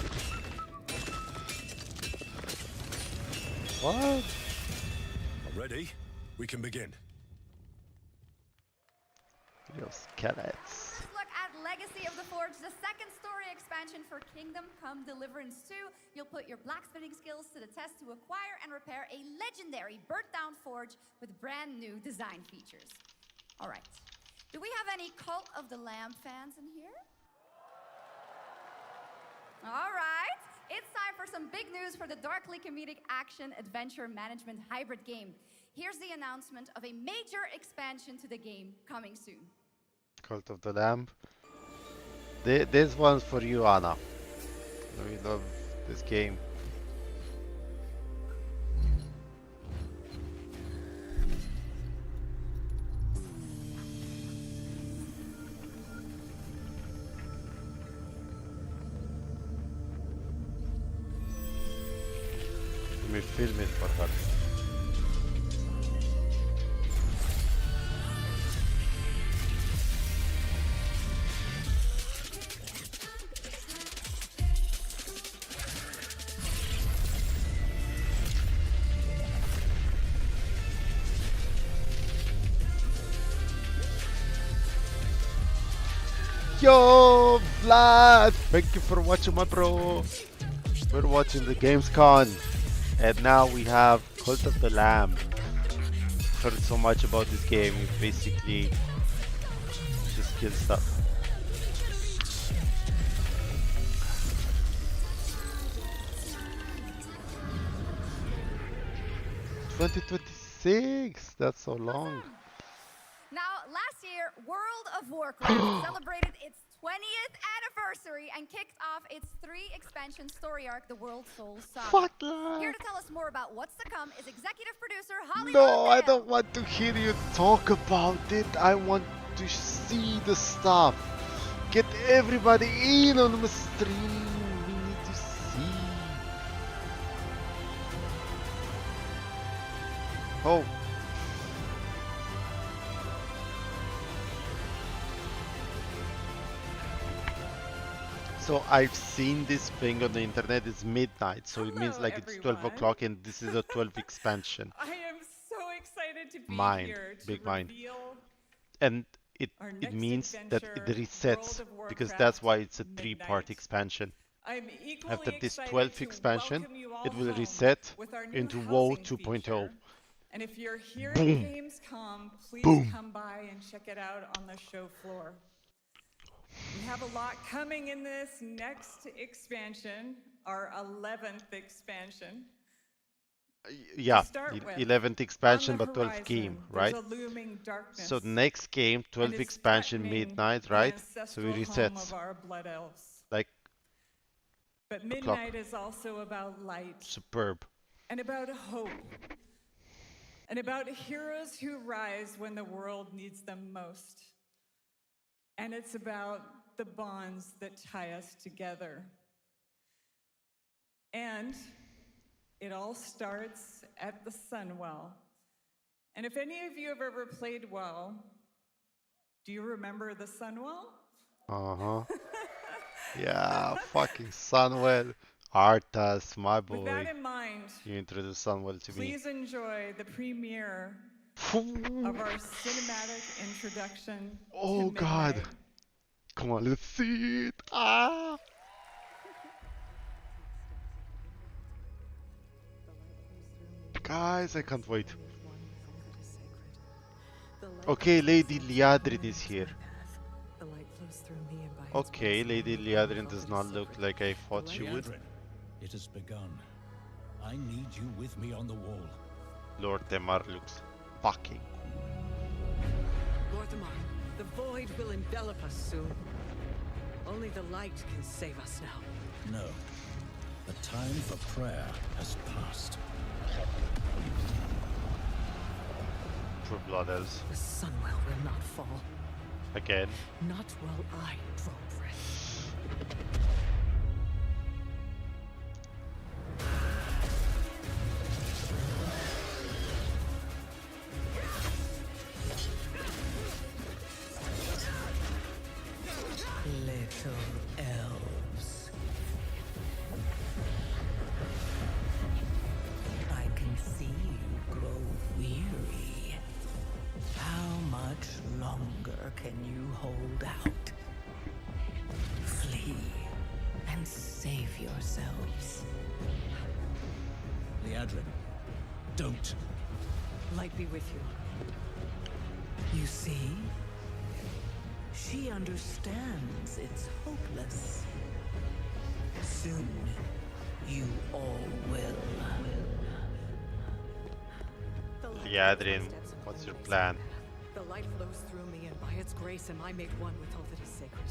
What? Ready? We can begin. Los Skalitz. Look at Legacy of the Forge, the second story expansion for Kingdom Come Deliverance 2. You'll put your blacksmithing skills to the test to acquire and repair a legendary burnt-down forge with brand new design features. All right. Do we have any Cult of the Lamb fans in here? All right. It's time for some big news for the darkly comedic action adventure management hybrid game. Here's the announcement of a major expansion to the game coming soon. Cult of the Lamb. This one's for you, Anna. We love this game. Let me film it for her. Yo, Vlad! Thank you for watching, my bro. We're watching the Gamescon, and now we have Cult of the Lamb. Heard so much about this game. You basically just kill stuff. $2026. That's so long. Now, last year, World of Warcraft celebrated its 20th anniversary and kicked off its 3-expansion story arc, The World Soul Saga. Fuck that. Here to tell us more about what's to come is executive producer Holly. No, I don't want to hear you talk about it. I want to see the stuff. Get everybody in on the stream. We need to see. Oh. So I've seen this thing on the internet. It's midnight, so it means like it's 12 o'clock, and this is a 12 expansion. I am so excited to be Mind, here to big mind. reveal. And it means that it resets, because that's why it's a 3-part expansion. After this 12th expansion, it will reset into WoW 2.0. And if you're here Boom. at Gamescom, please Boom. come by and check it out on the show floor. We have a lot coming in this next expansion, our 11th expansion. Yeah, start with, 11th expansion, on the but 12th game, horizon, right? there's a looming darkness, So next game, 12th and it's expansion, threatening midnight, the right? So ancestral it home resets. of our blood elves. Like But the clock. midnight is also about light. Superb. And about hope. And about heroes who rise when the world needs them most. And it's about the bonds that tie us together. And it all starts at the Sunwell. And if any of you have ever played WoW, do you remember the Sunwell? Uh-huh. Yeah, fucking Sunwell. Arthas, my With boy. that in mind, You introduced Sunwell to me. please enjoy the premiere of our cinematic introduction Oh to god. Midnight. Come on, let's see it. Ah! Guys, I can't wait. Okay, Lady Liadrin is here. Okay, Lady Liadrin does not look like I thought she would. Liadrin, it has begun. I need you with me on the wall. Lord Temar looks fucking Lord Damar, the void will envelop us soon. Only the light can save us now. No. The time for prayer has passed. True Blood Elves. The Sunwell will not fall. Again. Not while I draw breath. Little elves. I can see you grow weary. How much longer can you hold out? Flee and save yourselves. Liadrin, don't. Light be with you. You see? She understands it's hopeless. Soon, you all will. Liadrin, what's your plan? The light flows through me, and by its grace am I made one with all that is sacred.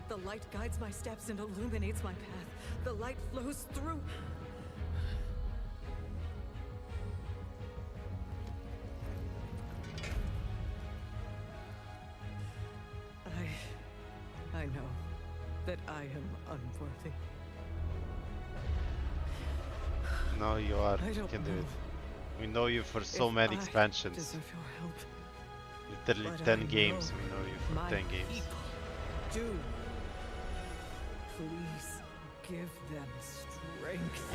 The light guides my steps and illuminates my path. The light flows through. I know that I am unworthy. No, you are. I You don't can do know it. We know you for so if many I expansions. deserve your help. Literally But 10 I games. know We know you for my 10 games. people do. Please give them strength.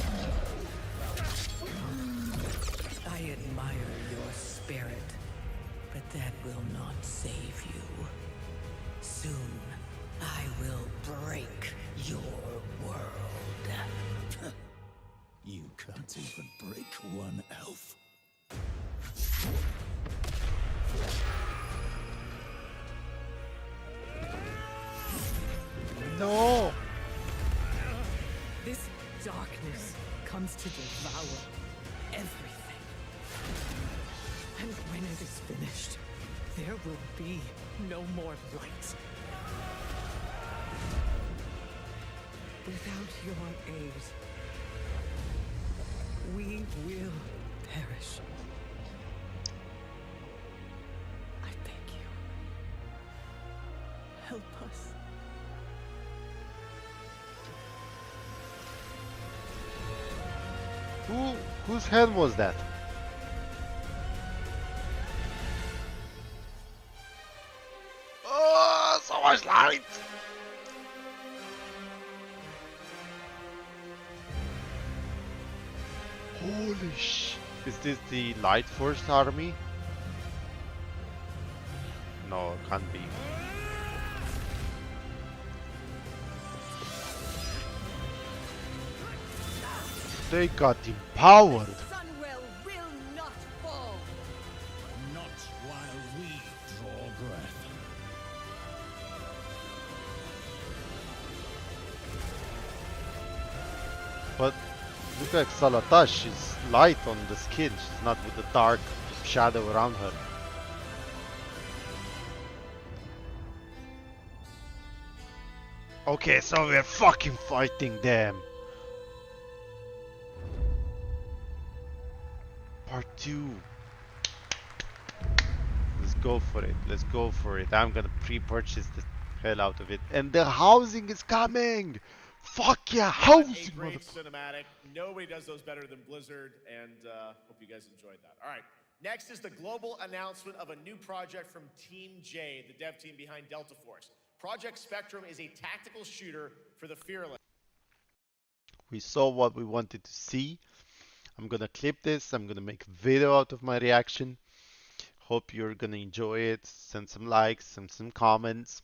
I admire your spirit, but that will not save you. Soon, I will break your world. You can't even break one elf. No! This darkness comes to devour everything. And when it is finished, there will be no more light. Without your aid, we will perish. I beg you, help us. Whose hand was that? Oh, so much light! Holy sh! Is this the Light Force army? No, can't be. They got empowered. Sunwell will not fall. Not while we draw breath. But look at Salata, she's light on the skin, she's not with the dark shadow around her. Okay, so we're fucking fighting them. Part 2. Let's go for it. Let's go for it. I'm gonna pre-purchase the hell out of it. And the housing is coming! Fuck yeah, housing! A great cinematic. Nobody does those better than Blizzard, and hope you guys enjoyed that. All right. Next is the global announcement of a new project from Team J, the dev team behind Delta Force. Project Spectrum is a tactical shooter for the fearless. We saw what we wanted to see. I'm gonna clip this. I'm gonna make a video out of my reaction. Hope you're gonna enjoy it. Send some likes and some comments.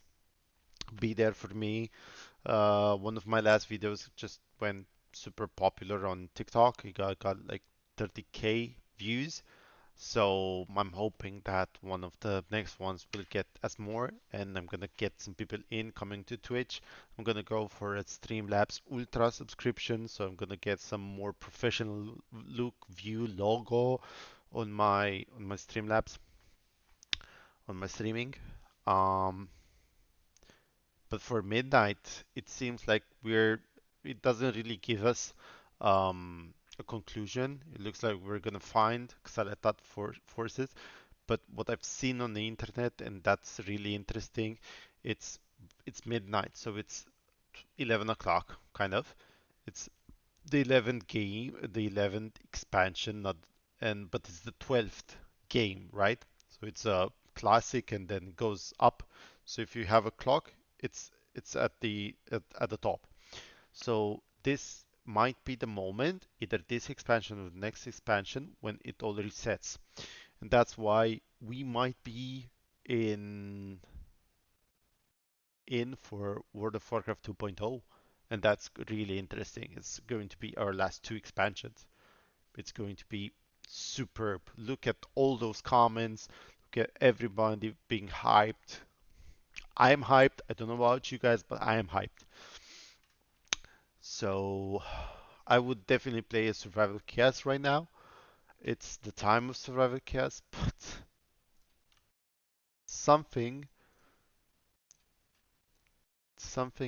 Be there for me. One of my last videos just went super popular on TikTok. It got like 30k views. So I'm hoping that one of the next ones will get as more, and I'm gonna get some people in coming to Twitch. I'm gonna go for a Streamlabs Ultra subscription, so I'm gonna get some more professional look view logo on my Streamlabs, on my streaming. Um, but for midnight, it seems like it doesn't really give us a conclusion. It looks like we're gonna find Xalatat forces, but what I've seen on the internet, and that's really interesting, it's midnight, so it's 11 o'clock, kind of. It's the 11th game, the 11th expansion, but it's the 12th game, right? So it's a classic and then goes up. So if you have a clock, it's at the top. So this might be the moment, either this expansion or the next expansion, when it all resets. And that's why we might be in for World of Warcraft 2.0. And that's really interesting. It's going to be our last 2 expansions. It's going to be superb. Look at all those comments. Look at everybody being hyped. I am hyped. I don't know about you guys, but I am hyped. So I would definitely play a survival chaos right now. It's the time of survival chaos, but something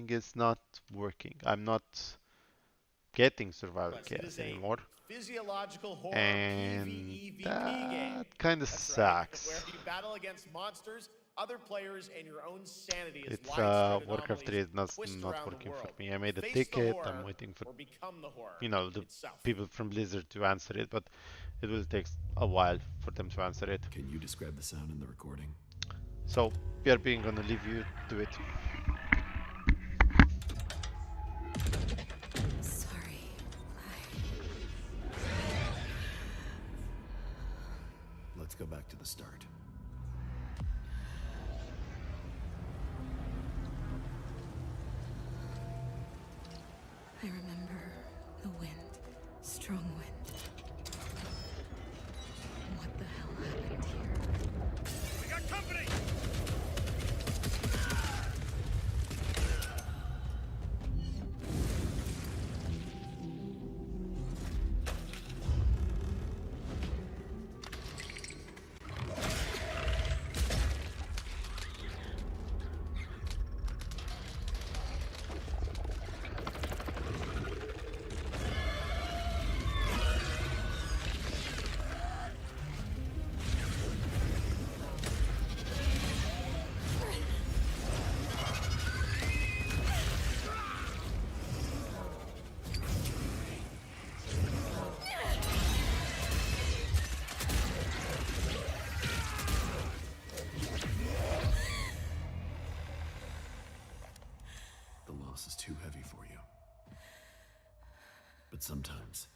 is not working. I'm not getting survival chaos anymore. Physiological horror And PvEVP game. that kind of That's right, sucks. where you battle against monsters, other players, and your own sanity as It's widespread Warcraft 3 is anomalies not twist around working the for world. me. I made a Face ticket. the I'm horror waiting for or become the horror the itself. people from Blizzard to answer it, but it will take a while for them to answer it. Can you describe the sound in the recording? So we are being gonna leave you to it. Sorry. Let's go back to the start. I remember the wind, strong wind. What the hell happened here? We got company! Is too heavy for you. But sometimes,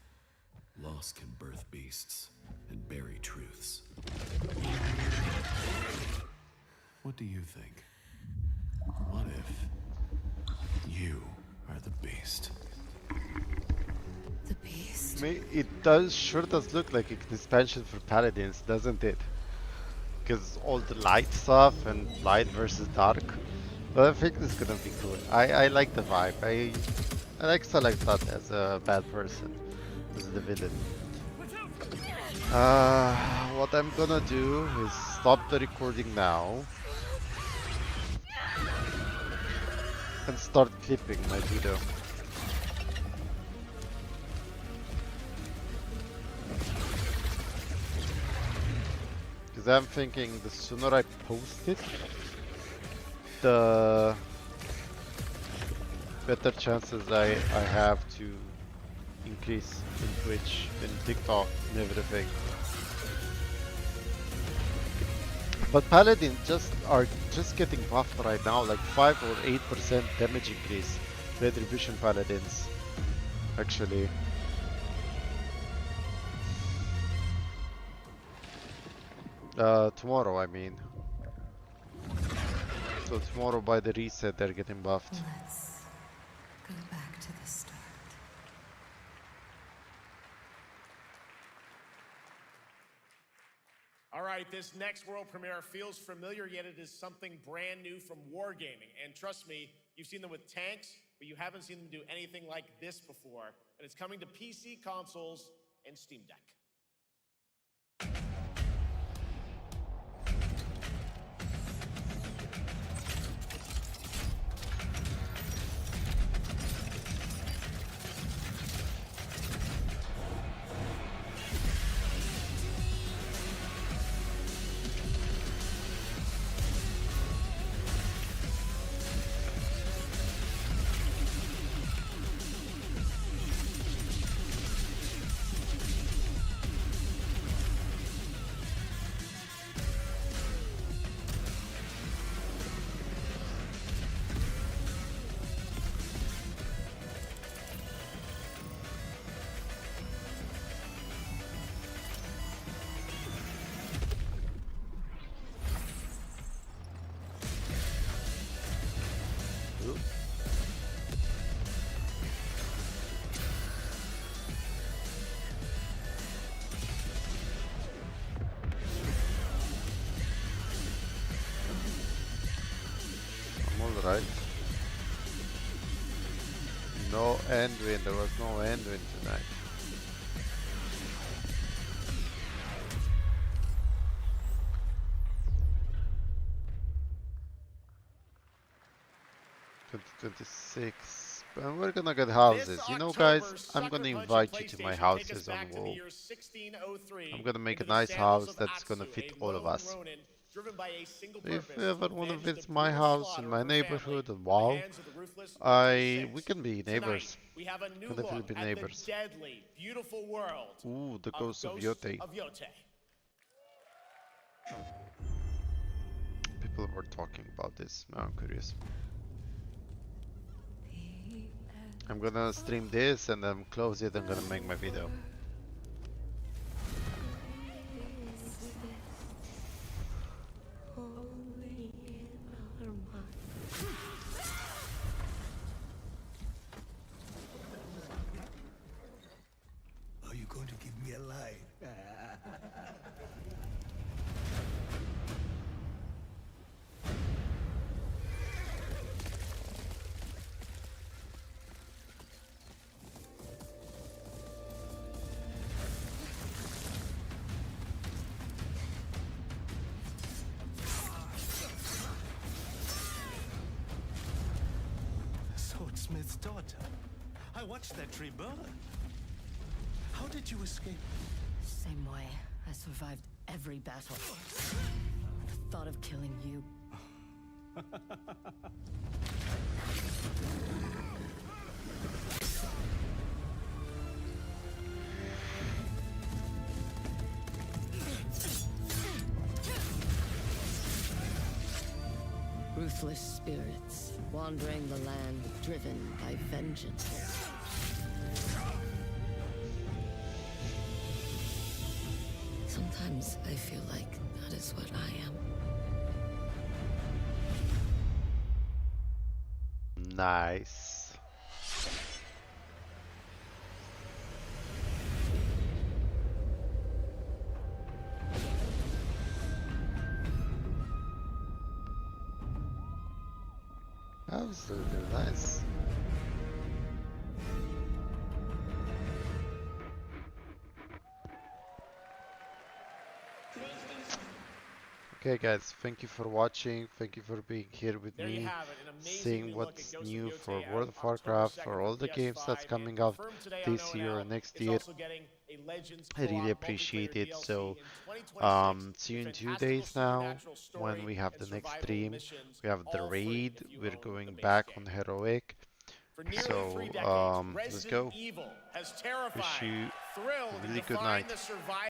loss can birth beasts and bury truths. What do you think? What if you are the beast? The beast? It sure does look like an expansion for paladins, doesn't it? Because all the light stuff and light versus dark. But I think this is gonna be cool. I like the vibe. I like Salakzat as a bad person, as the villain. What I'm gonna do is stop the recording now and start clipping my video. Because I'm thinking the sooner I post it, the better chances I have to increase in Twitch, in TikTok, and everything. But Paladins are just getting buffed right now, like 5 or 8% damage increase. Retribution Paladins, actually. Tomorrow, I mean. So tomorrow by the reset, they're getting buffed. Let's go back to the start. All right, this next world premiere feels familiar, yet it is something brand new from Wargaming. And trust me, you've seen them with tanks, but you haven't seen them do anything like this before. And it's coming to PC, consoles, and Steam Deck. Right. No end win, there was no end win tonight. $2026. And we're gonna get houses. You know, guys, I'm gonna invite you to my houses on WoW. I'm gonna make a nice house that's gonna fit all of us. If you ever want to visit my house in my neighborhood and WoW, we can be neighbors. We have a new Can definitely be look at neighbors. the deadly, beautiful world. Ooh, the Ghost of Yote. People were talking about this. Now I'm curious. I'm gonna stream this and then close it. I'm gonna make my video. Are you going to give me a line? Swordsmith's daughter. I watched that tree burn. How did you escape? Same way. I survived every battle. The thought of killing you. Ruthless spirits, wandering the land, driven by vengeance. Sometimes I feel like that is what I am. Nice. Absolutely nice. Okay guys, thank you for watching, thank you for being here with There you me, have it, an amazing seeing new look at what's Ghost and new for Yotei out World of October Warcraft, 2nd for for all the games that's PS5, and coming out confirmed today on this year ONL, or next it's year. also getting a Legends I really co-op appreciate multiplayer it. DLC So, in 2026 see you with in two fantastical days now supernatural when story we have and the next survival stream. missions, We have the all free raid. if you We're own the going base back game. on Heroic. For nearly 3 So, decades, let's Resident go. Evil has Wish terrified, you thrilled, a and really good defined night. the survival